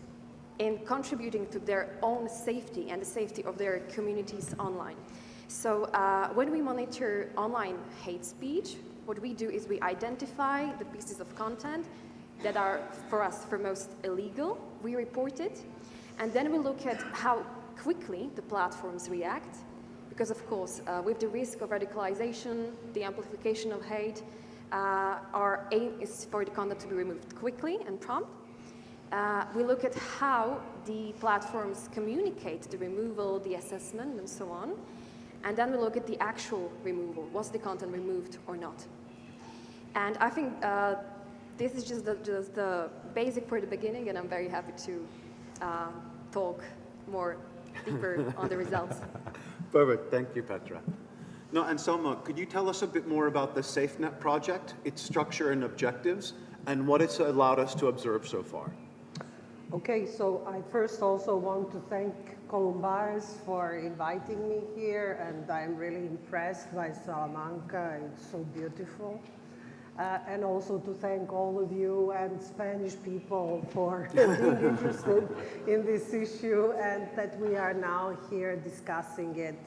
in contributing to their own safety and the safety of their communities online. So when we monitor online hate speech, what we do is we identify the pieces of content that are, for us, for most illegal. We report it, and then we look at how quickly the platforms react, because of course, with the risk of radicalization, the amplification of hate, our aim is for the content to be removed quickly and prompt. We look at how the platforms communicate the removal, the assessment, and so on. And then we look at the actual removal. Was the content removed or not? And I think this is just the basic for the beginning, and I'm very happy to talk more deeper on the results. Perfect. Thank you, Petra. No, and Selma, could you tell us a bit more about the SafeNet project, its structure and objectives, and what it's allowed us to observe so far? Okay, so I first also want to thank Columbares for inviting me here, and I'm really impressed by Salamanca. It's so beautiful. And also to thank all of you and Spanish people for being interested in this issue, and that we are now here discussing it,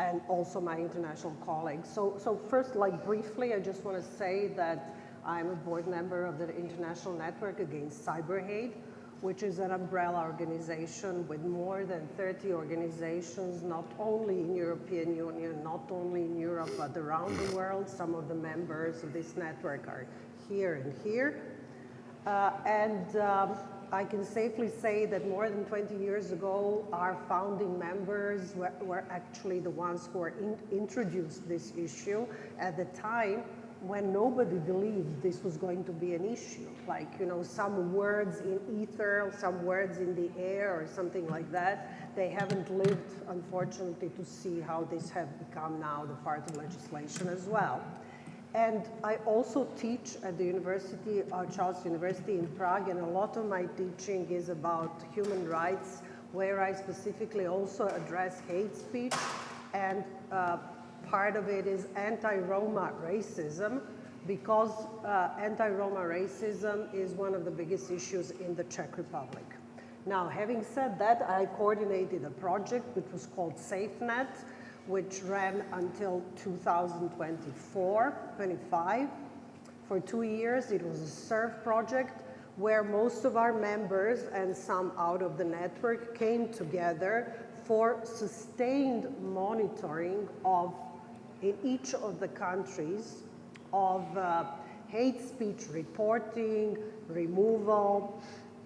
and also my international colleagues. So first, like briefly, I just want to say that I'm a board member of the International Network Against Cyber Hate, which is an umbrella organization with more than 30 organizations, not only in European Union, not only in Europe, but around the world. Some of the members of this network are here and here. I can safely say that more than 20 years ago, our founding members were actually the ones who introduced this issue at the time when nobody believed this was going to be an issue. Like, you know, some words in ether, some words in the air, or something like that. They haven't lived, unfortunately, to see how this has become now the part of legislation as well. And I also teach at the university, Charles University in Prague, and a lot of my teaching is about human rights, where I specifically also address hate speech, and part of it is anti-Roma racism, because anti-Roma racism is one of the biggest issues in the Czech Republic. Now, having said that, I coordinated a project which was called SafeNet, which ran until 2024-25. For 2 years, it was a SURF project where most of our members and some out of the network came together for sustained monitoring of, in each of the countries, of hate speech reporting, removal,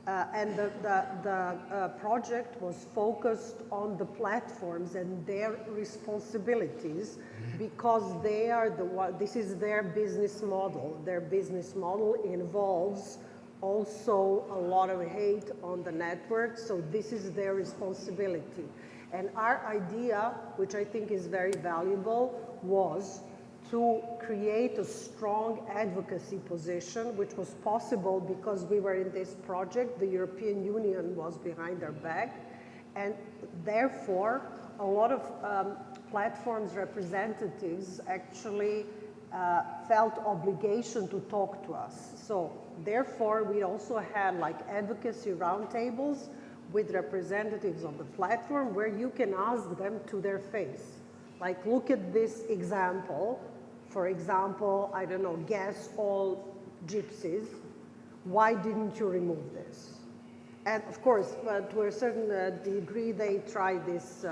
and the project was focused on the platforms and their responsibilities, because they are the one, this is their business model. Their business model involves also a lot of hate on the network, so this is their responsibility. And our idea, which I think is very valuable, was to create a strong advocacy position, which was possible because we were in this project. The European Union was behind our back, and therefore a lot of platforms representatives actually felt obligation to talk to us. So therefore we also had like advocacy roundtables with representatives of the platform, where you can ask them to their face. Like, look at this example. For example, I don't know, gas all gypsies. Why didn't you remove this? And of course, to a certain degree, they try this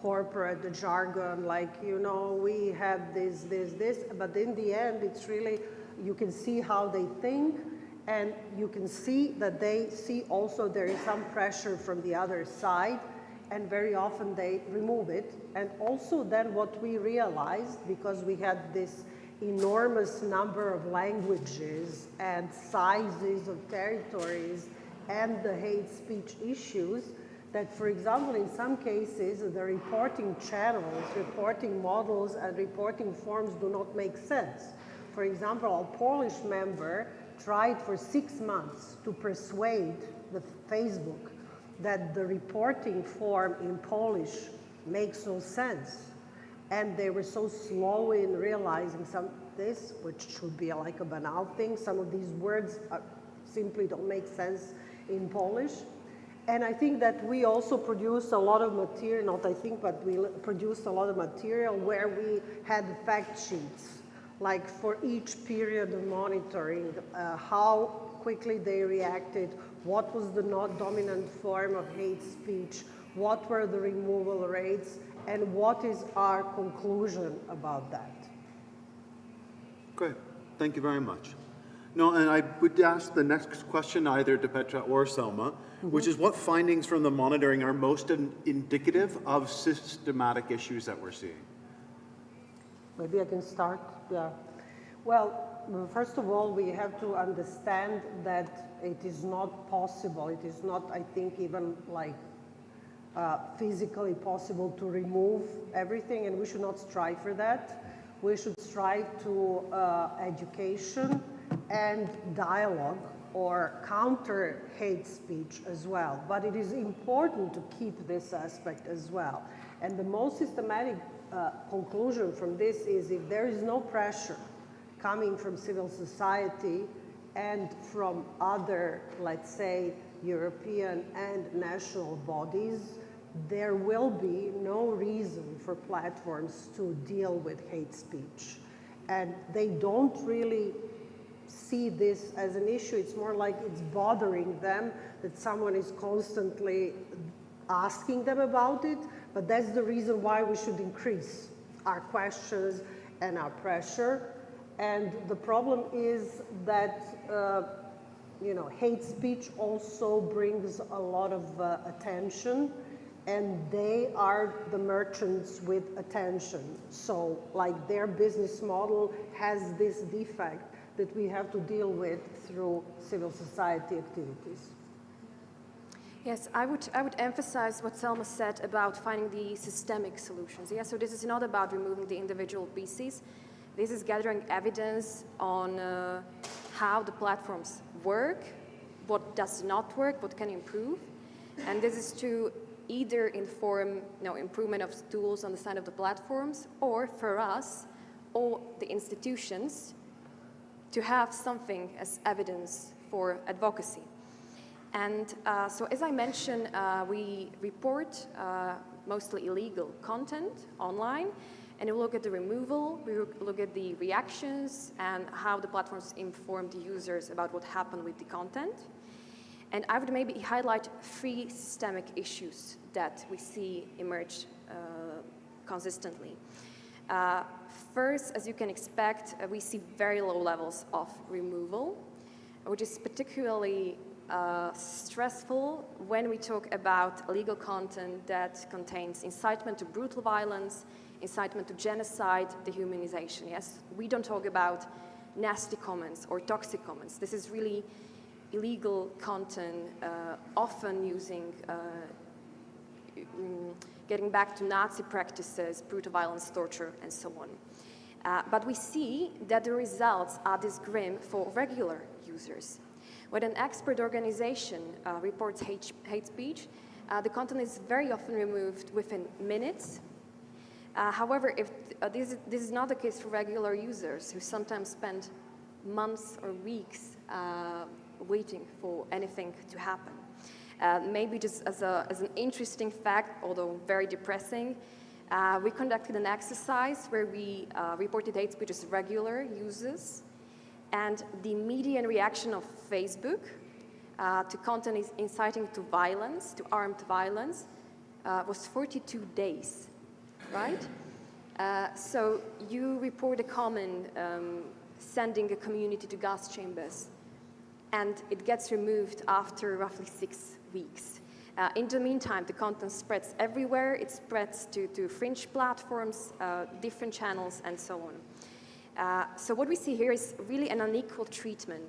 corporate jargon, like, you know, we have this, but in the end, it's really, you can see how they think, and you can see that they see also there is some pressure from the other side, and very often they remove it. And also then what we realized, because we had this enormous number of languages and sizes of territories and the hate speech issues, that, for example, in some cases, the reporting channels, reporting models, and reporting forms do not make sense. For example, a Polish member tried for 6 months to persuade the Facebook that the reporting form in Polish makes no sense. And they were so slow in realizing this, which should be like a banal thing. Some of these words simply don't make sense in Polish. And I think that we also produced a lot of material, not I think, but we produced a lot of material where we had fact sheets, like for each period of monitoring, how quickly they reacted, what was the not dominant form of hate speech, what were the removal rates, and what is our conclusion about that. Great, thank you very much. No, and I would ask the next question either to Petra or Selma, which is what findings from the monitoring are most indicative of systematic issues that we're seeing? Maybe I can start, yeah. Well, first of all, we have to understand that it is not possible, it is not, I think, even like physically possible to remove everything, and we should not strive for that. We should strive to education and dialogue or counter hate speech as well. But it is important to keep this aspect as well. And the most systematic conclusion from this is if there is no pressure coming from civil society and from other, let's say, European and national bodies, there will be no reason for platforms to deal with hate speech. And they don't really see this as an issue. It's more like it's bothering them that someone is constantly asking them about it, but that's the reason why we should increase our questions and our pressure. And the problem is that hate speech also brings a lot of attention, and they are the merchants with attention. So like their business model has this defect that we have to deal with through civil society activities. Yes, I would emphasize what Selma said about finding the systemic solutions. Yeah, so this is not about removing the individual pieces. This is gathering evidence on how the platforms work, what does not work, what can improve. And this is to either inform improvement of tools on the side of the platforms, or for us, or the institutions, to have something as evidence for advocacy. And so as I mentioned, we report mostly illegal content online, and we look at the removal, we look at the reactions, and how the platforms inform the users about what happened with the content. And I would maybe highlight 3 systemic issues that we see emerge consistently. First, as you can expect, we see very low levels of removal, which is particularly stressful when we talk about illegal content that contains incitement to brutal violence, incitement to genocide, dehumanization. Yes, we don't talk about nasty comments or toxic comments. This is really illegal content, often using, getting back to Nazi practices, brutal violence, torture, and so on. But we see that the results are this grim for regular users. When an expert organization reports hate speech, the content is very often removed within minutes. However, if this is not the case for regular users, who sometimes spend months or weeks waiting for anything to happen. Maybe just as an interesting fact, although very depressing, we conducted an exercise where we reported hate speech as regular users, and the median reaction of Facebook to content is inciting to violence, to armed violence, was 42 days, right? So you report a comment sending a community to gas chambers, and it gets removed after roughly 6 weeks. In the meantime, the content spreads everywhere. It spreads to fringe platforms, different channels, and so on. So what we see here is really an unequal treatment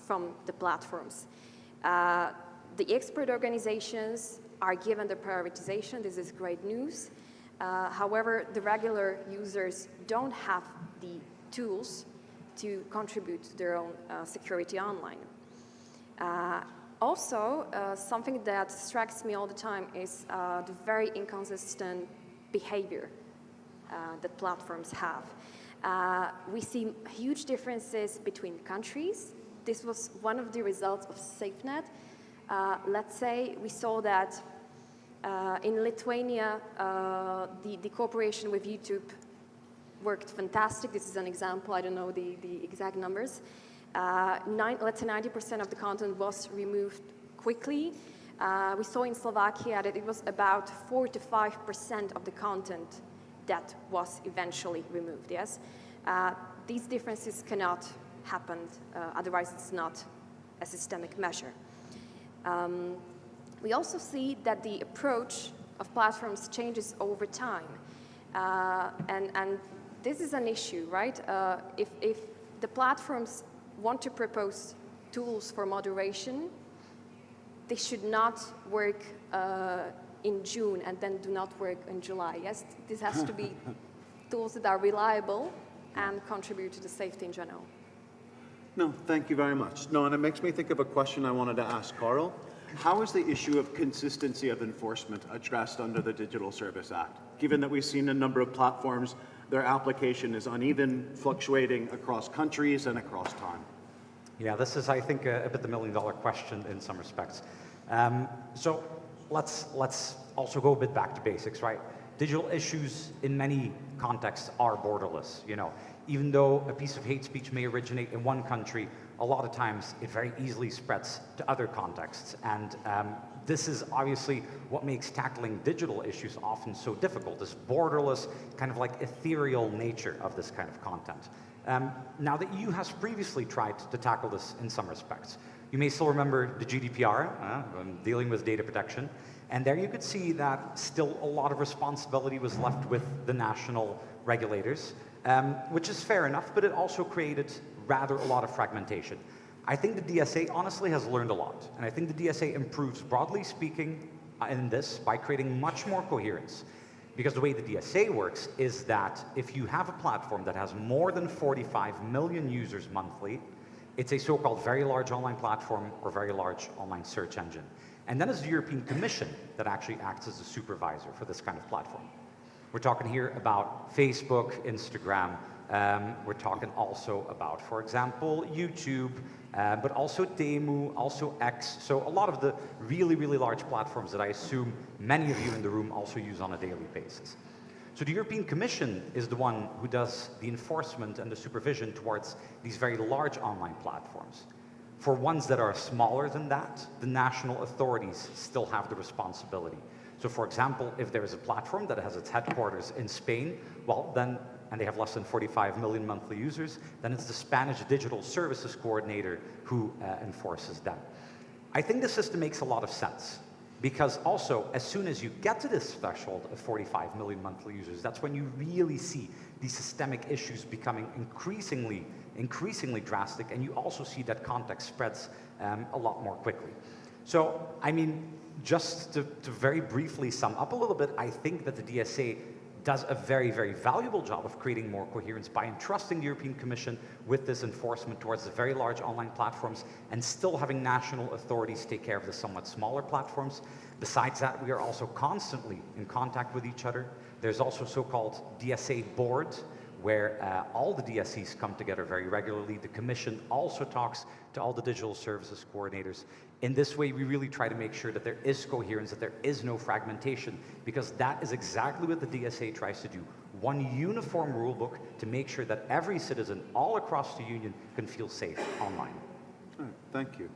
from the platforms. The expert organizations are given the prioritization. This is great news. However, the regular users don't have the tools to contribute to their own security online. Also, something that strikes me all the time is the very inconsistent behavior that platforms have. We see huge differences between countries. This was one of the results of SafeNet. Let's say we saw that in Lithuania, the cooperation with YouTube worked fantastic. This is an example. I don't know the exact numbers. Let's say 90% of the content was removed quickly. We saw in Slovakia that it was about 4 to 5% of the content that was eventually removed, yes? These differences cannot happen, otherwise it's not a systemic measure. We also see that the approach of platforms changes over time. And this is an issue, right? If the platforms want to propose tools for moderation, they should not work in June and then do not work in July. Yes, this has to be tools that are reliable and contribute to the safety in general. No, thank you very much. No, and it makes me think of a question I wanted to ask Carl. How is the issue of consistency of enforcement addressed under the Digital Service Act? Given that we've seen a number of platforms, their application is uneven, fluctuating across countries and across time. Yeah, this is, I think, a bit the million-dollar question in some respects. So let's also go a bit back to basics, right? Digital issues in many contexts are borderless. You know, even though a piece of hate speech may originate in one country, a lot of times it very easily spreads to other contexts. And this is obviously what makes tackling digital issues often so difficult, this borderless, kind of like ethereal nature of this kind of content. Now, the EU has previously tried to tackle this in some respects. You may still remember the GDPR, dealing with data protection, and there you could see that still a lot of responsibility was left with the national regulators, which is fair enough, but it also created rather a lot of fragmentation. I think the DSA honestly has learned a lot, and I think the DSA improves, broadly speaking, in this by creating much more coherence. Because the way the DSA works is that if you have a platform that has more than 45 million users monthly, it's a so-called very large online platform or very large online search engine. And then it's the European Commission that actually acts as a supervisor for this kind of platform. We're talking here about Facebook, Instagram. We're talking also about, for example, YouTube, but also Temu, also X. So a lot of the really, really large platforms that I assume many of you in the room also use on a daily basis. So the European Commission is the one who does the enforcement and the supervision towards these very large online platforms. For ones that are smaller than that, the national authorities still have the responsibility. So for example, if there is a platform that has its headquarters in Spain, well then, and they have less than 45 million monthly users, then it's the Spanish Digital Services Coordinator who enforces them. I think the system makes a lot of sense, because also, as soon as you get to this threshold of 45 million monthly users, that's when you really see these systemic issues becoming increasingly drastic, and you also see that context spreads a lot more quickly. So, I mean, just to very briefly sum up a little bit, I think that the DSA does a very, very valuable job of creating more coherence by entrusting the European Commission with this enforcement towards the very large online platforms and still having national authorities take care of the somewhat smaller platforms. Besides that, we are also constantly in contact with each other. There's also so-called DSA boards, where all the DSCs come together very regularly. The Commission also talks to all the digital services coordinators. In this way, we really try to make sure that there is coherence, that there is no fragmentation, because that is exactly what the DSA tries to do. One uniform rule book to make sure that every citizen all across the Union can feel safe online. All right, thank you.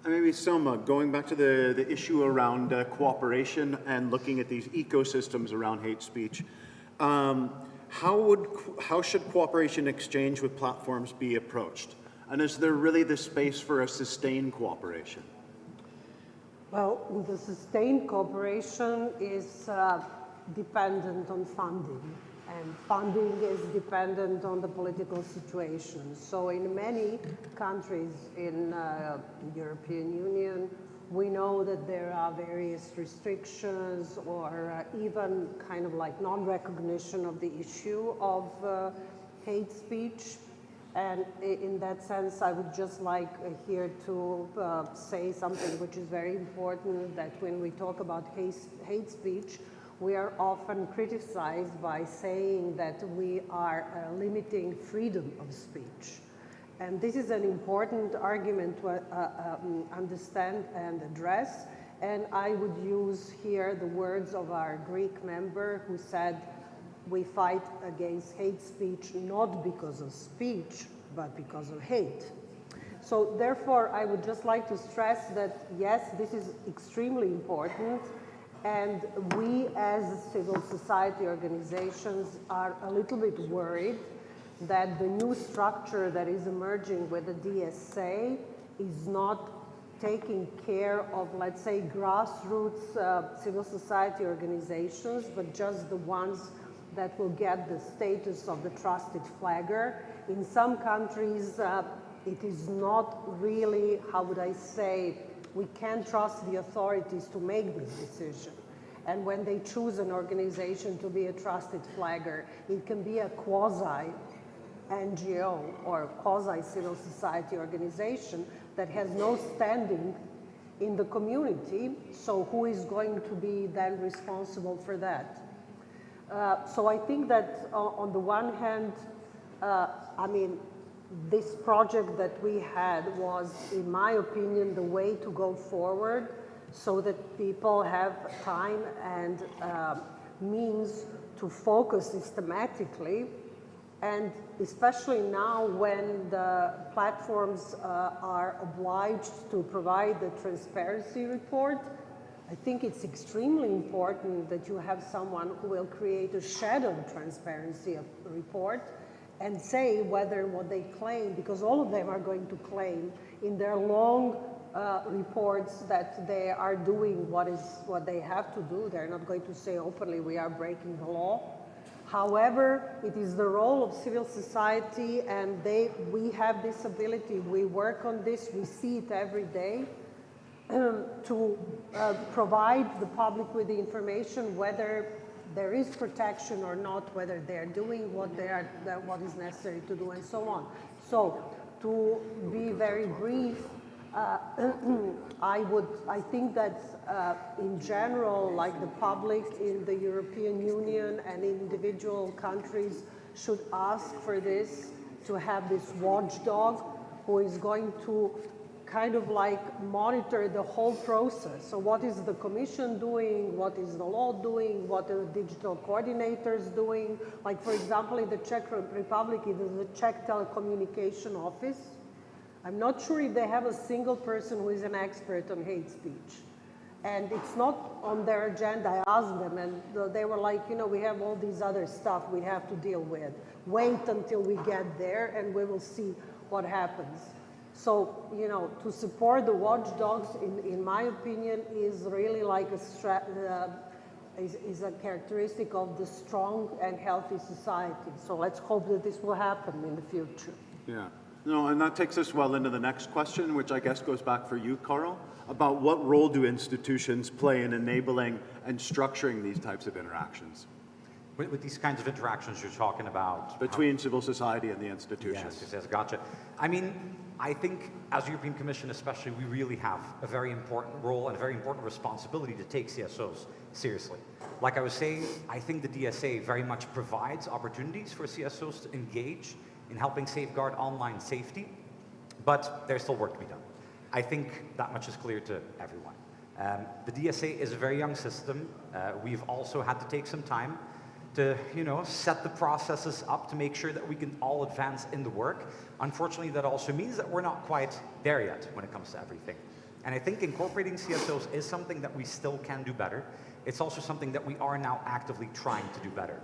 And maybe Selma, going back to the issue around cooperation and looking at these ecosystems around hate speech, how should cooperation exchange with platforms be approached? And is there really the space for a sustained cooperation? Well, the sustained cooperation is dependent on funding, and funding is dependent on the political situation. So in many countries in the European Union, we know that there are various restrictions or even kind of like non-recognition of the issue of hate speech. And in that sense, I would just like here to say something which is very important, that when we talk about hate speech, we are often criticized by saying that we are limiting freedom of speech. And this is an important argument to understand and address. And I would use here the words of our Greek member who said, we fight against hate speech not because of speech, but because of hate. So therefore, I would just like to stress that, yes, this is extremely important, and we as civil society organizations are a little bit worried that the new structure that is emerging with the DSA is not taking care of, let's say, grassroots civil society organizations, but just the ones that will get the status of the trusted flagger. In some countries, it is not really, how would I say, we can't trust the authorities to make this decision. And when they choose an organization to be a trusted flagger, it can be a quasi-NGO or quasi-civil society organization that has no standing in the community, so who is going to be then responsible for that? So I think that on the one hand, I mean, this project that we had was, in my opinion, the way to go forward so that people have time and means to focus systematically. And especially now when the platforms are obliged to provide the transparency report, I think it's extremely important that you have someone who will create a shadow transparency report and say whether what they claim, because all of them are going to claim in their long reports that they are doing what they have to do. They're not going to say openly we are breaking the law. However, it is the role of civil society, and we have this ability, we work on this, we see it every day, to provide the public with the information whether there is protection or not, whether they're doing what is necessary to do, and so on. So, to be very brief, I think that in general, like the public in the European Union and individual countries should ask for this, to have this watchdog who is going to kind of like monitor the whole process. So what is the Commission doing? What is the law doing? What are the digital coordinators doing? Like, for example, in the Czech Republic, it is the Czech Telecommunication Office. I'm not sure if they have a single person who is an expert on hate speech. And it's not on their agenda. I asked them, and they were like, you know, we have all these other stuff we have to deal with. Wait until we get there, and we will see what happens. So, you know, to support the watchdogs, in my opinion, is really like is a characteristic of the strong and healthy society. So let's hope that this will happen in the future. Yeah. No, and that takes us well into the next question, which I guess goes back for you, Carl, about what role do institutions play in enabling and structuring these types of interactions? With these kinds of interactions you're talking about? Between civil society and the institutions. Yes, gotcha. I mean, I think as European Commission especially, we really have a very important role and a very important responsibility to take CSOs seriously. Like I was saying, I think the DSA very much provides opportunities for CSOs to engage in helping safeguard online safety, but there's still work to be done. I think that much is clear to everyone. The DSA is a very young system. We've also had to take some time to, you know, set the processes up to make sure that we can all advance in the work. Unfortunately, that also means that we're not quite there yet when it comes to everything. And I think incorporating CSOs is something that we still can do better. It's also something that we are now actively trying to do better.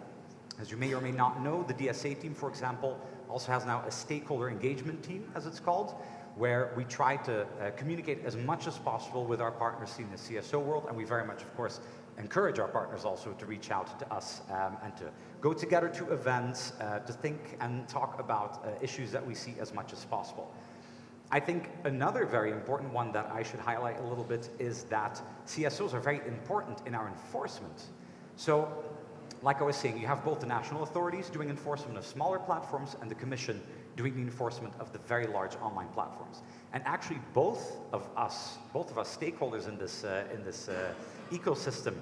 As you may or may not know, the DSA team, for example, also has now a stakeholder engagement team, as it's called, where we try to communicate as much as possible with our partners in the CSO world, and we very much, of course, encourage our partners also to reach out to us and to go together to events, to think and talk about issues that we see as much as possible. I think another very important one that I should highlight a little bit is that CSOs are very important in our enforcement. So, like I was saying, you have both the national authorities doing enforcement of smaller platforms and the Commission doing the enforcement of the very large online platforms. And actually, both of us stakeholders in this ecosystem,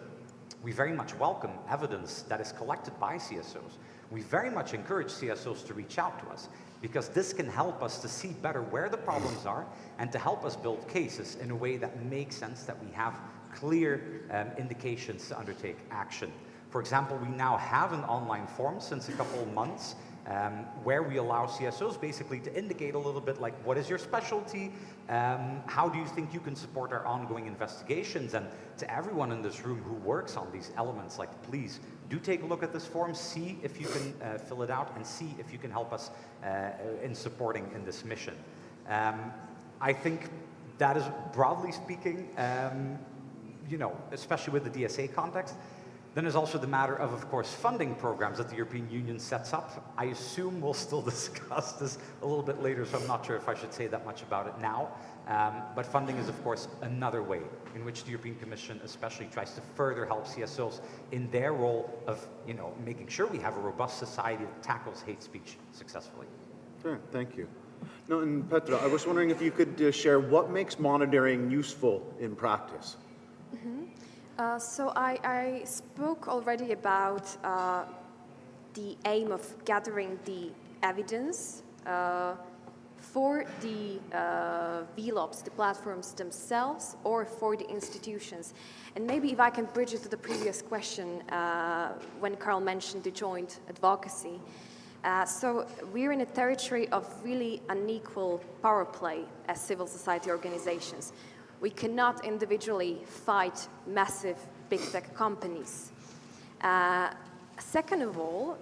we very much welcome evidence that is collected by CSOs. we very much encourage CSOs to reach out to us, because this can help us to see better where the problems are and to help us build cases in a way that makes sense, that we have clear indications to undertake action. For example, we now have an online form since a couple of months where we allow CSOs basically to indicate a little bit like, what is your specialty? How do you think you can support our ongoing investigations? And to everyone in this room who works on these elements, like, please do take a look at this form, see if you can fill it out, and see if you can help us in supporting in this mission. I think that is, broadly speaking, you know, especially with the DSA context. Then there's also the matter of course, funding programs that the European Union sets up. I assume we'll still discuss this a little bit later, so I'm not sure if I should say that much about it now. But funding is, of course, another way in which the European Commission especially tries to further help CSOs in their role of, you know, making sure we have a robust society that tackles hate speech successfully. Sure, thank you. No, and Petra, I was wondering if you could share what makes monitoring useful in practice. So I spoke already about the aim of gathering the evidence for the VLOPs, the platforms themselves, or for the institutions. And maybe if I can bridge it to the previous question when Carl mentioned the joint advocacy. So we're in a territory of really unequal power play as civil society organizations. We cannot individually fight massive big tech companies. Second of all,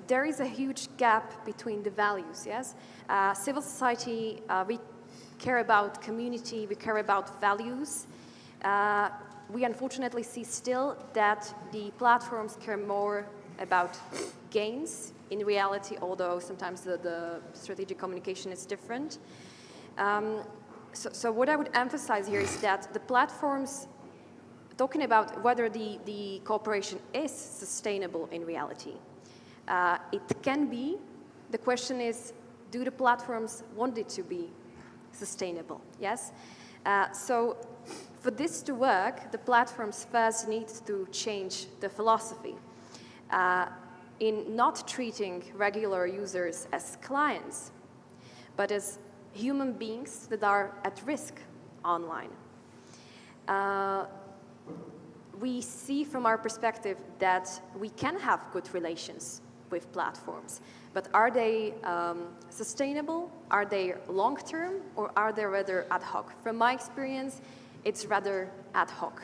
there is a huge gap between the values, yes? Civil society, we care about community, we care about values. We unfortunately see still that the platforms care more about gains in reality, although sometimes the strategic communication is different. So what I would emphasize here is that the platforms, talking about whether the cooperation is sustainable in reality, it can be. The question is, do the platforms want it to be sustainable? Yes? So for this to work, the platforms first need to change the philosophy in not treating regular users as clients, but as human beings that are at risk online. We see from our perspective that we can have good relations with platforms, but are they sustainable? Are they long-term, or are they rather ad hoc? From my experience, it's rather ad hoc.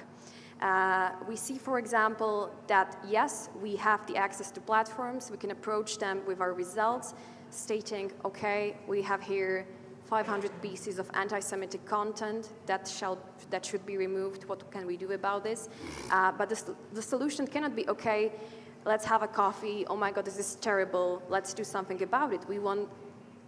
We see, for example, that yes, we have the access to platforms, we can approach them with our results, stating, okay, we have here 500 pieces of anti-Semitic content that should be removed. What can we do about this? But the solution cannot be, okay, let's have a coffee. Oh my God, this is terrible. Let's do something about it. We want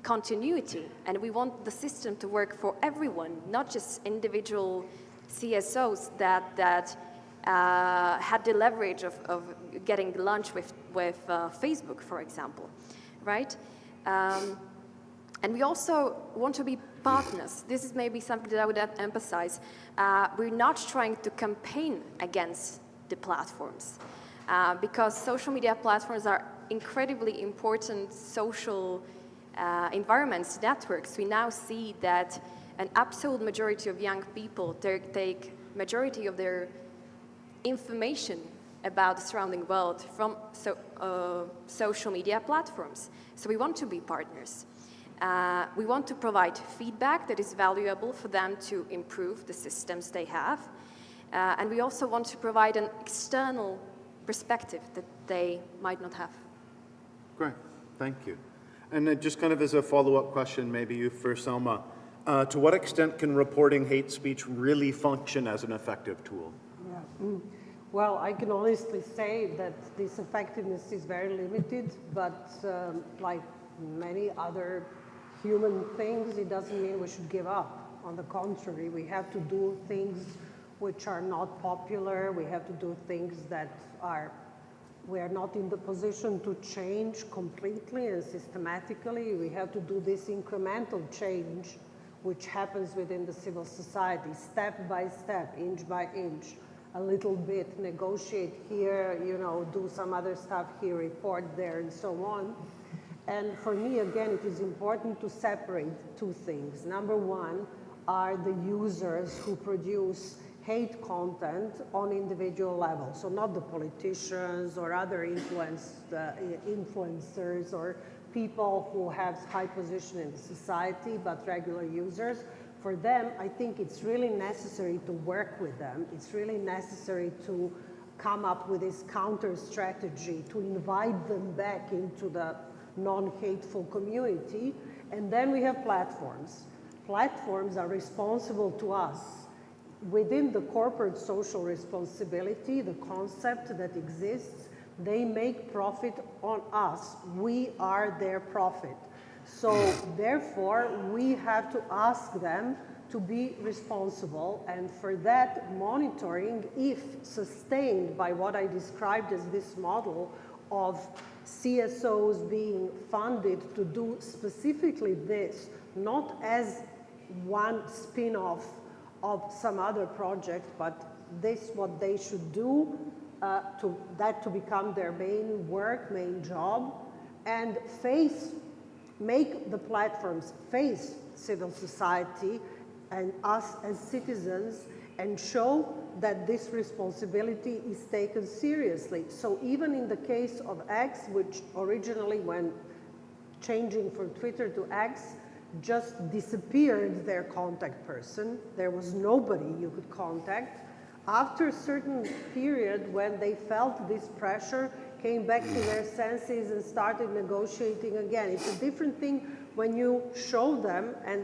continuity, and we want the system to work for everyone, not just individual CSOs that had the leverage of getting lunch with Facebook, for example, right? And we also want to be partners. This is maybe something that I would emphasize. We're not trying to campaign against the platforms because social media platforms are incredibly important social environments, networks. We now see that an absolute majority of young people take majority of their information about the surrounding world from social media platforms. So we want to be partners. We want to provide feedback that is valuable for them to improve the systems they have. And we also want to provide an external perspective that they might not have. Great, thank you. And just kind of as a follow-up question, maybe you first, Selma, to what extent can reporting hate speech really function as an effective tool? Yeah. Well, I can honestly say that this effectiveness is very limited, but like many other human things, it doesn't mean we should give up. On the contrary, we have to do things which are not popular. We have to do things that we are not in the position to change completely and systematically. We have to do this incremental change which happens within the civil society, step by step, inch by inch. a little bit, negotiate here, you know, do some other stuff here, report there, and so on. And for me, again, it is important to separate two things. Number one are the users who produce hate content on individual level. So not the politicians or other influencers or people who have high position in the society, but regular users. For them, I think it's really necessary to work with them. It's really necessary to come up with this counter strategy, to invite them back into the non-hateful community. And then we have platforms. Platforms are responsible to us. Within the corporate social responsibility, the concept that exists, they make profit on us. We are their profit. So therefore, we have to ask them to be responsible, and for that monitoring, if sustained by what I described as this model of CSOs being funded to do specifically this, not as one spin-off of some other project, but this what they should do to become their main work, main job, and make the platforms face civil society and us as citizens and show that this responsibility is taken seriously. So even in the case of X, which originally when changing from Twitter to X, just disappeared their contact person. There was nobody you could contact. After a certain period when they felt this pressure, came back to their senses and started negotiating again. It's a different thing when you show them and,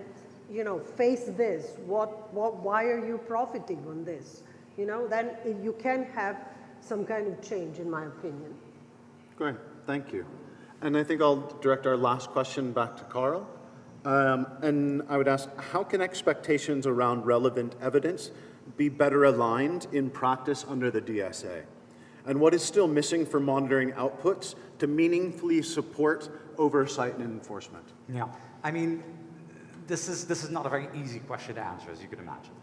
you know, face this. Why are you profiting on this? You know, then you can have some kind of change, in my opinion. Great, thank you. And I think I'll direct our last question back to Carl. And I would ask, how can expectations around relevant evidence be better aligned in practice under the DSA? And what is still missing for monitoring outputs to meaningfully support oversight and enforcement? Yeah, I mean, this is not a very easy question to answer, as you can imagine,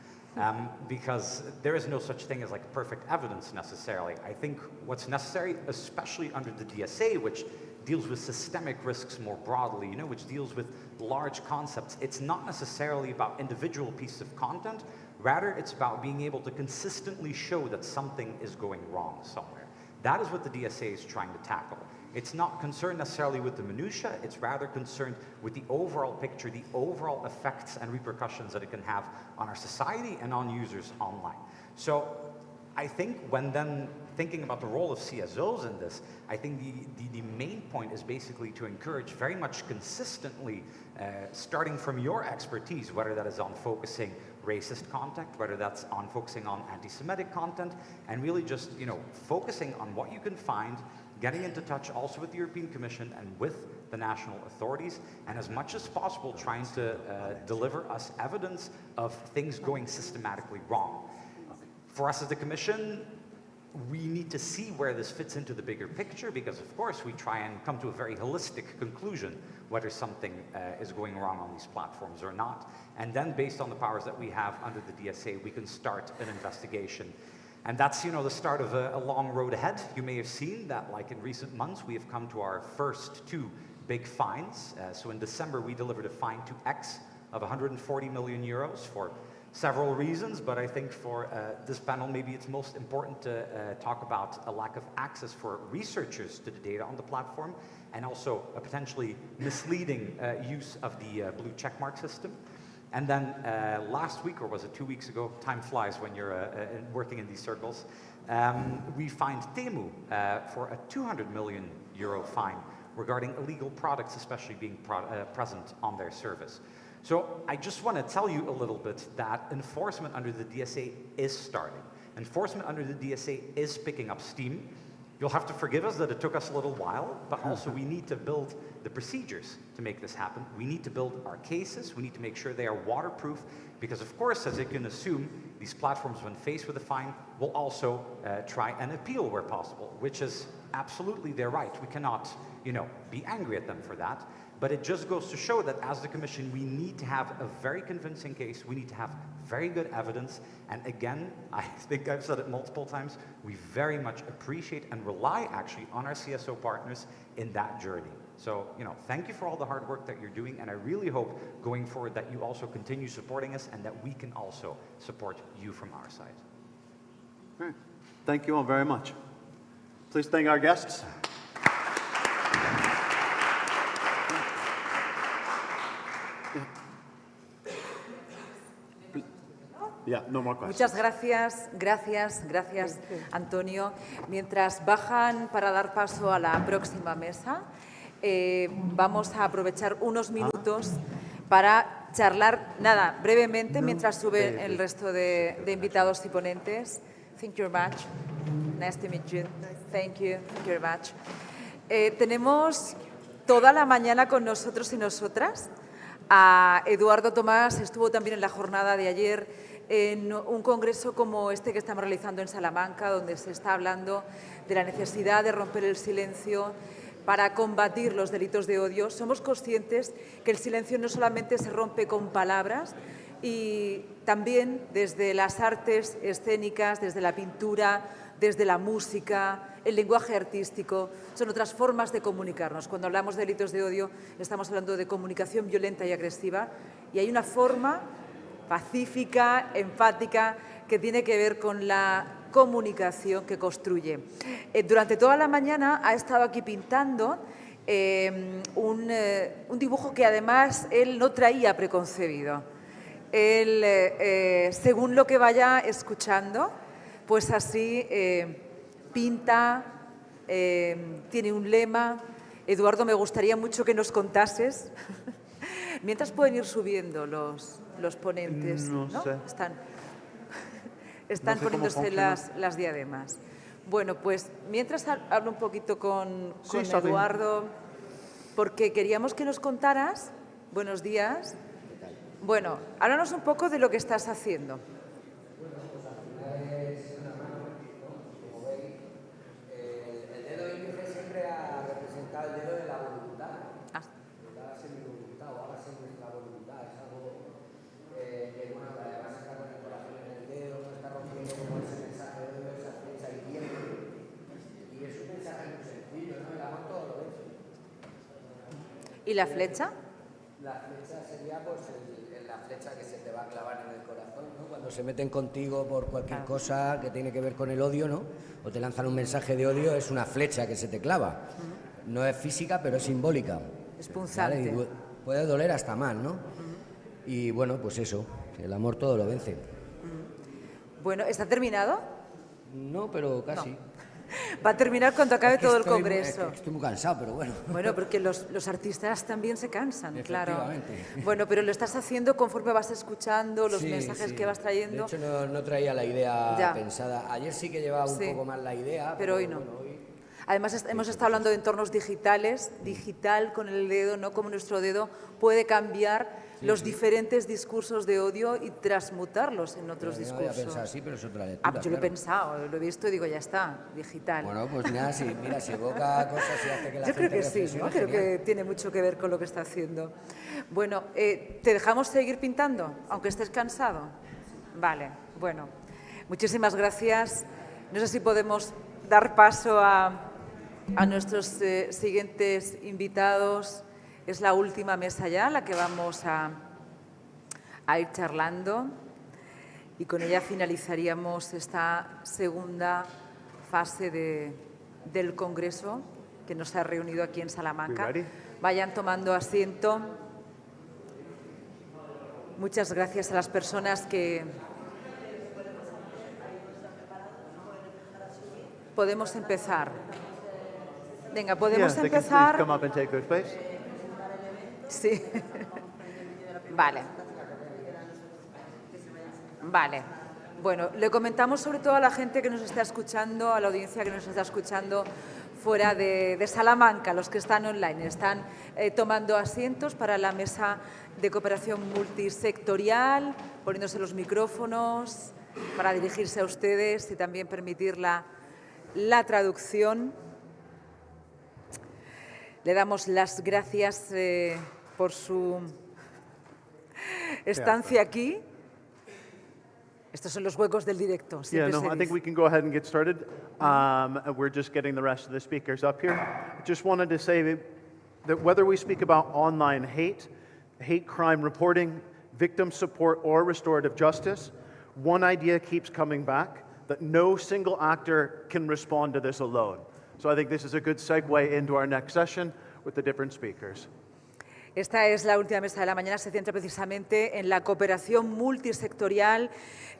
because there is no such thing as like perfect evidence necessarily. I think what's necessary, especially under the DSA, which deals with systemic risks more broadly, you know, which deals with large concepts, it's not necessarily about individual pieces of content. Rather, it's about being able to consistently show that something is going wrong somewhere. That is what the DSA is trying to tackle. It's not concerned necessarily with the minutiae, it's rather concerned with the overall picture, the overall effects and repercussions that it can have on our society and on users online. So I think when then thinking about the role of CSOs in this, I think the main point is basically to encourage very much consistently, starting from your expertise, whether that is on focusing racist content, whether that's on focusing on anti-Semitic content, and really just, you know, focusing on what you can find, getting into touch also with the European Commission and with the national authorities, and as much as possible trying to deliver us evidence of things going systematically wrong. For us as the Commission, we need to see where this fits into the bigger picture, because of course we try and come to a very holistic conclusion whether something is going wrong on these platforms or not. And then based on the powers that we have under the DSA, we can start an investigation. And that's, you know, the start of a long road ahead. You may have seen that, like in recent months, we have come to our first 2 big fines. So in December, we delivered a fine to X of 140 million euros for several reasons, but I think for this panel, maybe it's most important to talk about a lack of access for researchers to the data on the platform, and also a potentially misleading use of the blue checkmark system. And then last week, or was it 2 weeks ago, time flies when you're working in these circles, we fined Temu for a 200 million euro fine regarding illegal products, especially being present on their service. So I just want to tell you a little bit that enforcement under the DSA is starting. Enforcement under the DSA is picking up steam. You'll have to forgive us that it took us a little while, but also we need to build the procedures to make this happen. We need to build our cases. We need to make sure they are waterproof, because of course, as you can assume, these platforms, when faced with a fine, will also try and appeal where possible, which is absolutely their right. We cannot, you know, be angry at them for that. But it just goes to show that as the Commission, we need to have a very convincing case. We need to have very good evidence. And again, I think I've said it multiple times, we very much appreciate and rely actually on our CSO partners in that journey. So, thank you for all the hard work that you're doing. And I really hope going forward that you also continue supporting us and that we can also support you from our side. Great. Thank you all very much. Please thank our guests. Yeah, no more questions. Muchas gracias, Antonio. Mientras bajan para dar paso a la próxima mesa, vamos a aprovechar unos minutos para charlar, brevemente, mientras suben el resto de invitados y ponentes. Thank you very much. Nice to meet you. Thank you very much. Tenemos toda la mañana con nosotros y nosotras a Eduardo Tomás. Estuvo también en la jornada de ayer en un congreso como este que estamos realizando en Salamanca, donde se está hablando de la necesidad de romper el silencio para combatir los delitos de odio. Somos conscientes que el silencio no solamente se rompe con palabras, y también desde las artes escénicas, desde la pintura, desde la música, el lenguaje artístico, son otras formas de comunicarnos. Cuando hablamos de delitos de odio, estamos hablando de comunicación violenta y agresiva, y hay una forma pacífica, empática, que tiene que ver con la comunicación que construye. Durante toda la mañana ha estado aquí pintando un dibujo que además él no traía preconcebido. Él, según lo que vaya escuchando, pues así pinta, tiene un lema. Eduardo, me gustaría mucho que nos contases. Mientras pueden ir subiendo los ponentes, ¿no? sé. Están No sé poniéndose cómo las diademas. Bueno, pues mientras hablo un poquito con está bien. Eduardo, porque queríamos que nos contaras, buenos días. Bueno, háblanos un poco de lo que estás haciendo. Como veis, el dedo índice siempre ha representado el dedo de la voluntad. Hágase mi voluntad o hágase nuestra voluntad. Es algo que, bueno, que además está con el corazón en el dedo, no está rompiendo como ese mensaje de esa flecha y tiempo. Y es un mensaje muy sencillo, ¿no? El amor todo lo vence. ¿Y la flecha? La flecha sería pues la flecha que se te va a clavar en el corazón, ¿no? Cuando se meten contigo por cualquier cosa que tiene que ver con el odio, ¿no? O te lanzan un mensaje de odio, es una flecha que se te clava. No es física, pero es simbólica. Es punzante. ¿Vale? Y puede doler hasta más, ¿no? Y bueno, pues eso, el amor todo lo vence. Bueno, ¿está terminado? No, pero casi. No. Va a terminar cuando acabe todo el estoy congreso. Estoy muy cansado, pero bueno. Bueno, porque los artistas también se cansan, claro. Efectivamente. Bueno, pero lo estás haciendo conforme vas escuchando los mensajes que vas trayendo. De hecho, no traía la idea Ya. pensada. Ayer sí que llevaba un poco más la idea. Pero hoy no. Bueno, Además, hemos estado hablando de entornos digitales, digital con el dedo, ¿no? Cómo nuestro dedo puede cambiar los diferentes discursos de odio y transmutarlos en otros No discursos. había pensado así, pero es otra lectura. Yo lo he pensado, lo he visto y digo, ya está, digital. Bueno, pues nada, mira, si evoca cosas y hace que la Yo gente creo que sí, reflexione, ¿no? Creo genial. que tiene mucho que ver con lo que está haciendo. Bueno, ¿te dejamos seguir pintando, aunque estés cansado? Vale, bueno. Muchísimas gracias. No sé si podemos dar paso a nuestros siguientes invitados. Es la última mesa ya, la que vamos a ir charlando, y con ella finalizaríamos esta segunda fase del Congreso que nos ha reunido aquí en Salamanca. Vayan tomando asiento. Muchas gracias a las personas que... Podemos empezar. Venga, podemos Yeah, they can empezar. please come up and take their place. Sí. Vale. Vale. Bueno, le comentamos sobre todo a la gente que nos está escuchando, a la audiencia que nos está escuchando fuera de Salamanca, los que están online. Están tomando asientos para la mesa de cooperación multisectorial, poniéndose los micrófonos para dirigirse a ustedes y también permitir la traducción. Le damos las gracias por su estancia aquí. Estos son los huecos del directo. Yeah, siempre no, se I think dice. we can go ahead and get started. We're just getting the rest of the speakers up here. I just wanted to say that whether we speak about online hate, hate crime reporting, victim support, or restorative justice, one idea keeps coming back, that no single actor can respond to this alone. So I think this is a good segue into our next session with the different speakers. Esta es la última mesa de la mañana, se centra precisamente en la cooperación multisectorial,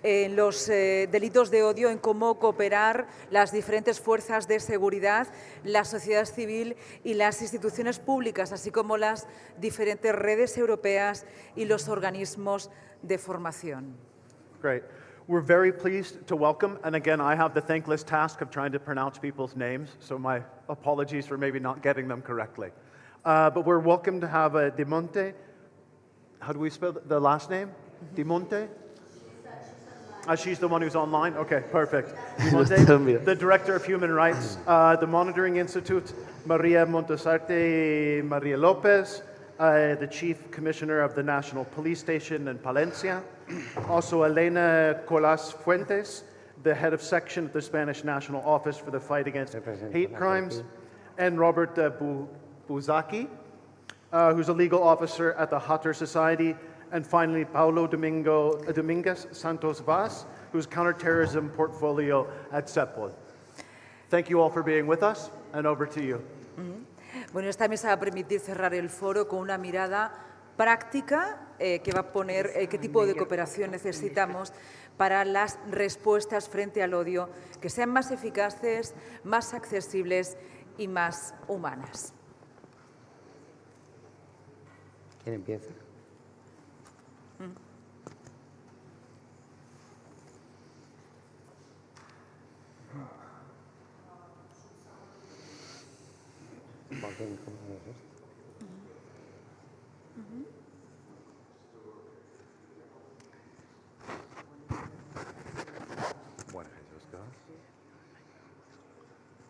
en los delitos de odio, en cómo cooperar las diferentes fuerzas de seguridad, la sociedad civil y las instituciones públicas, así como las diferentes redes europeas y los organismos de formación. Great. We're very pleased to welcome, and again, I have the thankless task of trying to pronounce people's names, so my apologies for maybe not getting them correctly. But we're welcome to have De Monte. How do we spell the last name? De Monte? She's the one who's online? Okay, perfect. De Monte, the Director of Human Rights, the Monitoring Institute, Maria Montesarte Maria Lopez, the Chief Commissioner of the National Police Station in Palencia, also Elena Colas Fuentes, the Head of Section at the Spanish National Office for the Fight Against Hate Crimes, and Robert Buzaki, who's a legal officer at the Hutter Society, and finally Paulo Dominguez Santos Vaz, who's counterterrorism portfolio at CEPOL. Thank you all for being with us, and over to you. Bueno, esta mesa va a permitir cerrar el foro con una mirada práctica que va a poner qué tipo de cooperación necesitamos para las respuestas frente al odio que sean más eficaces, más accesibles y más humanas. ¿Quién empieza?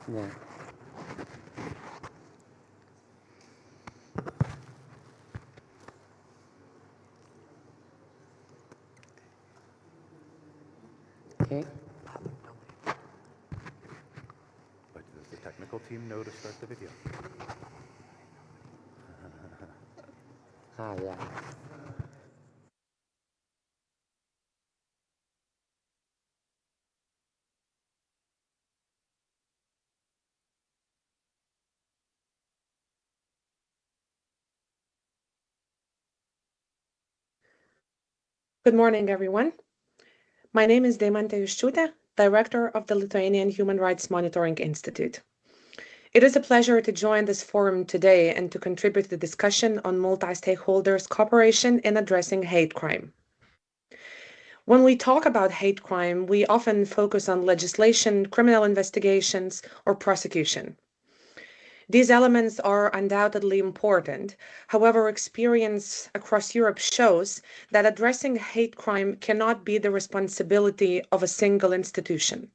Yeah. Okay. But does the technical team know to start the video? Yeah. Good morning, everyone. My name is Deimantė Juščiūtė, Director of the Lithuanian Human Rights Monitoring Institute. It is a pleasure to join this forum today and to contribute to the discussion on multi-stakeholders cooperation in addressing hate crime. When we talk about hate crime, we often focus on legislation, criminal investigations, or prosecution. These elements are undoubtedly important. However, experience across Europe shows that addressing hate crime cannot be the responsibility of a single institution.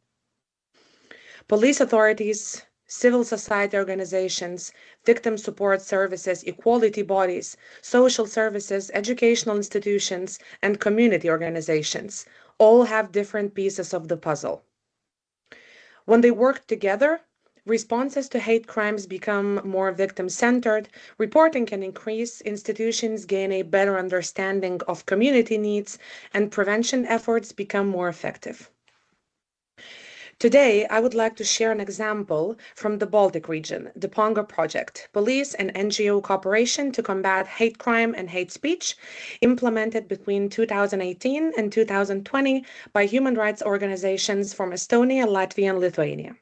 Police authorities, civil society organizations, victim support services, equality bodies, social services, educational institutions, and community organizations all have different pieces of the puzzle. When they work together, responses to hate crimes become more victim-centered, reporting can increase, institutions gain a better understanding of community needs, and prevention efforts become more effective. Today, I would like to share an example from the Baltic region, the Pongo Project, police and NGO cooperation to combat hate crime and hate speech, implemented between 2018 and 2020 by human rights organizations from Estonia, Latvia, and Lithuania.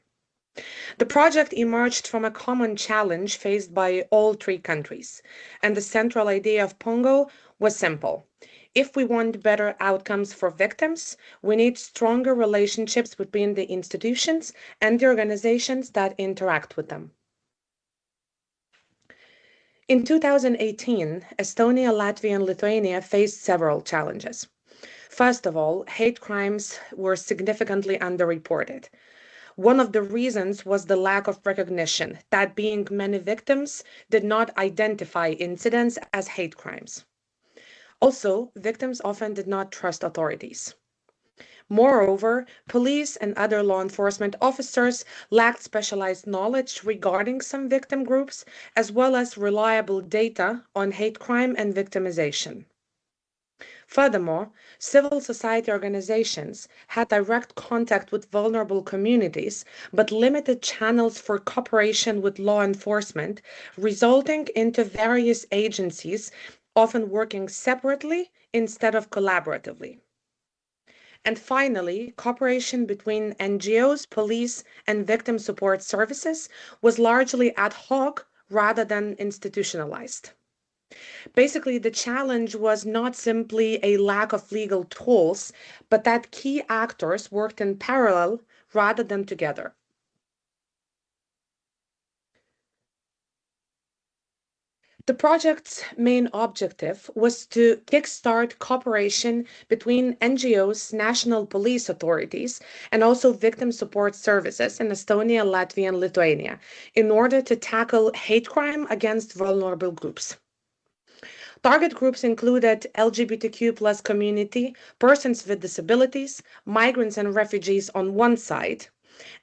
The project emerged from a common challenge faced by all three countries, and the central idea of Pongo was simple. If we want better outcomes for victims, we need stronger relationships between the institutions and the organizations that interact with them. In 2018, Estonia, Latvia, and Lithuania faced several challenges. First of all, hate crimes were significantly underreported. One of the reasons was the lack of recognition, that being many victims did not identify incidents as hate crimes. Also, victims often did not trust authorities. Moreover, police and other law enforcement officers lacked specialized knowledge regarding some victim groups, as well as reliable data on hate crime and victimization. Furthermore, civil society organizations had direct contact with vulnerable communities, but limited channels for cooperation with law enforcement, resulting into various agencies often working separately instead of collaboratively. And finally, cooperation between NGOs, police, and victim support services was largely ad hoc rather than institutionalized. Basically, the challenge was not simply a lack of legal tools, but that key actors worked in parallel rather than together. The project's main objective was to kickstart cooperation between NGOs, national police authorities, and also victim support services in Estonia, Latvia, and Lithuania in order to tackle hate crime against vulnerable groups. Target groups included LGBTQ+ community, persons with disabilities, migrants and refugees on one side,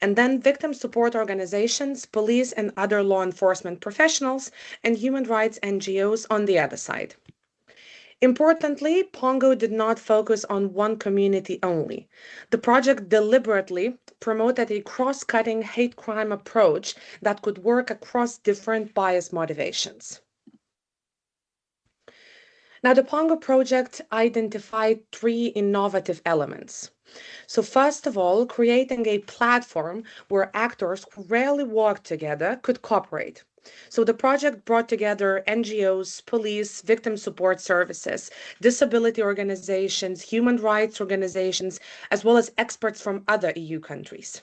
and then victim support organizations, police and other law enforcement professionals, and human rights NGOs on the other side. Importantly, Pongo did not focus on one community only. The project deliberately promoted a cross-cutting hate crime approach that could work across different bias motivations. Now, the Pongo project identified three innovative elements. So first of all, creating a platform where actors who rarely work together could cooperate. So the project brought together NGOs, police, victim support services, disability organizations, human rights organizations, as well as experts from other EU countries.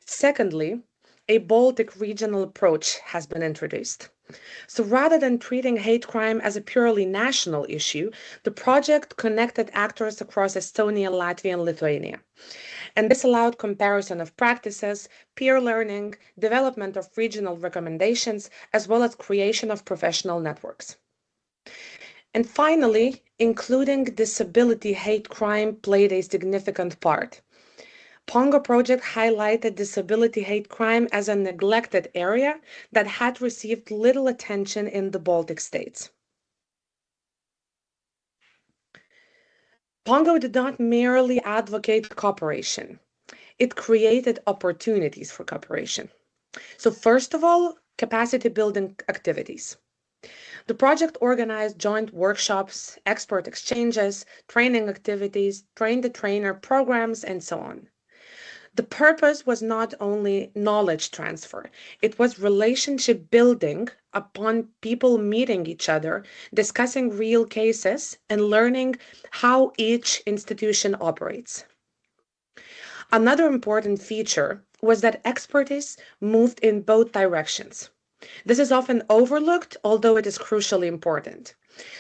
Secondly, a Baltic regional approach has been introduced. So rather than treating hate crime as a purely national issue, the project connected actors across Estonia, Latvia, and Lithuania. And this allowed comparison of practices, peer learning, development of regional recommendations, as well as creation of professional networks. And finally, including disability hate crime played a significant part. Pongo project highlighted disability hate crime as a neglected area that had received little attention in the Baltic states. Pongo did not merely advocate cooperation. It created opportunities for cooperation. So first of all, capacity building activities. The project organized joint workshops, expert exchanges, training activities, train-the-trainer programs, and so on. The purpose was not only knowledge transfer, it was relationship building upon people meeting each other, discussing real cases, and learning how each institution operates. Another important feature was that expertise moved in both directions. This is often overlooked, although it is crucially important.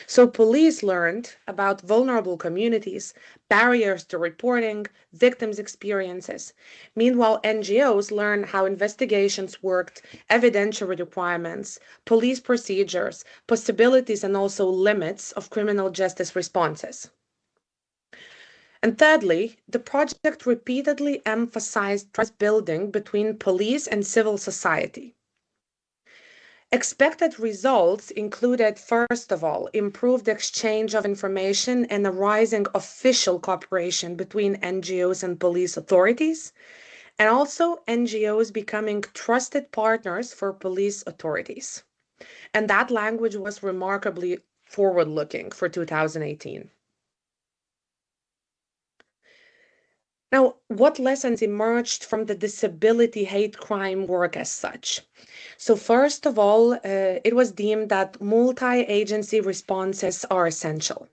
So police learned about vulnerable communities, barriers to reporting, victims' experiences. Meanwhile, NGOs learned how investigations worked, evidentiary requirements, police procedures, possibilities and also limits of criminal justice responses. And thirdly, the project repeatedly emphasized trust building between police and civil society. Expected results included, first of all, improved exchange of information and a rising official cooperation between NGOs and police authorities, and also NGOs becoming trusted partners for police authorities. And that language was remarkably forward-looking for 2018. Now, what lessons emerged from the disability hate crime work as such? So first of all, it was deemed that multi-agency responses are essential.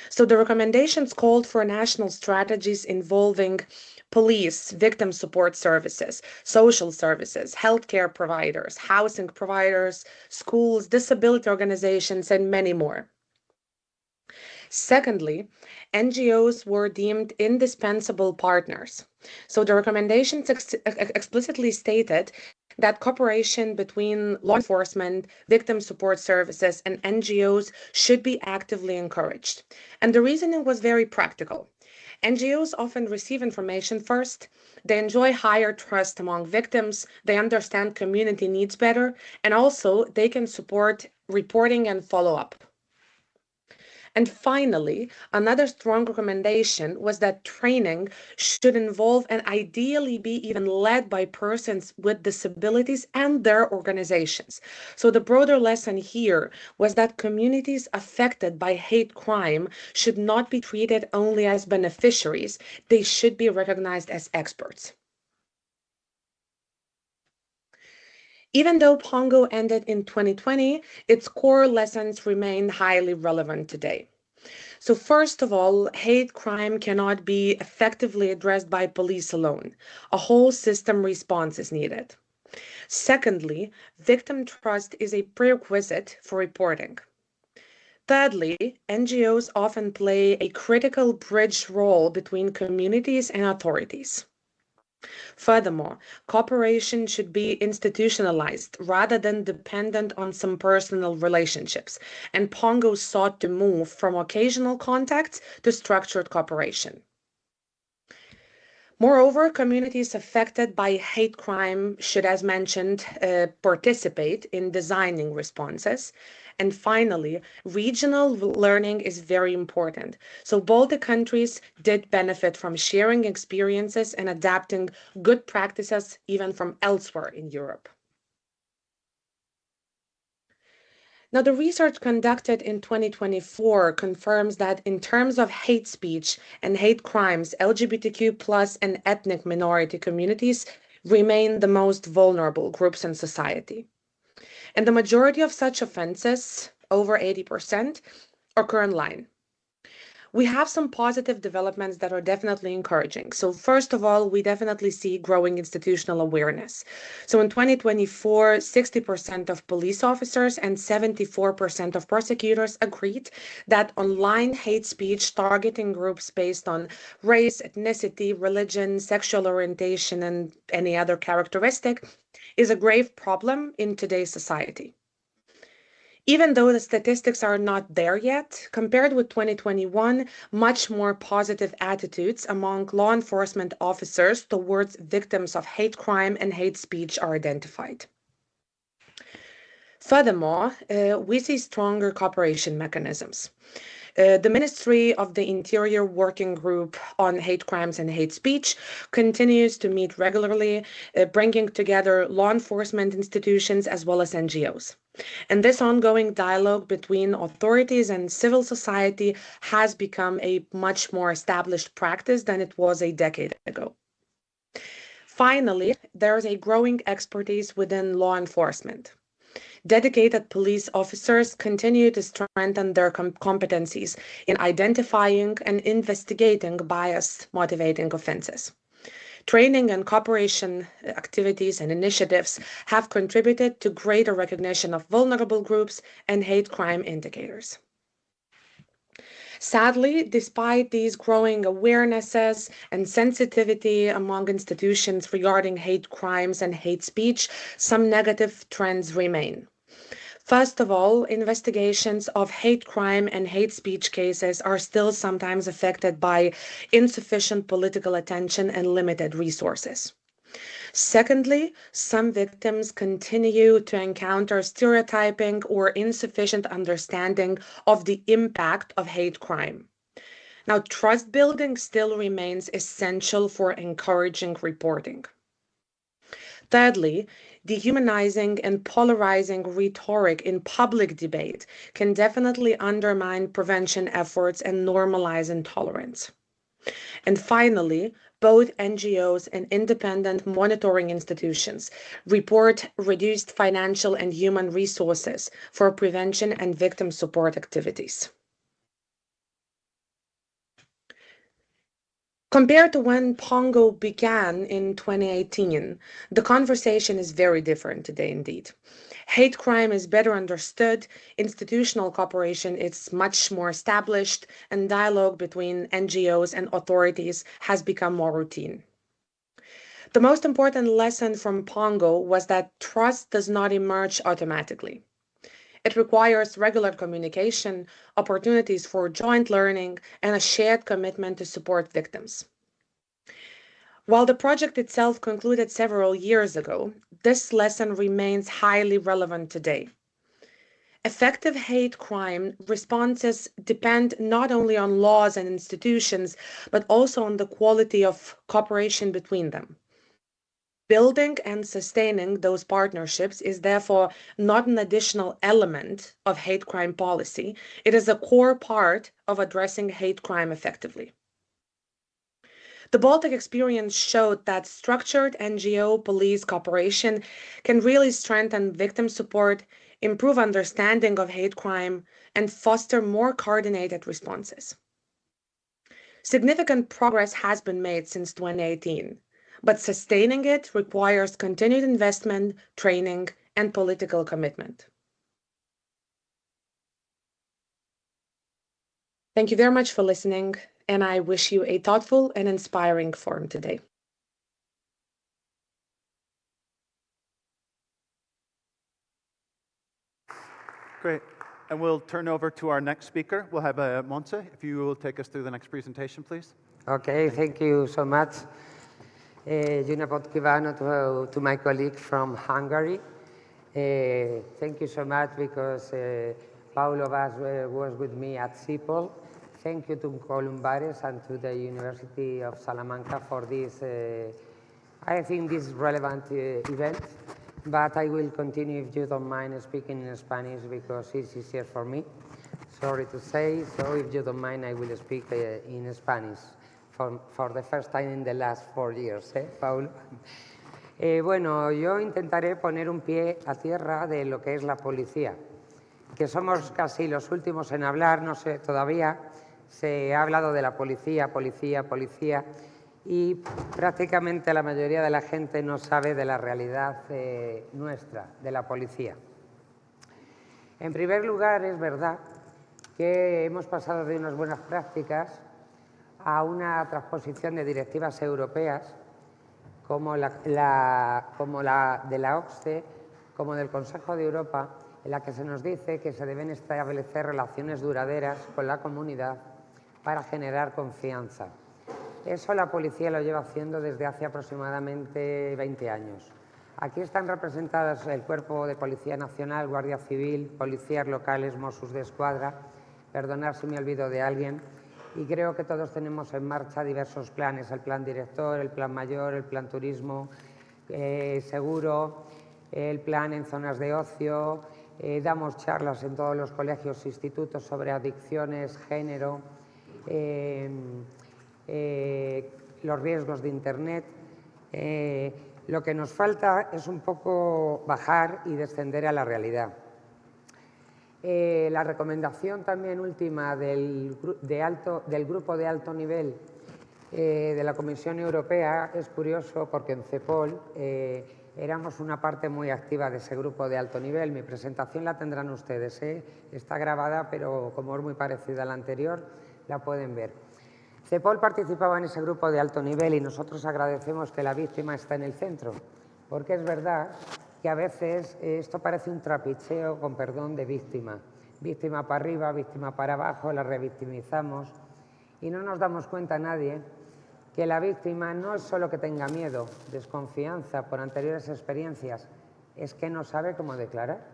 So the recommendations called for national strategies involving police, victim support services, social services, healthcare providers, housing providers, schools, disability organizations, and many more. Secondly, NGOs were deemed indispensable partners. So the recommendations explicitly stated that cooperation between law enforcement, victim support services, and NGOs should be actively encouraged. And the reasoning was very practical. NGOs often receive information first, they enjoy higher trust among victims, they understand community needs better, and also they can support reporting and follow-up. And finally, another strong recommendation was that training should involve and ideally be even led by persons with disabilities and their organizations. So the broader lesson here was that communities affected by hate crime should not be treated only as beneficiaries, they should be recognized as experts. Even though Pongo ended in 2020, its core lessons remain highly relevant today. So first of all, hate crime cannot be effectively addressed by police alone. A whole system response is needed. Secondly, victim trust is a prerequisite for reporting. Thirdly, NGOs often play a critical bridge role between communities and authorities. Furthermore, cooperation should be institutionalized rather than dependent on some personal relationships, and Pongo sought to move from occasional contacts to structured cooperation. Moreover, communities affected by hate crime should, as mentioned, participate in designing responses. And finally, regional learning is very important. So Baltic countries did benefit from sharing experiences and adapting good practices even from elsewhere in Europe. Now, the research conducted in 2024 confirms that in terms of hate speech and hate crimes, LGBTQ+ and ethnic minority communities remain the most vulnerable groups in society. And the majority of such offenses, over 80%, occur online. We have some positive developments that are definitely encouraging. So first of all, we definitely see growing institutional awareness. So in 2024, 60% of police officers and 74% of prosecutors agreed that online hate speech targeting groups based on race, ethnicity, religion, sexual orientation, and any other characteristic is a grave problem in today's society. Even though the statistics are not there yet, compared with 2021, much more positive attitudes among law enforcement officers towards victims of hate crime and hate speech are identified. Furthermore, we see stronger cooperation mechanisms. The Ministry of the Interior Working Group on Hate Crimes and Hate Speech continues to meet regularly, bringing together law enforcement institutions as well as NGOs. And this ongoing dialogue between authorities and civil society has become a much more established practice than it was a decade ago. Finally, there is a growing expertise within law enforcement. Dedicated police officers continue to strengthen their competencies in identifying and investigating bias-motivating offenses. Training and cooperation activities and initiatives have contributed to greater recognition of vulnerable groups and hate crime indicators. Sadly, despite these growing awarenesses and sensitivity among institutions regarding hate crimes and hate speech, some negative trends remain. First of all, investigations of hate crime and hate speech cases are still sometimes affected by insufficient political attention and limited resources. Secondly, some victims continue to encounter stereotyping or insufficient understanding of the impact of hate crime. Now, trust building still remains essential for encouraging reporting. Thirdly, dehumanizing and polarizing rhetoric in public debate can definitely undermine prevention efforts and normalize intolerance. And finally, both NGOs and independent monitoring institutions report reduced financial and human resources for prevention and victim support activities. Compared to when Pongo began in 2018, the conversation is very different today indeed. Hate crime is better understood, institutional cooperation is much more established, and dialogue between NGOs and authorities has become more routine. The most important lesson from Pongo was that trust does not emerge automatically. It requires regular communication, opportunities for joint learning, and a shared commitment to support victims. While the project itself concluded several years ago, this lesson remains highly relevant today. Effective hate crime responses depend not only on laws and institutions, but also on the quality of cooperation between them. Building and sustaining those partnerships is therefore not an additional element of hate crime policy. It is a core part of addressing hate crime effectively. The Baltic experience showed that structured NGO police cooperation can really strengthen victim support, improve understanding of hate crime, and foster more coordinated responses. Significant progress has been made since 2018, but sustaining it requires continued investment, training, and political commitment. Thank you very much for listening, and I wish you a thoughtful and inspiring forum today. Great. And we'll turn over to our next speaker. We'll have Montse, if you will take us through the next presentation, please. Okay, thank you so much. Junapot Kivano to my colleague from Hungary. Thank you so much because Paulo was with me at CIPOL. Thank you to Columbares and to the University of Salamanca for this, I think this relevant event. But I will continue, if you don't mind, speaking in Spanish because it's easier for me. Sorry to say, so if you don't mind, I will speak in Spanish for the first time in the last 4 years, Paulo? Bueno, yo intentaré poner un pie a tierra de lo que es la policía, que somos casi los últimos en hablar, no sé, todavía se ha hablado de la policía, policía, y prácticamente la mayoría de la gente no sabe de la realidad nuestra, de la policía. En primer lugar, es verdad que hemos pasado de unas buenas prácticas a una transposición de directivas europeas como la de la OCDE, como del Consejo de Europa, en la que se nos dice que se deben establecer relaciones duraderas con la comunidad para generar confianza. Eso la policía lo lleva haciendo desde hace aproximadamente 20 años. Aquí están representadas el Cuerpo de Policía Nacional, Guardia Civil, policías locales, Mossos d'Esquadra, perdonad si me olvido de alguien, y creo que todos tenemos en marcha diversos planes, el plan director, el plan mayor, el plan turismo, seguro, el plan en zonas de ocio, damos charlas en todos los colegios e institutos sobre adicciones, género, los riesgos de Internet. Lo que nos falta es un poco bajar y descender a la realidad. La recomendación también última del grupo de alto nivel de la Comisión Europea es curioso porque en CEPOL éramos una parte muy activa de ese grupo de alto nivel. Mi presentación la tendrán ustedes, está grabada, pero como es muy parecida a la anterior, la pueden ver. CEPOL participaba en ese grupo de alto nivel y nosotros agradecemos que la víctima está en el centro, porque es verdad que a veces esto parece un trapicheo, con perdón, de víctima. Víctima para arriba, víctima para abajo, la revictimizamos y no nos damos cuenta nadie que la víctima no es solo que tenga miedo, desconfianza por anteriores experiencias, es que no sabe cómo declarar.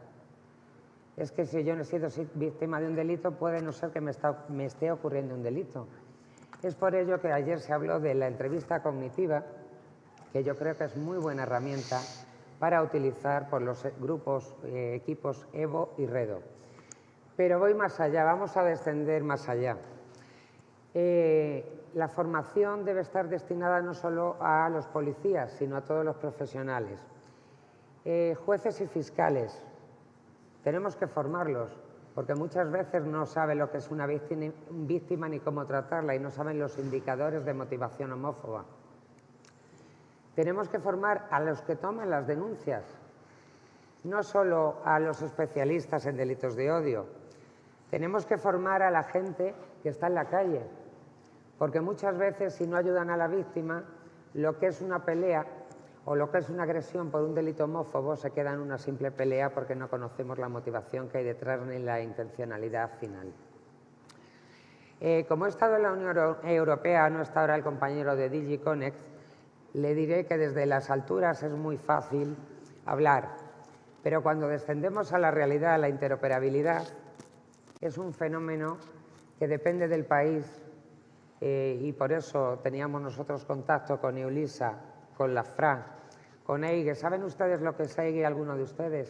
Es que si yo no he sido víctima de un delito, puede no ser que me esté ocurriendo un delito. Es por ello que ayer se habló de la entrevista cognitiva, que yo creo que es muy buena herramienta para utilizar por los grupos, equipos EVO y REDO. Pero voy más allá, vamos a descender más allá. La formación debe estar destinada no solo a los policías, sino a todos los profesionales. Jueces y fiscales, tenemos que formarlos, porque muchas veces no saben lo que es una víctima ni cómo tratarla y no saben los indicadores de motivación homófoba. Tenemos que formar a los que toman las denuncias. no solo a los especialistas en delitos de odio, tenemos que formar a la gente que está en la calle, porque muchas veces si no ayudan a la víctima, lo que es una pelea o lo que es una agresión por un delito homófobo se queda en una simple pelea porque no conocemos la motivación que hay detrás ni la intencionalidad final. Como he estado en la Unión Europea, no está ahora el compañero de DG Connect, le diré que desde las alturas es muy fácil hablar, pero cuando descendemos a la realidad, a la interoperabilidad, es un fenómeno que depende del país y por eso teníamos nosotros contacto con EULISA, con la FRA, con EIGE. ¿Saben ustedes lo que es EIGE, alguno de ustedes?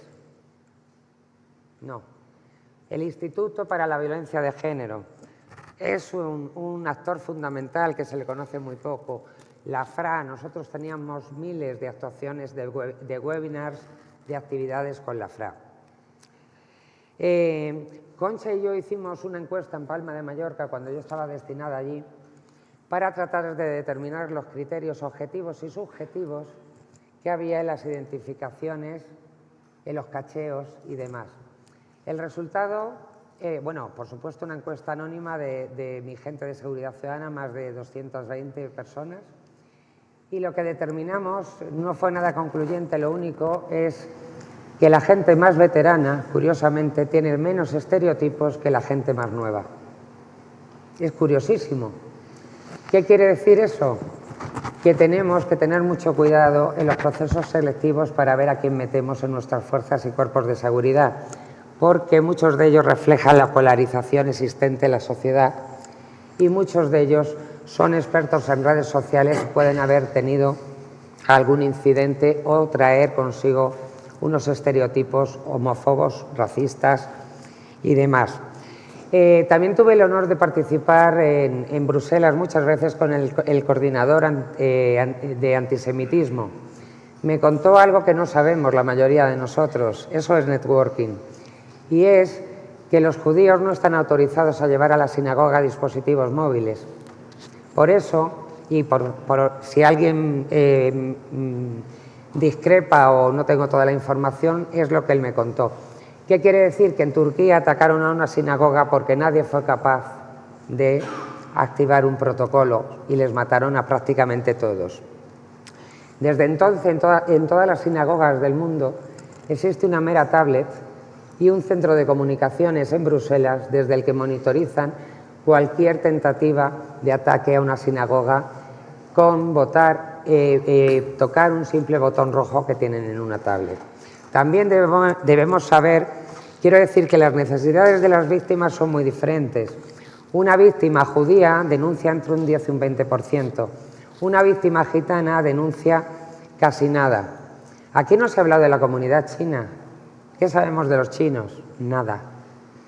No. El Instituto para la Violencia de Género es un actor fundamental que se le conoce muy poco. La FRA, nosotros teníamos miles de actuaciones de webinars, de actividades con la FRA. Concha y yo hicimos una encuesta en Palma de Mallorca cuando yo estaba destinada allí para tratar de determinar los criterios objetivos y subjetivos que había en las identificaciones, en los cacheos y demás. El resultado, bueno, por supuesto una encuesta anónima de mi gente de seguridad ciudadana, más de 220 personas, y lo que determinamos no fue nada concluyente, lo único es que la gente más veterana, curiosamente, tiene menos estereotipos que la gente más nueva. Es curiosísimo. ¿Qué quiere decir eso? Que tenemos que tener mucho cuidado en los procesos selectivos para ver a quién metemos en nuestras fuerzas y cuerpos de seguridad, porque muchos de ellos reflejan la polarización existente en la sociedad y muchos de ellos son expertos en redes sociales y pueden haber tenido algún incidente o traer consigo unos estereotipos homófobos, racistas y demás. También tuve el honor de participar en Bruselas muchas veces con el coordinador de antisemitismo. Me contó algo que no sabemos la mayoría de nosotros, eso es networking, y es que los judíos no están autorizados a llevar a la sinagoga dispositivos móviles. Por eso, y si alguien discrepa o no tengo toda la información, es lo que él me contó. ¿Qué quiere decir? Que en Turquía atacaron a una sinagoga porque nadie fue capaz de activar un protocolo y les mataron a prácticamente todos. Desde entonces, en todas las sinagogas del mundo existe una mera tablet y un centro de comunicaciones en Bruselas desde el que monitorizan cualquier tentativa de ataque a una sinagoga con tocar un simple botón rojo que tienen en una tablet. También debemos saber, quiero decir que las necesidades de las víctimas son muy diferentes. Una víctima judía denuncia entre un 10 y un 20%. Una víctima gitana denuncia casi nada. Aquí no se ha hablado de la comunidad china. ¿Qué sabemos de los chinos? Nada,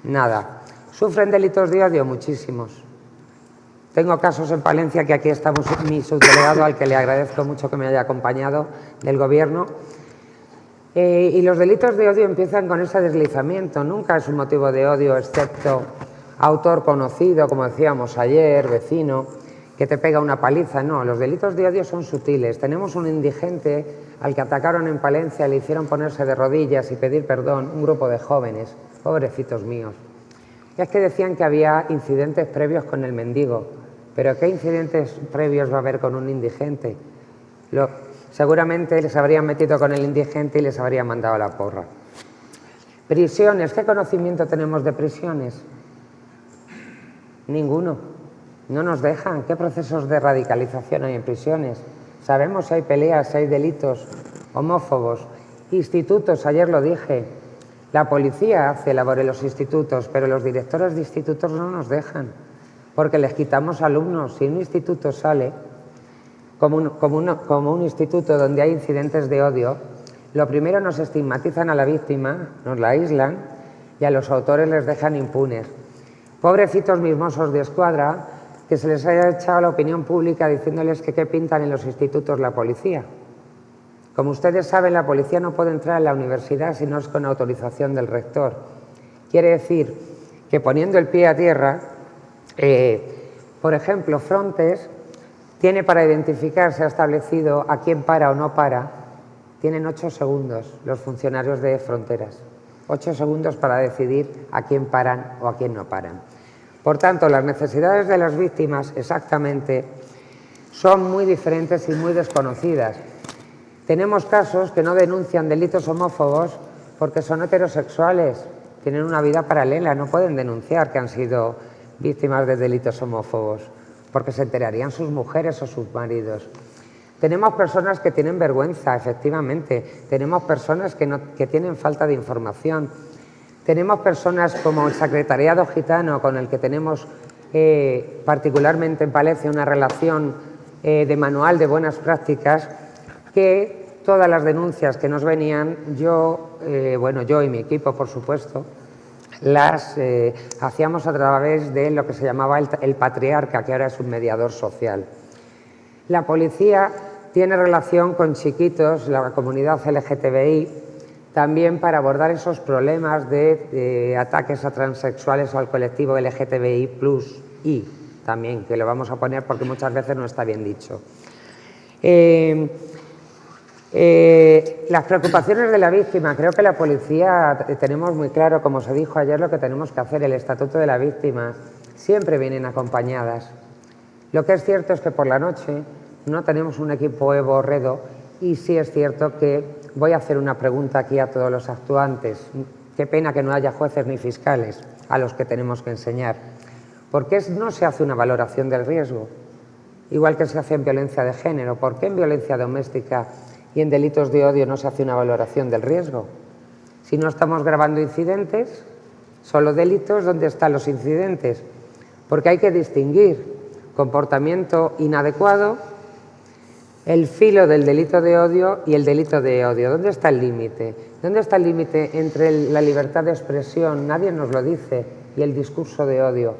nada. ¿Sufren delitos de odio? Muchísimos. Tengo casos en Palencia, que aquí está mi subdelegado, al que le agradezco mucho que me haya acompañado, del Gobierno. Y los delitos de odio empiezan con ese deslizamiento. Nunca es un motivo de odio, excepto autor conocido, como decíamos ayer, vecino, que te pega una paliza. No, los delitos de odio son sutiles. Tenemos un indigente al que atacaron en Palencia, le hicieron ponerse de rodillas y pedir perdón, un grupo de jóvenes, pobrecitos míos. Y es que decían que había incidentes previos con el mendigo. ¿Pero qué incidentes previos va a haber con un indigente? Seguramente les habrían metido con el indigente y les habrían mandado a la porra. Prisiones. ¿Qué conocimiento tenemos de prisiones? Ninguno. No nos dejan. ¿Qué procesos de radicalización hay en prisiones? Sabemos si hay peleas, si hay delitos homófobos. Institutos, ayer lo dije. La policía hace labor en los institutos, pero los directores de institutos no nos dejan, porque les quitamos alumnos. Si un instituto sale como un instituto donde hay incidentes de odio, lo primero nos estigmatizan a la víctima, nos la aíslan y a los autores les dejan impunes. Pobrecitos mis mozos de escuadra, que se les haya echado a la opinión pública diciéndoles que qué pintan en los institutos la policía. Como ustedes saben, la policía no puede entrar en la universidad si no es con autorización del rector. Quiere decir que poniendo el pie a tierra, por ejemplo, Frontex tiene para identificar, se ha establecido a quién para o no para Tienen 8 segundos los funcionarios de fronteras. 8 segundos para decidir a quién paran o a quién no paran. Por tanto, las necesidades de las víctimas exactamente son muy diferentes y muy desconocidas. Tenemos casos que no denuncian delitos homófobos porque son heterosexuales, tienen una vida paralela, no pueden denunciar que han sido víctimas de delitos homófobos, porque se enterarían sus mujeres o sus maridos. Tenemos personas que tienen vergüenza, efectivamente. Tenemos personas que tienen falta de información. Tenemos personas como el Secretariado Gitano, con el que tenemos particularmente en Palencia una relación de manual de buenas prácticas, que todas las denuncias que nos venían, yo y mi equipo, por supuesto, las hacíamos a través de lo que se llamaba el patriarca, que ahora es un mediador social. La policía tiene relación con chiquitos, la comunidad LGTBI, también para abordar esos problemas de ataques a transexuales o al colectivo LGTBI+I, también, que lo vamos a poner porque muchas veces no está bien dicho. Las preocupaciones de la víctima, creo que la policía tenemos muy claro, como se dijo ayer, lo que tenemos que hacer. El Estatuto de la Víctima siempre vienen acompañadas. Lo que es cierto es que por la noche no tenemos un equipo Evo Redo y sí es cierto que voy a hacer una pregunta aquí a todos los actuantes. Qué pena que no haya jueces ni fiscales a los que tenemos que enseñar. ¿Por qué no se hace una valoración del riesgo? Igual que se hace en violencia de género. ¿Por qué en violencia doméstica y en delitos de odio no se hace una valoración del riesgo? Si no estamos grabando incidentes, solo delitos, ¿dónde están los incidentes? Porque hay que distinguir comportamiento inadecuado, el filo del delito de odio y el delito de odio. ¿Dónde está el límite? ¿Dónde está el límite entre la libertad de expresión, nadie nos lo dice, y el discurso de odio?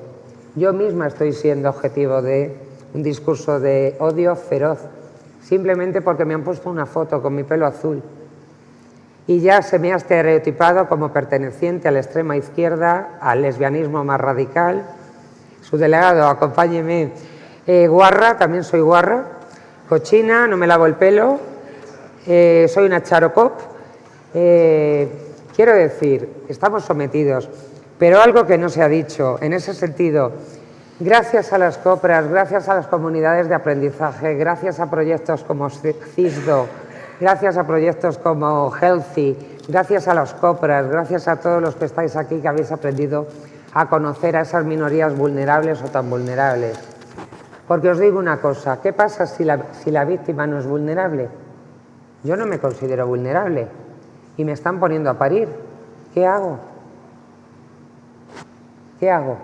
Yo misma estoy siendo objetivo de un discurso de odio feroz, simplemente porque me han puesto una foto con mi pelo azul y ya se me ha estereotipado como perteneciente a la extrema izquierda, al lesbianismo más radical. Su delegado, acompáñeme. Guarra, también soy guarra. Cochina, no me lavo el pelo. Soy una charocop. Quiero decir, estamos sometidos, pero algo que no se ha dicho en ese sentido. Gracias a las COPRAS, gracias a las comunidades de aprendizaje, gracias a proyectos como CISDO, gracias a proyectos como Healthy, gracias a las COPRAS, gracias a todos los que estáis aquí, que habéis aprendido a conocer a esas minorías vulnerables o tan vulnerables. Porque os digo una cosa, ¿qué pasa si la víctima no es vulnerable? Yo no me considero vulnerable y me están poniendo a parir. ¿Qué hago? ¿Qué hago?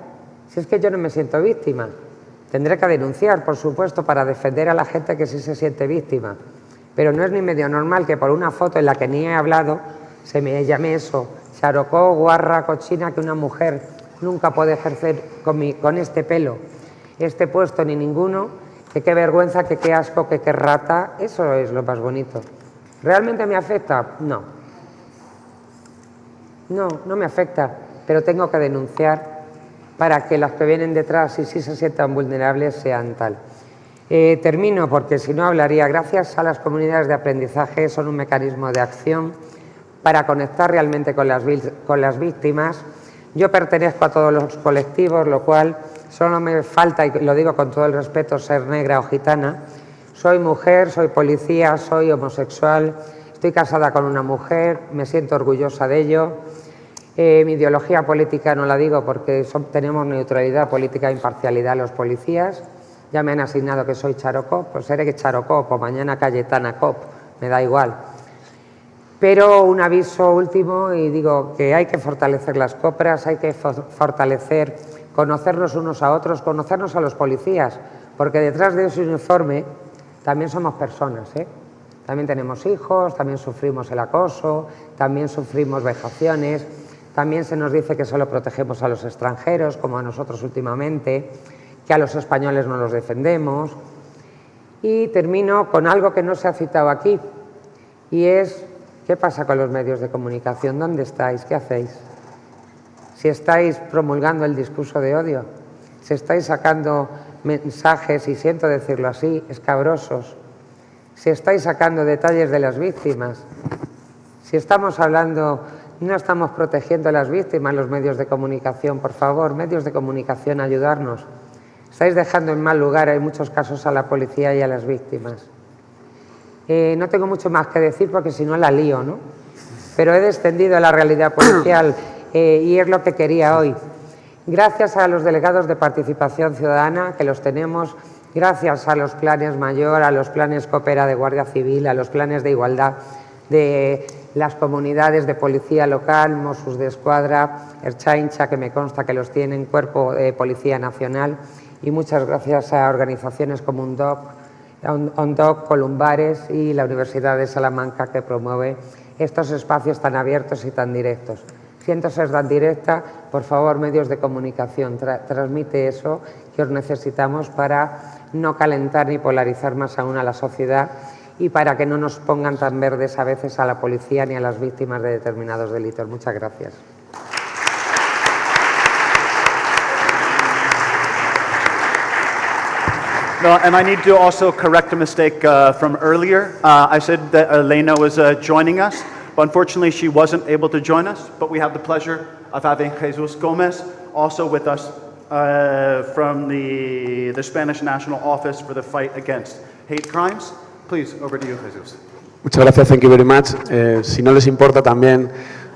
Si es que yo no me siento víctima, tendré que denunciar, por supuesto, para defender a la gente que sí se siente víctima. Pero no es ni medio normal que por una foto en la que ni he hablado se me llame eso, charocó, guarra, cochina, que una mujer nunca puede ejercer con este pelo, este puesto ni ninguno, que qué vergüenza, que qué asco, que qué rata. Eso es lo más bonito. ¿Realmente me afecta? No. No me afecta, pero tengo que denunciar para que las que vienen detrás y sí se sientan vulnerables sean tal. Termino porque si no hablaría. Gracias a las comunidades de aprendizaje, son un mecanismo de acción para conectar realmente con las víctimas. Yo pertenezco a todos los colectivos, lo cual solo me falta, y lo digo con todo el respeto, ser negra o gitana. Soy mujer, soy policía, soy homosexual, estoy casada con una mujer, me siento orgullosa de ello. Mi ideología política no la digo porque tenemos neutralidad política e imparcialidad los policías. Ya me han asignado que soy charocop, pues seré que charocop o mañana Cayetana Cop, me da igual. Pero un aviso último, y digo que hay que fortalecer las COPRAS, hay que fortalecer, conocernos unos a otros, conocernos a los policías, porque detrás de ese uniforme también somos personas, ¿eh? También tenemos hijos, también sufrimos el acoso, también sufrimos vejaciones, también se nos dice que solo protegemos a los extranjeros, como a nosotros últimamente, que a los españoles no los defendemos. Y termino con algo que no se ha citado aquí, y es: ¿qué pasa con los medios de comunicación? ¿Dónde estáis? ¿Qué hacéis? Si estáis promulgando el discurso de odio, si estáis sacando mensajes, y siento decirlo así, escabrosos, si estáis sacando detalles de las víctimas, si estamos hablando, no estamos protegiendo a las víctimas, los medios de comunicación, por favor, medios de comunicación, ayudarnos. Estáis dejando en mal lugar, en muchos casos, a la policía y a las víctimas. No tengo mucho más que decir porque si no la lío, ¿no? Pero he descendido a la realidad policial y es lo que quería hoy. Gracias a los delegados de participación ciudadana, que los tenemos, gracias a los planes mayor, a los planes Coopera de Guardia Civil, a los planes de igualdad de las comunidades de policía local, Mossos d'Esquadra, Ertzaintza, que me consta que los tienen, Cuerpo de Policía Nacional, y muchas gracias a organizaciones como ONDOC, Columbares y la Universidad de Salamanca, que promueve estos espacios tan abiertos y tan directos. Siento ser tan directa, por favor, medios de comunicación, transmite eso que os necesitamos para no calentar ni polarizar más aún a la sociedad y para que no nos pongan tan verdes a veces a la policía ni a las víctimas de determinados delitos. Muchas gracias. No, and I need to also correct a mistake from earlier. I said that Elena was joining us, but unfortunately she wasn't able to join us. But we have the pleasure of having Jesus Gomez also with us from the Spanish National Office for the Fight Against Hate Crimes. Please, over to you, Jesus. Muchas gracias, thank you very much. Si no les importa también,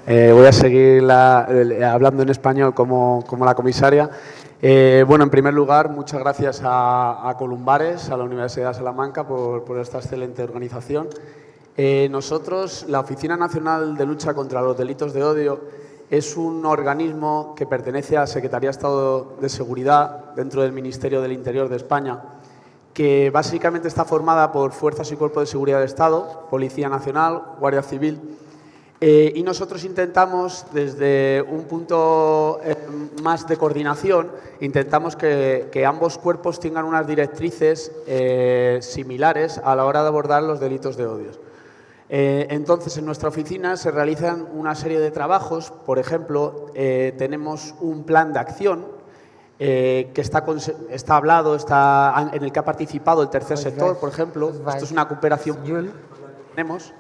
voy a seguir hablando en español como la comisaria. Bueno, en primer lugar, muchas gracias a Columbares, a la Universidad de Salamanca por esta excelente organización. Nosotros, la Oficina Nacional de Lucha contra los Delitos de Odio, es un organismo que pertenece a la Secretaría de Estado de Seguridad dentro del Ministerio del Interior de España, que básicamente está formada por fuerzas y cuerpos de seguridad del Estado, Policía Nacional, Guardia Civil, y nosotros intentamos, desde un punto más de coordinación, intentamos que ambos cuerpos tengan unas directrices similares a la hora de abordar los delitos de odio. Entonces, en nuestra oficina se realizan una serie de trabajos. Por ejemplo, tenemos un plan de acción que está hablado, en el que ha participado el tercer sector, por ejemplo. Esto es una cooperación que tenemos,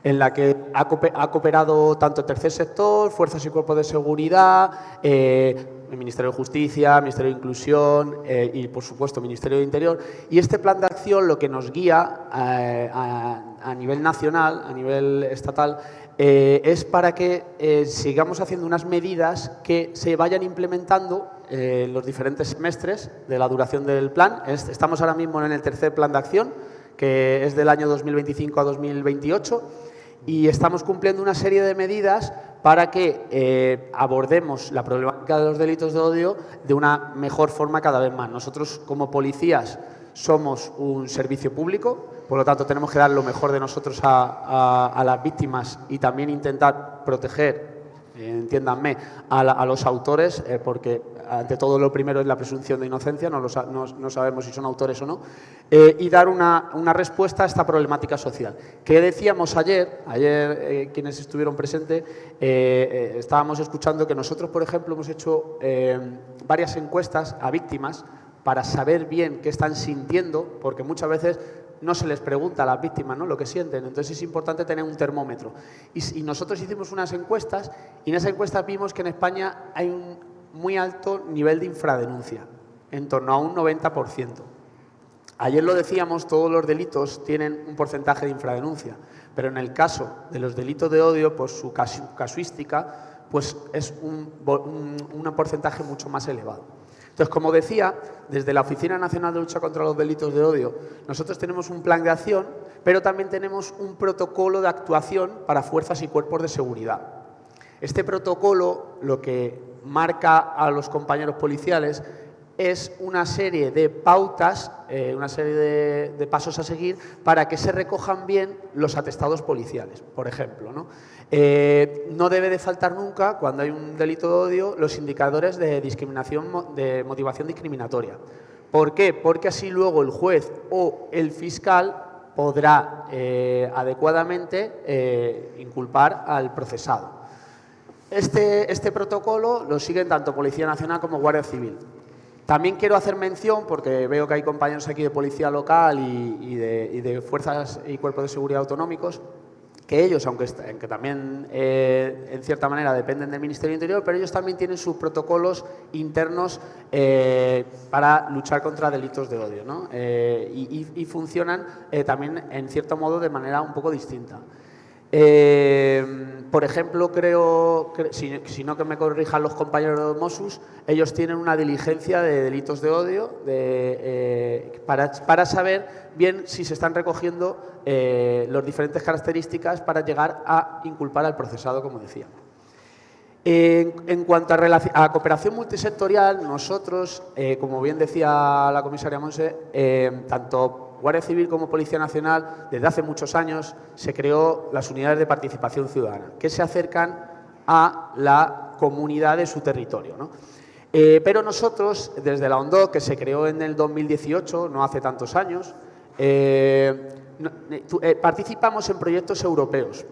en la que ha cooperado tanto el tercer sector, fuerzas y cuerpos de seguridad, el Ministerio de Justicia, Ministerio de Inclusión y, por supuesto, Ministerio de Interior. Y este plan de acción lo que nos guía a nivel nacional, a nivel estatal, es para que sigamos haciendo unas medidas que se vayan implementando en los diferentes semestres de la duración del plan. Estamos ahora mismo en el tercer plan de acción, que es del año 2025 a 2028, y estamos cumpliendo una serie de medidas para que abordemos la problemática de los delitos de odio de una mejor forma cada vez más. Nosotros, como policías, somos un servicio público, por lo tanto tenemos que dar lo mejor de nosotros a las víctimas y también intentar proteger, entiéndanme, a los autores, porque ante todo lo primero es la presunción de inocencia, no sabemos si son autores o no, y dar una respuesta a esta problemática social. ¿Qué decíamos ayer? Ayer quienes estuvieron presentes, estábamos escuchando que nosotros, por ejemplo, hemos hecho varias encuestas a víctimas para saber bien qué están sintiendo, porque muchas veces no se les pregunta a las víctimas, ¿no?, lo que sienten. Entonces es importante tener un termómetro. Y nosotros hicimos unas encuestas y en esas encuestas vimos que en España hay un muy alto nivel de infradenuncia, en torno a un 90%. Ayer lo decíamos, todos los delitos tienen un porcentaje de infradenuncia, pero en el caso de los delitos de odio, pues su casuística pues es un porcentaje mucho más elevado. Entonces, como decía, desde la Oficina Nacional de Lucha contra los Delitos de Odio, nosotros tenemos un plan de acción, pero también tenemos un protocolo de actuación para fuerzas y cuerpos de seguridad. Este protocolo lo que marca a los compañeros policiales es una serie de pautas, una serie de pasos a seguir para que se recojan bien los atestados policiales, por ejemplo, ¿no? No debe de faltar nunca, cuando hay un delito de odio, los indicadores de discriminación, de motivación discriminatoria. ¿Por qué? Porque así luego el juez o el fiscal podrá adecuadamente inculpar al procesado. Este protocolo lo siguen tanto Policía Nacional como Guardia Civil. También quiero hacer mención, porque veo que hay compañeros aquí de policía local y de fuerzas y cuerpos de seguridad autonómicos, que ellos, aunque también en cierta manera dependen del Ministerio del Interior, pero ellos también tienen sus protocolos internos para luchar contra delitos de odio, ¿no? Y funcionan también, en cierto modo, de manera un poco distinta. Por ejemplo, si no que me corrijan los compañeros de Mossos, ellos tienen una diligencia de delitos de odio para saber bien si se están recogiendo las diferentes características para llegar a inculpar al procesado, como decía. En cuanto a cooperación multisectorial, nosotros, como bien decía la comisaria Monse, tanto Guardia Civil como Policía Nacional, desde hace muchos años se creó las unidades de participación ciudadana, que se acercan a la comunidad de su territorio, ¿no? Pero nosotros, desde la ONDOC, que se creó en el 2018, no hace tantos años, participamos en proyectos europeos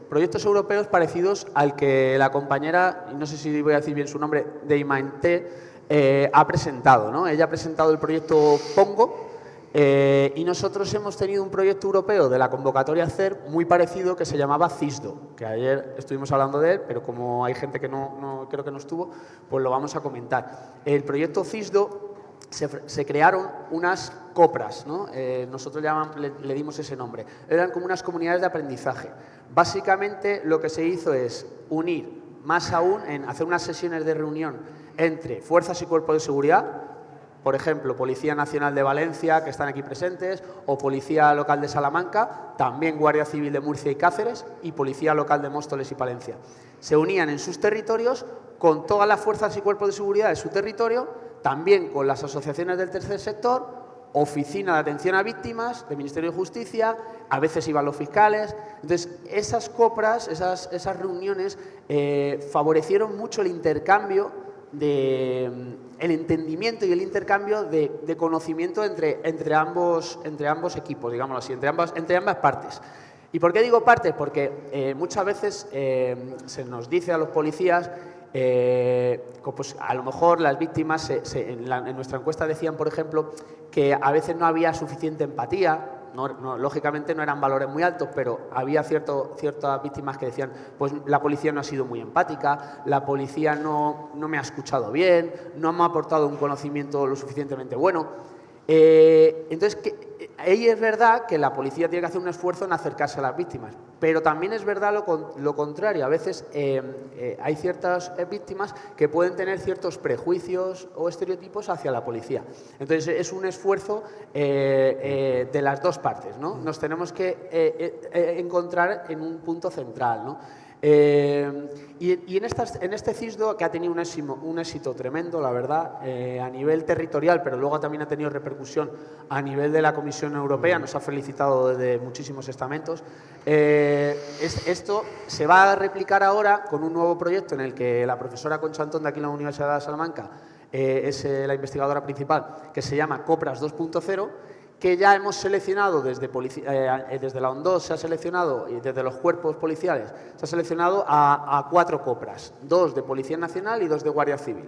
parecidos al que la compañera, y no sé si voy a decir bien su nombre, Deimainte, ha presentado, ¿no? Ella ha presentado el proyecto Pongo, y nosotros hemos tenido un proyecto europeo de la convocatoria CER muy parecido que se llamaba CISDO, que ayer estuvimos hablando de él, pero como hay gente que no creo que no estuvo, pues lo vamos a comentar. El proyecto CISDO se crearon unas COPRAS, ¿no? Nosotros le dimos ese nombre. Eran como unas comunidades de aprendizaje. Básicamente lo que se hizo es unir más aún, en hacer unas sesiones de reunión entre fuerzas y cuerpos de seguridad, por ejemplo, Policía Nacional de Valencia, que están aquí presentes, o Policía Local de Salamanca, también Guardia Civil de Murcia y Cáceres, y Policía Local de Móstoles y Palencia. Se unían en sus territorios con todas las fuerzas y cuerpos de seguridad de su territorio, también con las asociaciones del tercer sector, Oficina de Atención a Víctimas, del Ministerio de Justicia, a veces iban los fiscales. Entonces, esas COPRAS, esas reuniones, favorecieron mucho el intercambio el entendimiento y el intercambio de conocimiento entre ambos equipos, digámoslo así, entre ambas partes. ¿Y por qué digo partes? Porque muchas veces se nos dice a los policías, pues a lo mejor las víctimas, en nuestra encuesta decían, por ejemplo, que a veces no había suficiente empatía. Lógicamente no eran valores muy altos, pero había ciertas víctimas que decían, pues la policía no ha sido muy empática, la policía no me ha escuchado bien, no me ha aportado un conocimiento lo suficientemente bueno. Entonces, ahí es verdad que la policía tiene que hacer un esfuerzo en acercarse a las víctimas, pero también es verdad lo contrario. A veces hay ciertas víctimas que pueden tener ciertos prejuicios o estereotipos hacia la policía. Entonces, es un esfuerzo de las dos partes, ¿no? Nos tenemos que encontrar en un punto central, ¿no? Y en este CISDO, que ha tenido un éxito tremendo, la verdad, a nivel territorial, pero luego también ha tenido repercusión a nivel de la Comisión Europea, nos ha felicitado desde muchísimos estamentos. Esto se va a replicar ahora con un nuevo proyecto en el que la profesora Concha Antón de aquí en la Universidad de Salamanca es la investigadora principal, que se llama COPRAS 2.0, que ya hemos seleccionado desde la ONDO, se ha seleccionado, y desde los cuerpos policiales, se ha seleccionado a 4 COPRAS, 2 de Policía Nacional y 2 de Guardia Civil.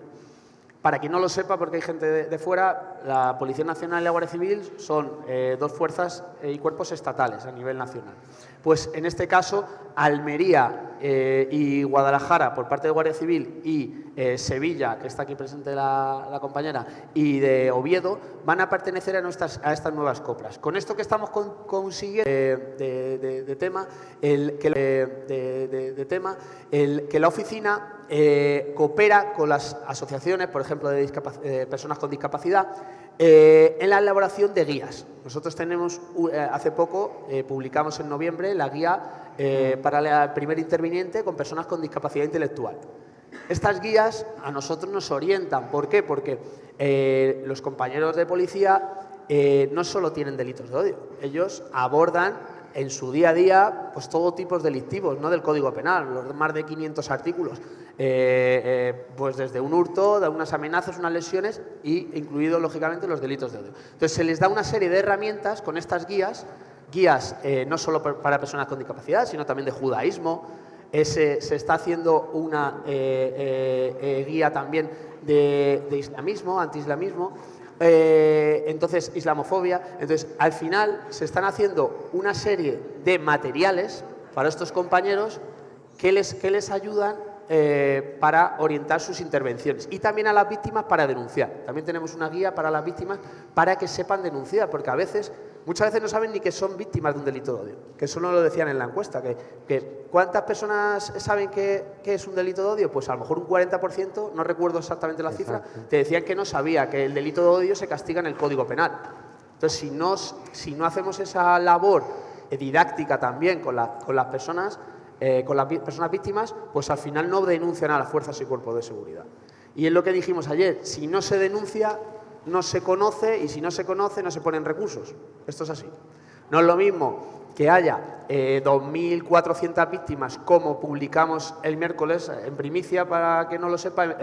Para quien no lo sepa, porque hay gente de fuera, la Policía Nacional y la Guardia Civil son 2 fuerzas y cuerpos estatales a nivel nacional. Pues en este caso, Almería y Guadalajara por parte de Guardia Civil y Sevilla, que está aquí presente la compañera, y de Oviedo, van a pertenecer a estas nuevas COPRAS. Con esto que estamos consiguiendo de tema, que la oficina coopera con las asociaciones, por ejemplo, de personas con discapacidad, en la elaboración de guías. Nosotros tenemos, hace poco, publicamos en noviembre la guía para el primer interviniente con personas con discapacidad intelectual. Estas guías a nosotros nos orientan. ¿Por qué? Porque los compañeros de policía no solo tienen delitos de odio, ellos abordan en su día a día pues todo tipo de delictivos, ¿no?, del Código Penal, los más de 500 artículos, pues desde un hurto, de unas amenazas, unas lesiones, y incluidos lógicamente los delitos de odio. Entonces se les da una serie de herramientas con estas guías no solo para personas con discapacidad, sino también de judaísmo, se está haciendo una guía también de islamismo, anti-islamismo, entonces islamofobia. Entonces, al final se están haciendo una serie de materiales para estos compañeros que les ayudan para orientar sus intervenciones, y también a las víctimas para denunciar. También tenemos una guía para las víctimas para que sepan denunciar, porque muchas veces no saben ni que son víctimas de un delito de odio, que eso no lo decían en la encuesta, que ¿cuántas personas saben que es un delito de odio? Pues a lo mejor un 40%, no recuerdo exactamente la cifra, te decían que no sabía que el delito de odio se castiga en el Código Penal. Entonces, si no hacemos esa labor didáctica también con las personas víctimas, pues al final no denuncian a las fuerzas y cuerpos de seguridad. Y es lo que dijimos ayer, si no se denuncia, no se conoce, y si no se conoce, no se ponen recursos. Esto es así. No es lo mismo que haya 2.400 víctimas, como publicamos el miércoles, en primicia, para que no lo sepa,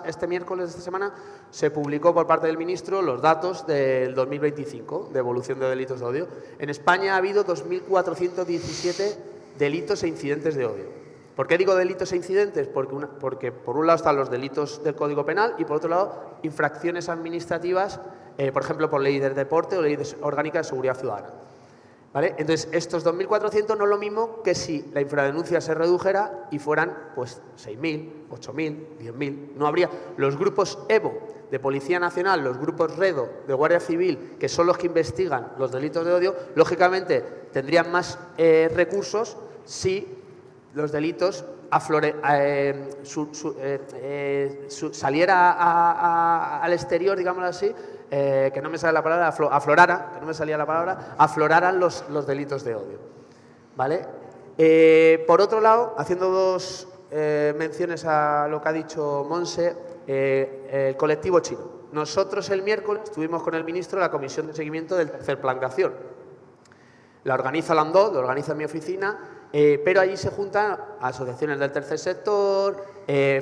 este miércoles de esta semana, se publicó por parte del ministro los datos del 2025 de evolución de delitos de odio. En España ha habido 2.417 delitos e incidentes de odio. ¿Por qué digo delitos e incidentes? Porque por un lado están los delitos del Código Penal y por otro lado infracciones administrativas, por ejemplo por ley del deporte o ley orgánica de seguridad ciudadana. ¿Vale? Entonces, estos 2.400 no es lo mismo que si la infradenuncia se redujera y fueran pues 6.000, 8.000, 10.000. No habría los grupos EVO de Policía Nacional, los grupos REDO de Guardia Civil, que son los que investigan los delitos de odio, lógicamente tendrían más recursos si los delitos saliera al exterior, digámoslo así, que no me sale la palabra, afloraran los delitos de odio. ¿Vale? Por otro lado, haciendo dos menciones a lo que ha dicho Monse, el colectivo chino. Nosotros el miércoles estuvimos con el ministro en la comisión de seguimiento del tercer plan de acción. La organiza la ANDO, lo organiza mi oficina, pero allí se juntan asociaciones del tercer sector,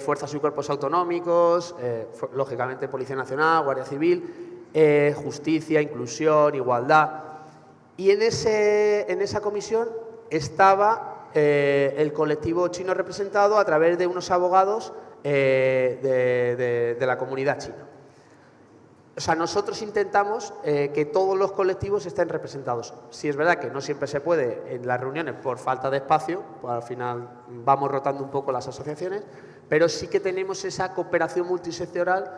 fuerzas y cuerpos autonómicos, lógicamente Policía Nacional, Guardia Civil, justicia, inclusión, igualdad. Y en esa comisión estaba el colectivo chino representado a través de unos abogados de la comunidad china. O sea, nosotros intentamos que todos los colectivos estén representados. Sí es verdad que no siempre se puede en las reuniones por falta de espacio, pues al final vamos rotando un poco las asociaciones, pero sí que tenemos esa cooperación multisectorial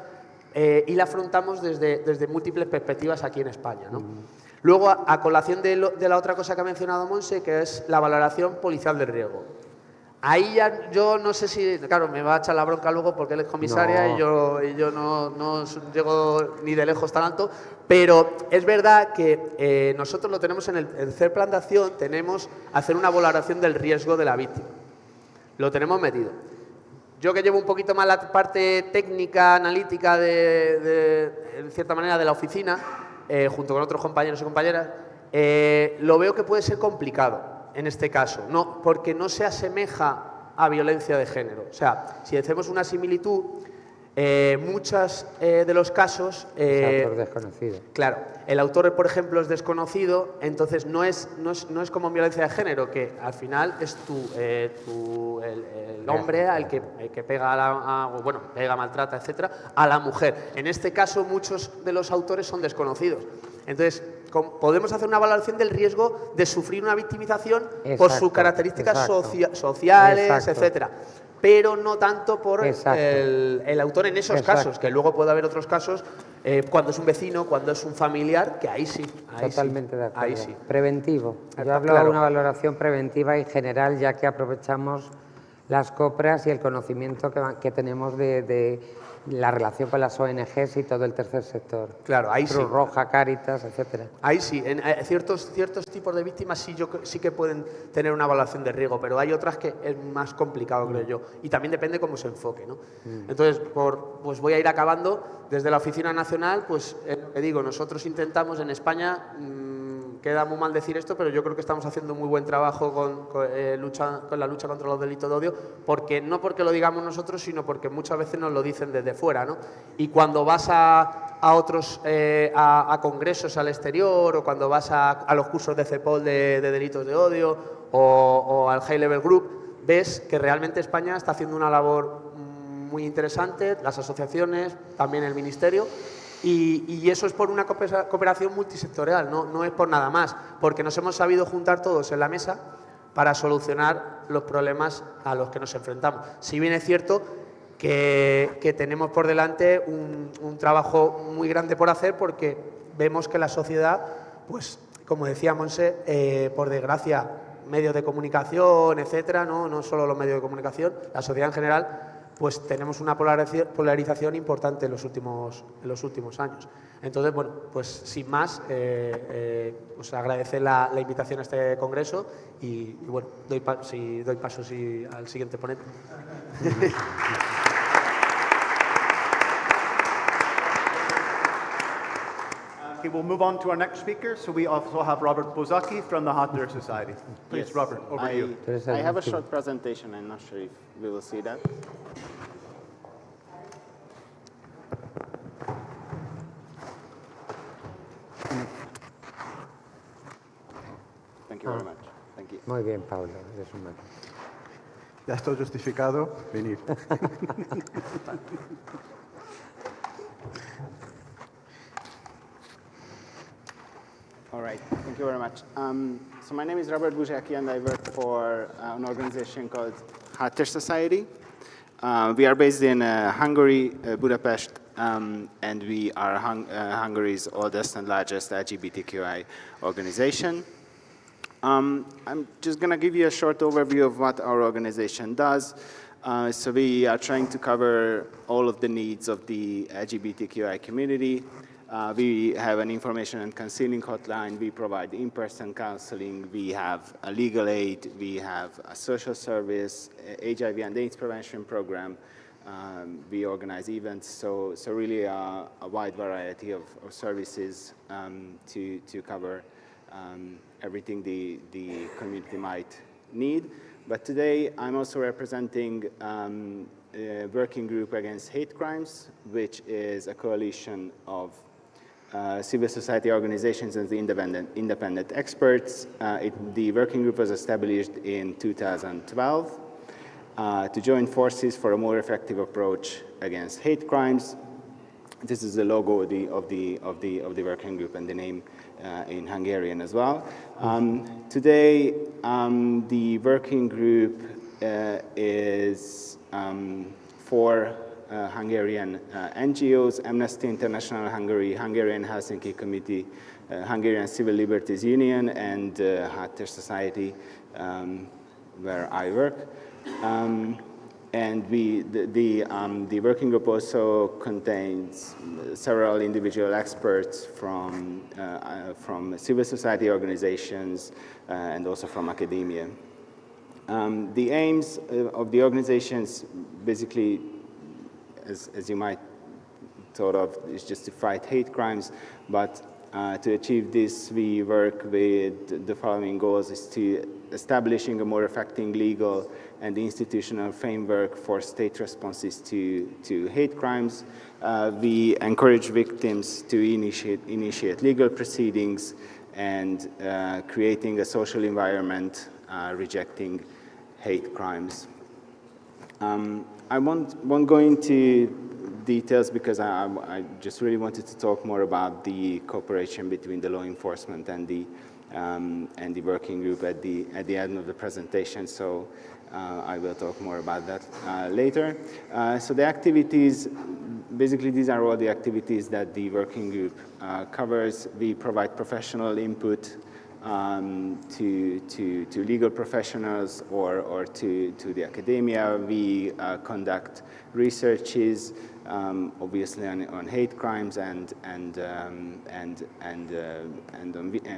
y la afrontamos desde múltiples perspectivas aquí en España, ¿no? Luego, a colación de la otra cosa que ha mencionado Monse, que es la valoración policial del riesgo. Ahí ya yo no sé si, claro, me va a echar la bronca luego porque él es comisaria y yo no llego ni de lejos tan alto, pero es verdad que nosotros lo tenemos en el tercer plan de acción, tenemos hacer una valoración del riesgo de la víctima. Lo tenemos metido. Yo que llevo un poquito más la parte técnica, analítica en cierta manera, de la oficina, junto con otros compañeros y compañeras, lo veo que puede ser complicado. En este caso, porque no se asemeja a violencia de género. O sea, si hacemos una similitud, muchos de los casos... autor desconocido. Claro, el autor, por ejemplo, es desconocido, entonces no es como en violencia de género, que al final es el hombre al que pega, pega, maltrata, etcétera, a la mujer. En este caso, muchos de los autores son desconocidos. Entonces, podemos hacer una valoración del riesgo de sufrir una victimización por sus características sociales, etcétera, pero no tanto por el autor en esos casos, que luego puede haber otros casos, cuando es un vecino, cuando es un familiar, que ahí sí. Totalmente de acuerdo. Ahí sí. Preventivo. Yo hablo de una valoración preventiva y general, ya que aprovechamos las COPRAs y el conocimiento que tenemos de la relación con las ONGs y todo el tercer sector. Claro, ahí sí. Cruz Roja, Cáritas, etcétera. Ahí sí, en ciertos tipos de víctimas sí que pueden tener una evaluación de riesgo, pero hay otras que es más complicado, creo yo. Y también depende cómo se enfoque, ¿no? Entonces, pues voy a ir acabando. Desde la Oficina Nacional, pues lo que digo, nosotros intentamos en España, queda muy mal decir esto, pero yo creo que estamos haciendo muy buen trabajo con la lucha contra los delitos de odio, no porque lo digamos nosotros, sino porque muchas veces nos lo dicen desde fuera, ¿no? Y cuando vas a otros a congresos al exterior, o cuando vas a los cursos de CEPOL de delitos de odio, o al High Level Group, ves que realmente España está haciendo una labor muy interesante, las asociaciones, también el Ministerio, y eso es por una cooperación multisectorial, no es por nada más, porque nos hemos sabido juntar todos en la mesa para solucionar los problemas a los que nos enfrentamos. Si bien es cierto que tenemos por delante un trabajo muy grande por hacer, porque vemos que la sociedad, pues como decía Monse, por desgracia, medios de comunicación, etcétera, no solo los medios de comunicación, la sociedad en general, pues tenemos una polarización importante en los últimos años. Entonces, bueno, pues sin más, os agradecer la invitación a este congreso y bueno, doy paso al siguiente ponente. Okay, we'll move on to our next speaker. So we also have Robert Bozaki from the Hot Air Society. Please, Yes, Robert, over to you. I have a short presentation. I'm not sure if we will see that. Thank you very much. Thank you. Muy bien, Pablo. Eres un máquina. Ya estoy justificado venir. All right, thank you very much. So my name is Robert Buzsaki, and I work for an organization called Hot Air Society. We are based in Hungary, Budapest, and we are Hungary's oldest and largest LGBTQI organization. I'm just going to give you a short overview of what our organization does. So we are trying to cover all of the needs of the LGBTQI community. We have an information and counseling hotline. We provide in-person counseling. We have a legal aid. We have a social service, HIV and AIDS prevention program. We organize events. So really a wide variety of services to cover everything the community might need. But today, I'm also representing a working group against hate crimes, which is a coalition of civil society organizations and the independent experts. The working group was established in 2012 to join forces for a more effective approach against hate crimes. This is the logo of the working group and the name in Hungarian as well. Today, the working group is for Hungarian NGOs, Amnesty International Hungary, Hungarian Helsinki Committee, Hungarian Civil Liberties Union, and Hot Air Society, where I work. And the working group also contains several individual experts from civil society organizations and also from academia. The aims of the organizations, basically, as you might thought of, is just to fight hate crimes, but to achieve this, we work with the following goals: is to establishing a more effective legal and institutional framework for state responses to hate crimes. We encourage victims to initiate legal proceedings and creating a social environment rejecting hate crimes. I won't go into details because I just really wanted to talk more about the cooperation between the law enforcement and the working group at the end of the presentation. So I will talk more about that later. So the activities, basically these are all the activities that the working group covers. We provide professional input to legal professionals or to the academia. We conduct researches, obviously on hate crimes and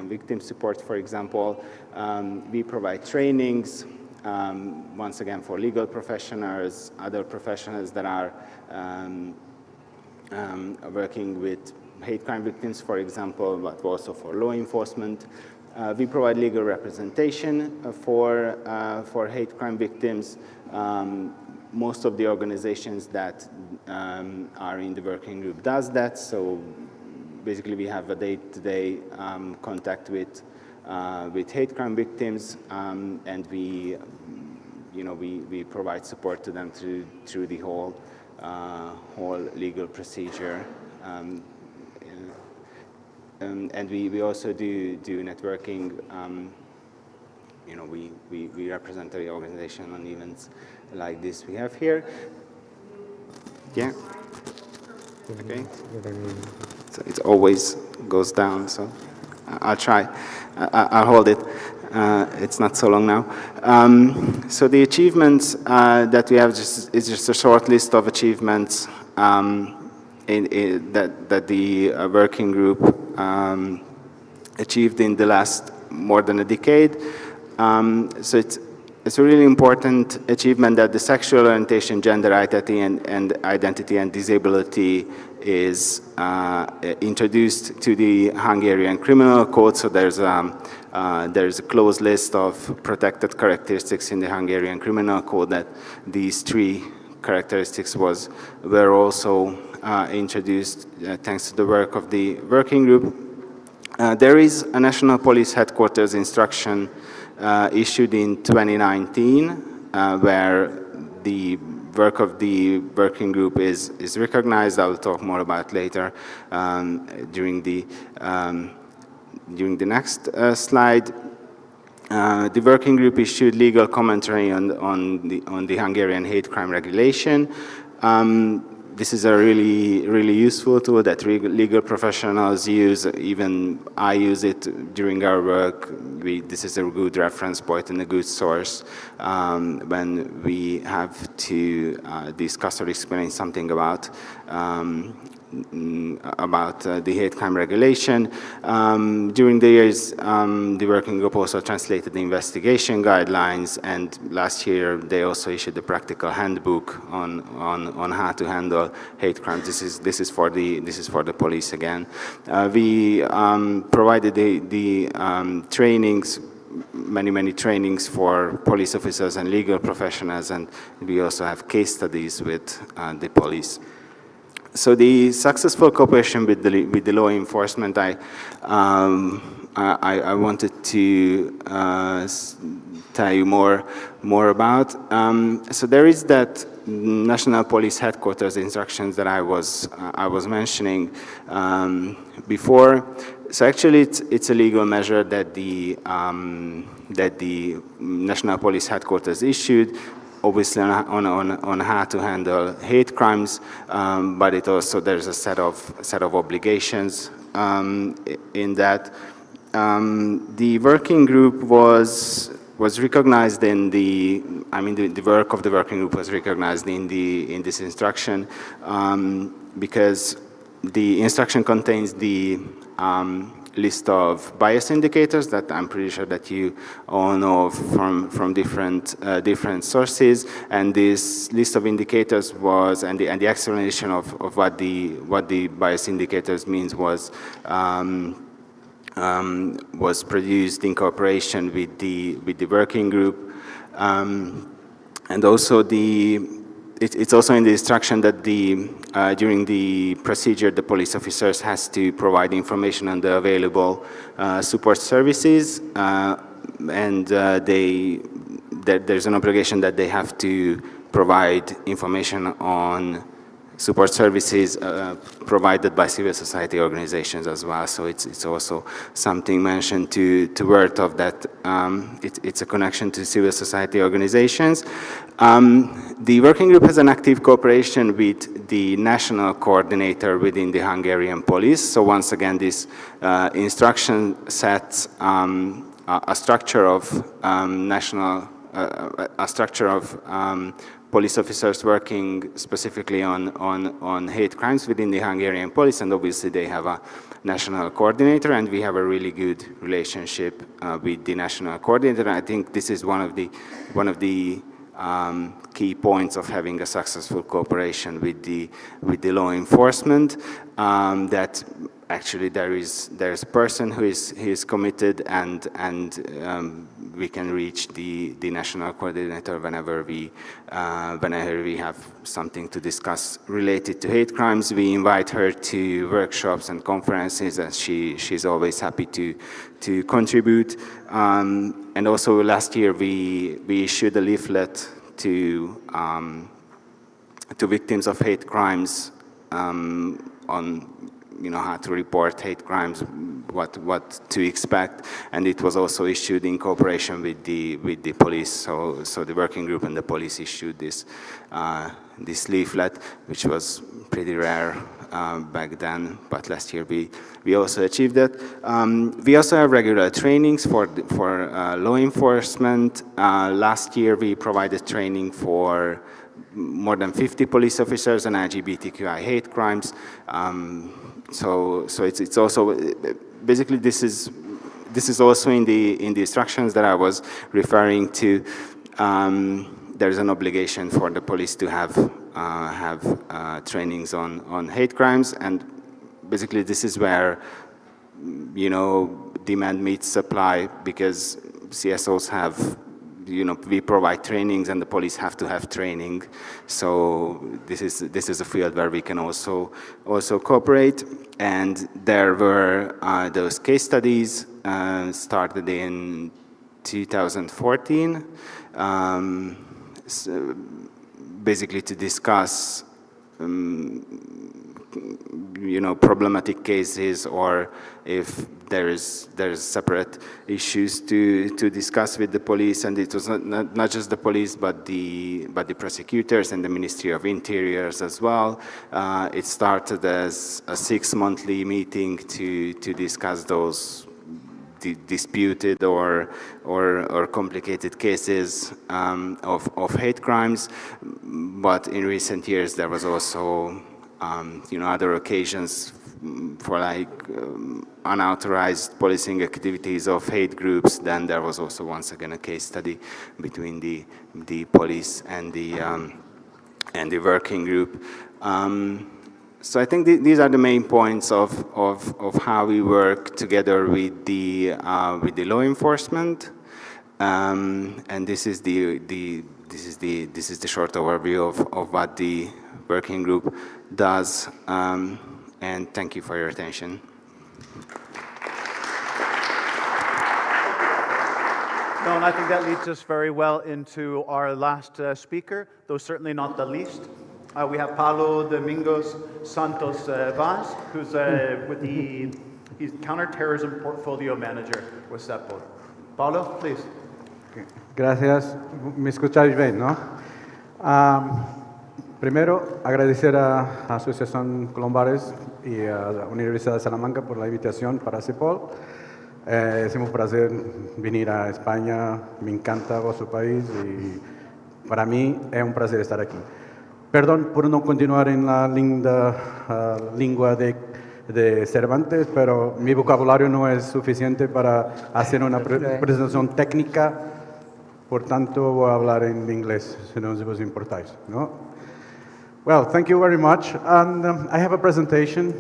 victim support, for example. We provide trainings, once again for legal professionals, other professionals that are working with hate crime victims, for example, but also for law enforcement. We provide legal representation for hate crime victims. Most of the organizations that are in the working group does that. So basically, we have a day-to-day contact with hate crime victims, and we we provide support to them through the whole legal procedure. And we also do networking. We represent the organization on events like this we have here. Yeah. Okay. So it always goes down, so I'll try. I'll hold it. It's not so long now. So the achievements that we have is just a short list of achievements that the working group achieved in the last more than a decade. So it's a really important achievement that the sexual orientation, gender identity and disability is introduced to the Hungarian Criminal Code. So there's a close list of protected characteristics in the Hungarian Criminal Code that these three characteristics were also introduced thanks to the work of the working group. There is a National Police Headquarters instruction issued in 2019 where the work of the working group is recognized. I will talk more about later during the next slide. The working group issued legal commentary on the Hungarian hate crime regulation. This is a really useful tool that legal professionals use. Even I use it during our work. This is a good reference point and a good source when we have to discuss or explain something about the hate crime regulation. During the years, the working group also translated the investigation guidelines, and last year they also issued a practical handbook on how to handle hate crimes. This is for the police again. We provided the trainings, many trainings for police officers and legal professionals, and we also have case studies with the police. So the successful cooperation with the law enforcement, I wanted to tell you more about. So there is that National Police Headquarters instructions that I was mentioning before. So actually, it's a legal measure that the National Police Headquarters issued, obviously on how to handle hate crimes, but it also there's a set of obligations in that. The working group was recognized in the work of the working group was recognized in this instruction because the instruction contains the list of bias indicators that I'm pretty sure that you all know from different sources, and this list of indicators was and the explanation of what the bias indicators means was produced in cooperation with the working group, and also it's also in the instruction that during the procedure, the police officers has to provide information on the available support services, and there's an obligation that they have to provide information on support services provided by civil society organizations as well. So it's also something mentioned to word of that. It's a connection to civil society organizations. The working group has an active cooperation with the national coordinator within the Hungarian police. So once again, this instruction sets a structure of police officers working specifically on hate crimes within the Hungarian police, and obviously they have a national coordinator, and we have a really good relationship with the national coordinator. I think this is one of the key points of having a successful cooperation with the law enforcement. That actually there's a person who is committed and we can reach the national coordinator whenever we have something to discuss related to hate crimes. We invite her to workshops and conferences, and she's always happy to contribute. And also last year we issued a leaflet to victims of hate crimes on how to report hate crimes, what to expect, and it was also issued in cooperation with the police. So the working group and the police issued this leaflet, which was pretty rare back then, but last year we also achieved that. We also have regular trainings for law enforcement. Last year we provided training for more than 50 police officers on LGBTQI hate crimes. So it's also basically this is also in the instructions that I was referring to. There is an obligation for the police to have trainings on hate crimes, and basically this is where demand meets supply, because CSOs have. We provide trainings and the police have to have training. So this is a field where we can also cooperate. And there were those case studies started in 2014, basically to discuss problematic cases, or if there's separate issues to discuss with the police. And it was not just the police, but the prosecutors and the Ministry of Interiors as well. It started as a 6-monthly meeting to discuss those disputed or complicated cases of hate crimes. But in recent years there was also other occasions for unauthorized policing activities of hate groups. Then there was also once again a case study between the police and the working group. So I think these are the main points of how we work together with the law enforcement, and this is the short overview of what the working group does, and thank you for your attention. No, and I think that leads us very well into our last speaker, though certainly not the least. We have Paulo Domingos Santos Vaz, who's he's counterterrorism portfolio manager with CEPOL. Paulo, please. Gracias. ¿Me escucháis bien, no? Primero, agradecer a Asociación Columbares y a la Universidad de Salamanca por la invitación para CEPOL. Es un placer venir a España, me encanta vuestro país y para mí es un placer estar aquí. Perdón por no continuar en la linda lengua de Cervantes, pero mi vocabulario no es suficiente para hacer una presentación técnica, por tanto voy a hablar en inglés, si no os importáis, ¿no? Well, thank you very much, and I have a presentation.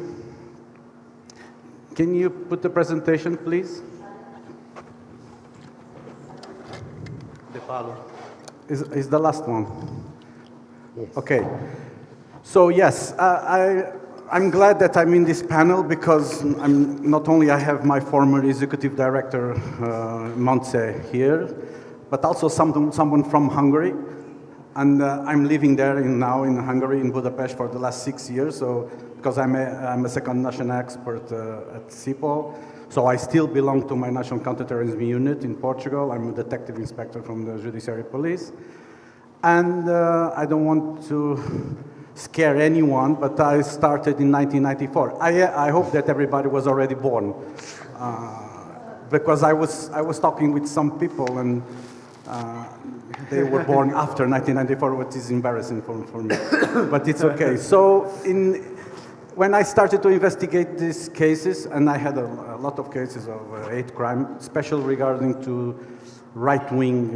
Can you put the presentation, please? De Paulo. Is the last one? Yes. Okay. So yes, I'm glad that I'm in this panel because not only I have my former executive director, Montse, here, but also someone from Hungary. And I'm living there now in Hungary, in Budapest, for the last 6 years. So, because I'm a second national expert at CEPOL, so I still belong to my national counterterrorism unit in Portugal. I'm a detective inspector from the Judiciary Police, and I don't want to scare anyone, but I started in 1994. I hope that everybody was already born, because I was talking with some people and. They were born after 1994, which is embarrassing for me, but it's okay. So when I started to investigate these cases, and I had a lot of cases of hate crime, especially regarding to right-wing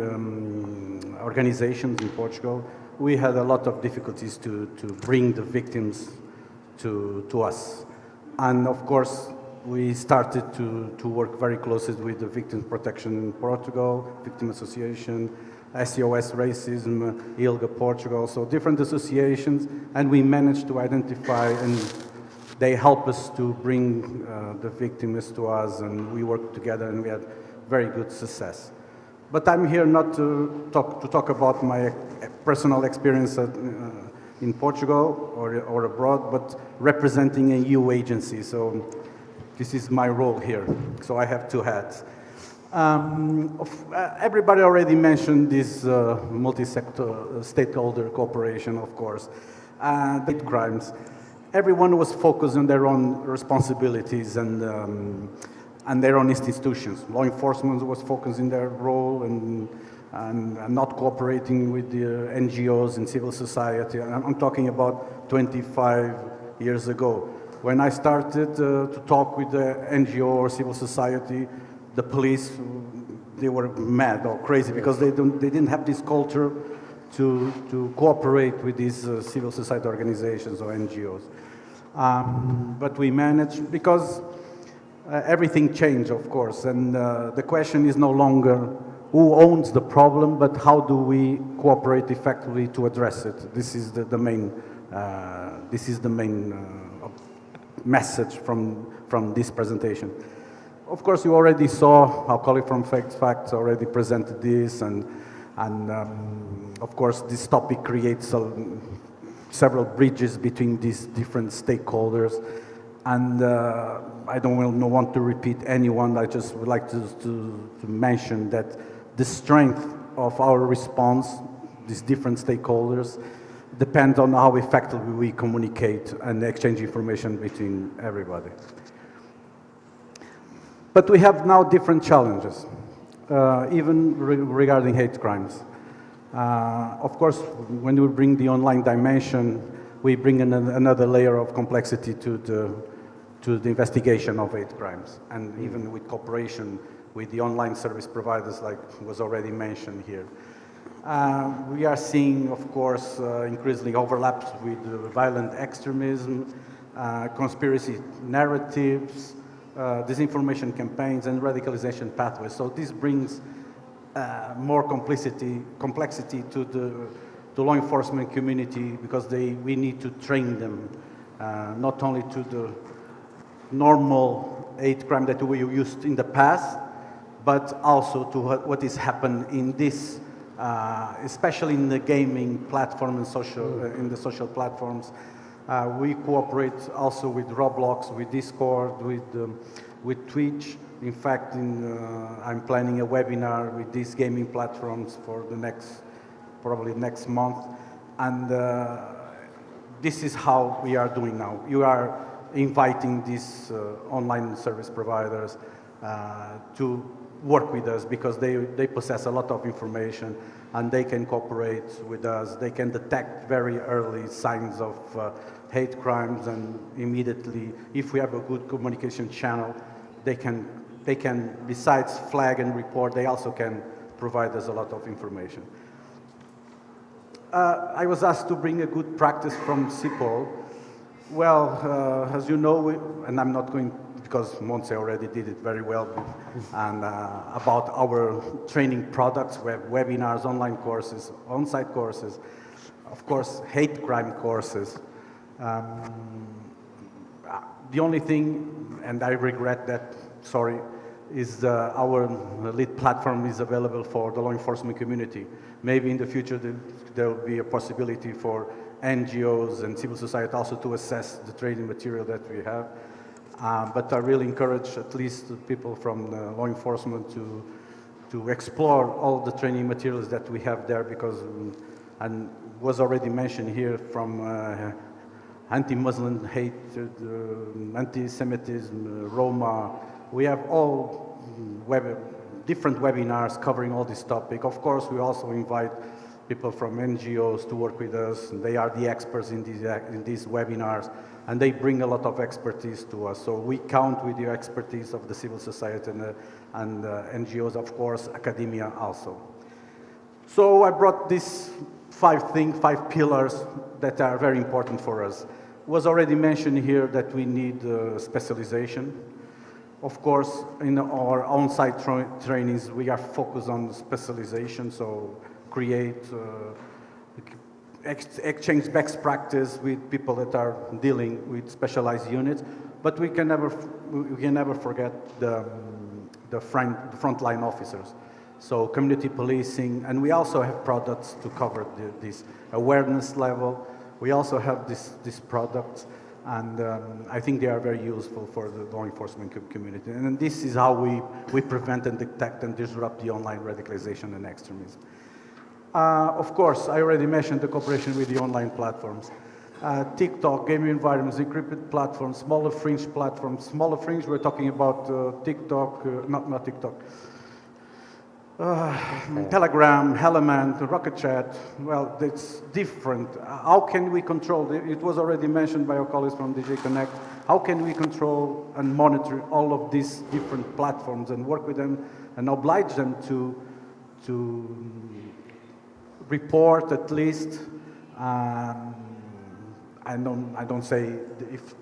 organizations in Portugal, we had a lot of difficulties to bring the victims to us. And of course, we started to work very closely with the Victim Protection in Portugal, Victim Association, SOS Racism, ILGA Portugal, so different associations, and we managed to identify, and they help us to bring the victims to us, and we worked together, and we had very good success. But I'm here not to talk about my personal experience in Portugal or abroad, but representing a EU agency. So this is my role here. So I have two hats. Everybody already mentioned this multi-sector stakeholder cooperation, of course, hate crimes. Everyone was focused on their own responsibilities and their own institutions. Law enforcement was focused in their role and not cooperating with the NGOs and civil society. I'm talking about 25 years ago. When I started to talk with the NGO or civil society, the police, they were mad or crazy because they didn't have this culture to cooperate with these civil society organizations or NGOs. But we managed because everything changed, of course, and the question is no longer who owns the problem, but how do we cooperate effectively to address it. This is the main message from this presentation. Of course, you already saw our colleague from Facts already presented this, and of course, this topic creates several bridges between these different stakeholders. And I don't want to repeat anyone. I just would like to mention that the strength of our response, these different stakeholders, depends on how effectively we communicate and exchange information between everybody. But we have now different challenges, even regarding hate crimes. Of course, when we bring the online dimension, we bring another layer of complexity to the investigation of hate crimes, and even with cooperation with the online service providers, like was already mentioned here. We are seeing, of course, increasingly overlaps with violent extremism, conspiracy narratives, disinformation campaigns, and radicalization pathways. So this brings more complexity to the law enforcement community, because we need to train them, not only to the normal hate crime that we used in the past, but also to what is happening in this, especially in the gaming platform and in the social platforms. We cooperate also with Roblox, with Discord, with Twitch. In fact, I'm planning a webinar with these gaming platforms for probably next month. And this is how we are doing now. You are inviting these online service providers to work with us, because they possess a lot of information and they can cooperate with us. They can detect very early signs of hate crimes, and immediately, if we have a good communication channel, they can, besides flag and report, they also can provide us a lot of information. I was asked to bring a good practice from CIPOL. Well, as you know, and I'm not going, because Montse already did it very well, and about our training products, webinars, online courses, on-site courses, of course, hate crime courses. The only thing, and I regret that, sorry, is our lead platform is available for the law enforcement community. Maybe in the future there will be a possibility for NGOs and civil society also to assess the training material that we have. But I really encourage at least people from law enforcement to explore all the training materials that we have there, because, and was already mentioned here, from anti-Muslim hate, anti-Semitism, Roma. We have all different webinars covering all this topic. Of course, we also invite people from NGOs to work with us. They are the experts in these webinars, and they bring a lot of expertise to us. So we count with the expertise of the civil society and NGOs, of course, academia also. So I brought these five pillars that are very important for us. It was already mentioned here that we need specialization. Of course, in our on-site trainings, we are focused on specialization, so create, exchange best practice with people that are dealing with specialized units, but we can never forget the frontline officers. So community policing, and we also have products to cover this awareness level. We also have these products, and I think they are very useful for the law enforcement community. And this is how we prevent and detect and disrupt the online radicalization and extremism. Of course, I already mentioned the cooperation with the online platforms. TikTok, gaming environments, encrypted platforms, smaller fringe platforms. Smaller fringe, we're talking about TikTok, not TikTok. Telegram, Element, Rocket Chat, well, it's different. How can we control, it was already mentioned by our colleagues from DJ Connect, how can we control and monitor all of these different platforms and work with them and oblige them to report at least, I don't say, if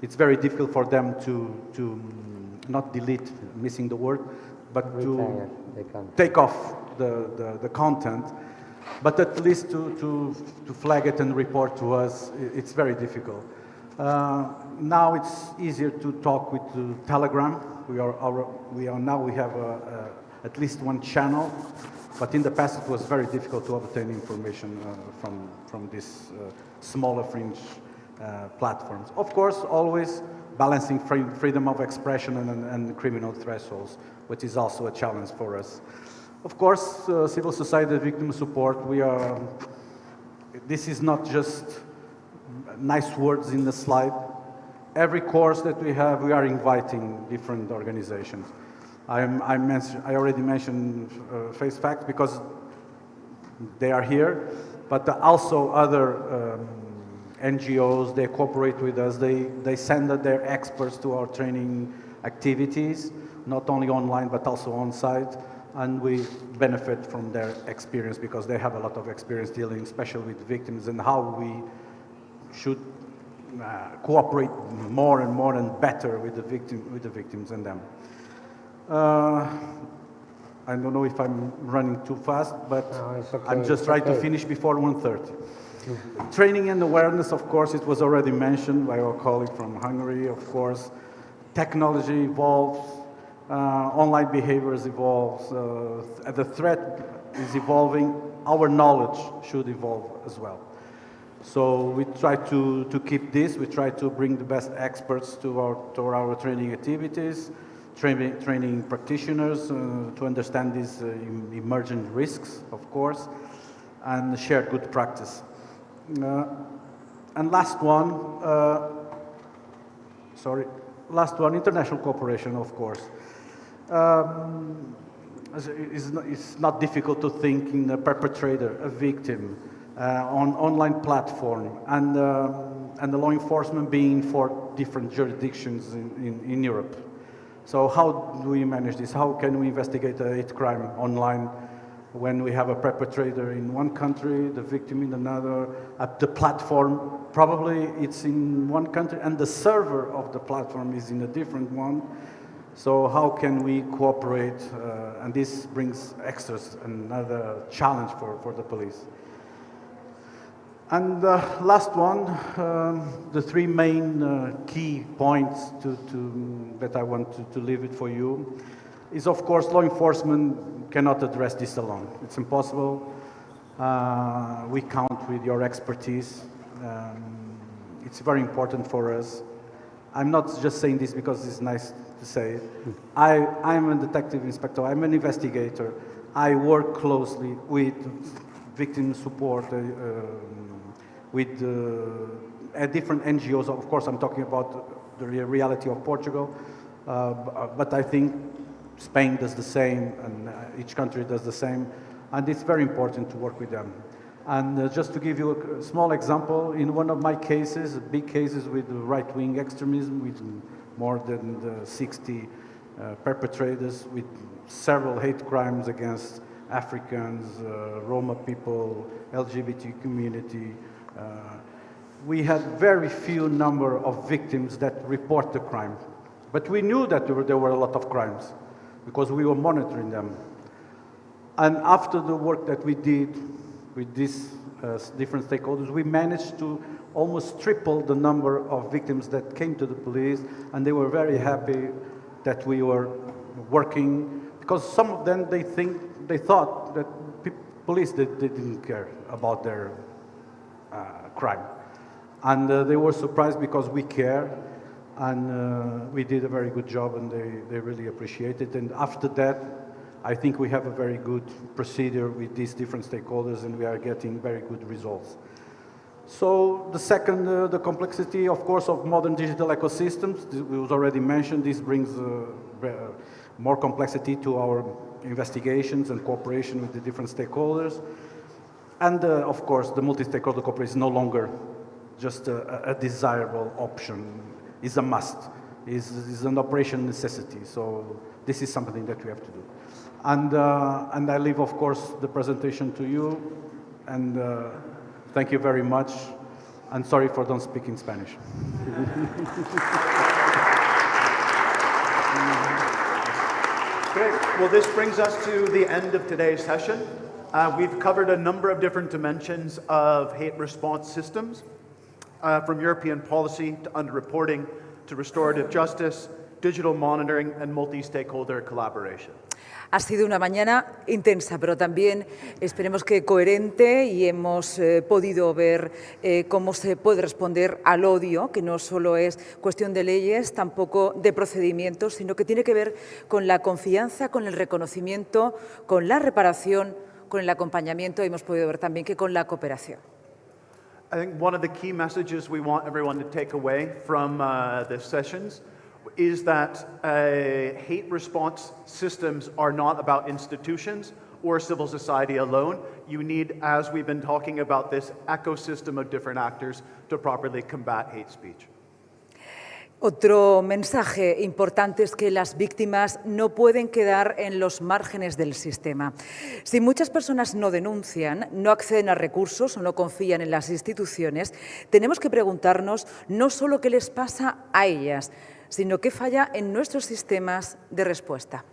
it's very difficult for them to not delete, missing the word, but to take off the content, but at least to flag it and report to us, it's very difficult. Now it's easier to talk with Telegram. We have at least one channel, but in the past it was very difficult to obtain information from these smaller fringe platforms. Of course, always balancing freedom of expression and criminal thresholds, which is also a challenge for us. Of course, civil society victim support, this is not just nice words in the slide. Every course that we have, we are inviting different organizations. I already mentioned Face Facts because they are here, but also other NGOs, they cooperate with us. They send their experts to our training activities, not only online, but also on-site, and we benefit from their experience because they have a lot of experience dealing, especially with victims, and how we should cooperate more and more and better with the victims and them. I don't know if I'm running too fast, but no, it's okay. I'm just trying to finish before 1:30. Training and awareness, of course, it was already mentioned by our colleague from Hungary, of course. Technology evolves, online behaviors evolves, the threat is evolving, our knowledge should evolve as well. So we try to keep this, we try to bring the best experts to our training activities, training practitioners to understand these emerging risks, of course, and share good practice. And last one, international cooperation, of course. It's not difficult to think in a perpetrator, a victim, on online platform, and the law enforcement being for different jurisdictions in Europe. So how do we manage this? How can we investigate a hate crime online when we have a perpetrator in one country, the victim in another, the platform, probably it's in one country, and the server of the platform is in a different one. So how can we cooperate? And this brings another challenge for the police. And last one, the three main key points that I want to leave it for you is, of course, law enforcement cannot address this alone. It's impossible. We count with your expertise. It's very important for us. I'm not just saying this because it's nice to say it. I'm a detective inspector. I'm an investigator. I work closely with victim support, with different NGOs. Of course, I'm talking about the reality of Portugal, but I think Spain does the same, and each country does the same, and it's very important to work with them. And just to give you a small example, in one of my cases, big cases with right-wing extremism, with more than 60 perpetrators, with several hate crimes against Africans, Roma people, LGBT community, we had very few number of victims that report the crime. But we knew that there were a lot of crimes because we were monitoring them. And after the work that we did with these different stakeholders, we managed to almost triple the number of victims that came to the police, and they were very happy that we were working, because some of them, they thought that police they didn't care about their crime. And they were surprised because we care, and we did a very good job, and they really appreciate it. And after that, I think we have a very good procedure with these different stakeholders, and we are getting very good results. So the second, the complexity, of course, of modern digital ecosystems. It was already mentioned. This brings more complexity to our investigations and cooperation with the different stakeholders. And of course, the multi-stakeholder cooperation is no longer just a desirable option. It's a must. It's an operation necessity. So this is something that we have to do. And I leave, of course, the presentation to you. And thank you very much. And sorry for don't speak in Spanish. Great. Well, this brings us to the end of today's session. We've covered a number of different dimensions of hate response systems, from European policy to underreporting to restorative justice, digital monitoring, and multi-stakeholder collaboration. Ha sido una mañana intensa, pero también esperemos que coherente, y hemos podido ver cómo se puede responder al odio, que no solo es cuestión de leyes, tampoco de procedimientos, sino que tiene que ver con la confianza, con el reconocimiento, con la reparación, con el acompañamiento, y hemos podido ver también que con la cooperación. I think one of the key messages we want everyone to take away from the sessions is that hate response systems are not about institutions or civil society alone. You need, as we've been talking about, this ecosystem of different actors to properly combat hate speech. Otro mensaje importante es que las víctimas no pueden quedar en los márgenes del sistema. Si muchas personas no denuncian, no acceden a recursos o no confían en las instituciones, tenemos que preguntarnos no solo qué les pasa a ellas, sino qué falla en nuestros sistemas de respuesta.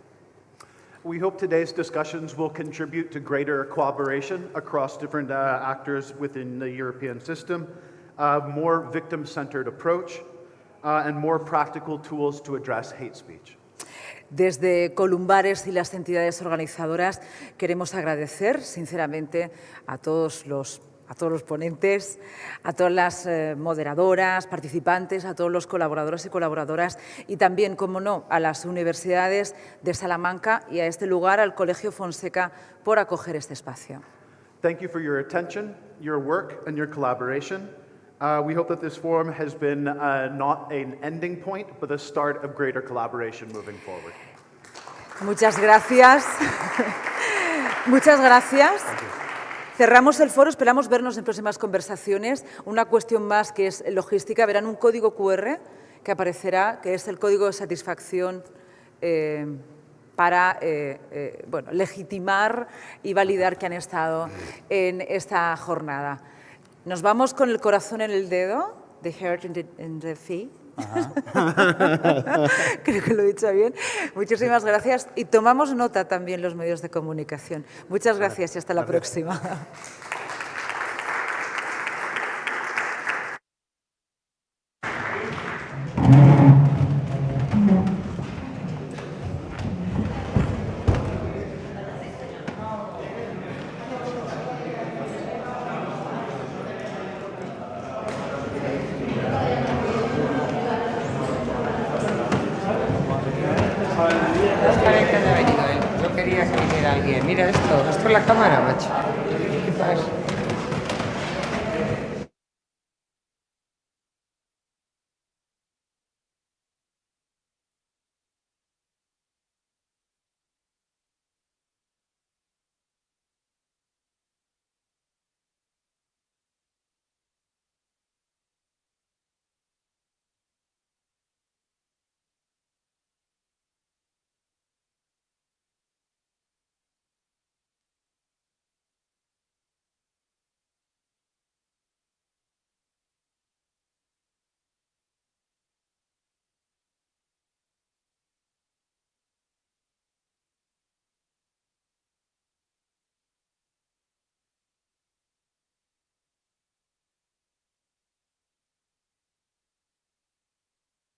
We hope today's discussions will contribute to greater cooperation across different actors within the European system, more victim-centered approach, and more practical tools to address hate speech. Desde Columbares y las entidades organizadoras queremos agradecer sinceramente a todos los ponentes, a todas las moderadoras, participantes, a todos los colaboradores y colaboradoras, y también, como no, a las universidades de Salamanca y a este lugar, al Colegio Fonseca, por acoger este espacio. Thank you for your attention, your work, and your collaboration. We hope that this forum has been not an ending point, but the start of greater collaboration moving forward. Muchas gracias. Muchas gracias. Cerramos el foro, esperamos vernos en próximas conversaciones. Una cuestión más que es logística. Verán un código QR que aparecerá, que es el código de satisfacción para legitimar y validar que han estado en esta jornada. Nos vamos con el corazón en el dedo, the heart in the feet. Creo que lo he dicho bien. Muchísimas gracias, y tomamos nota también los medios de comunicación. Muchas gracias y hasta la próxima. Yo quería que viniera alguien. Mira esto es la cámara, macho. ¿Qué pasa?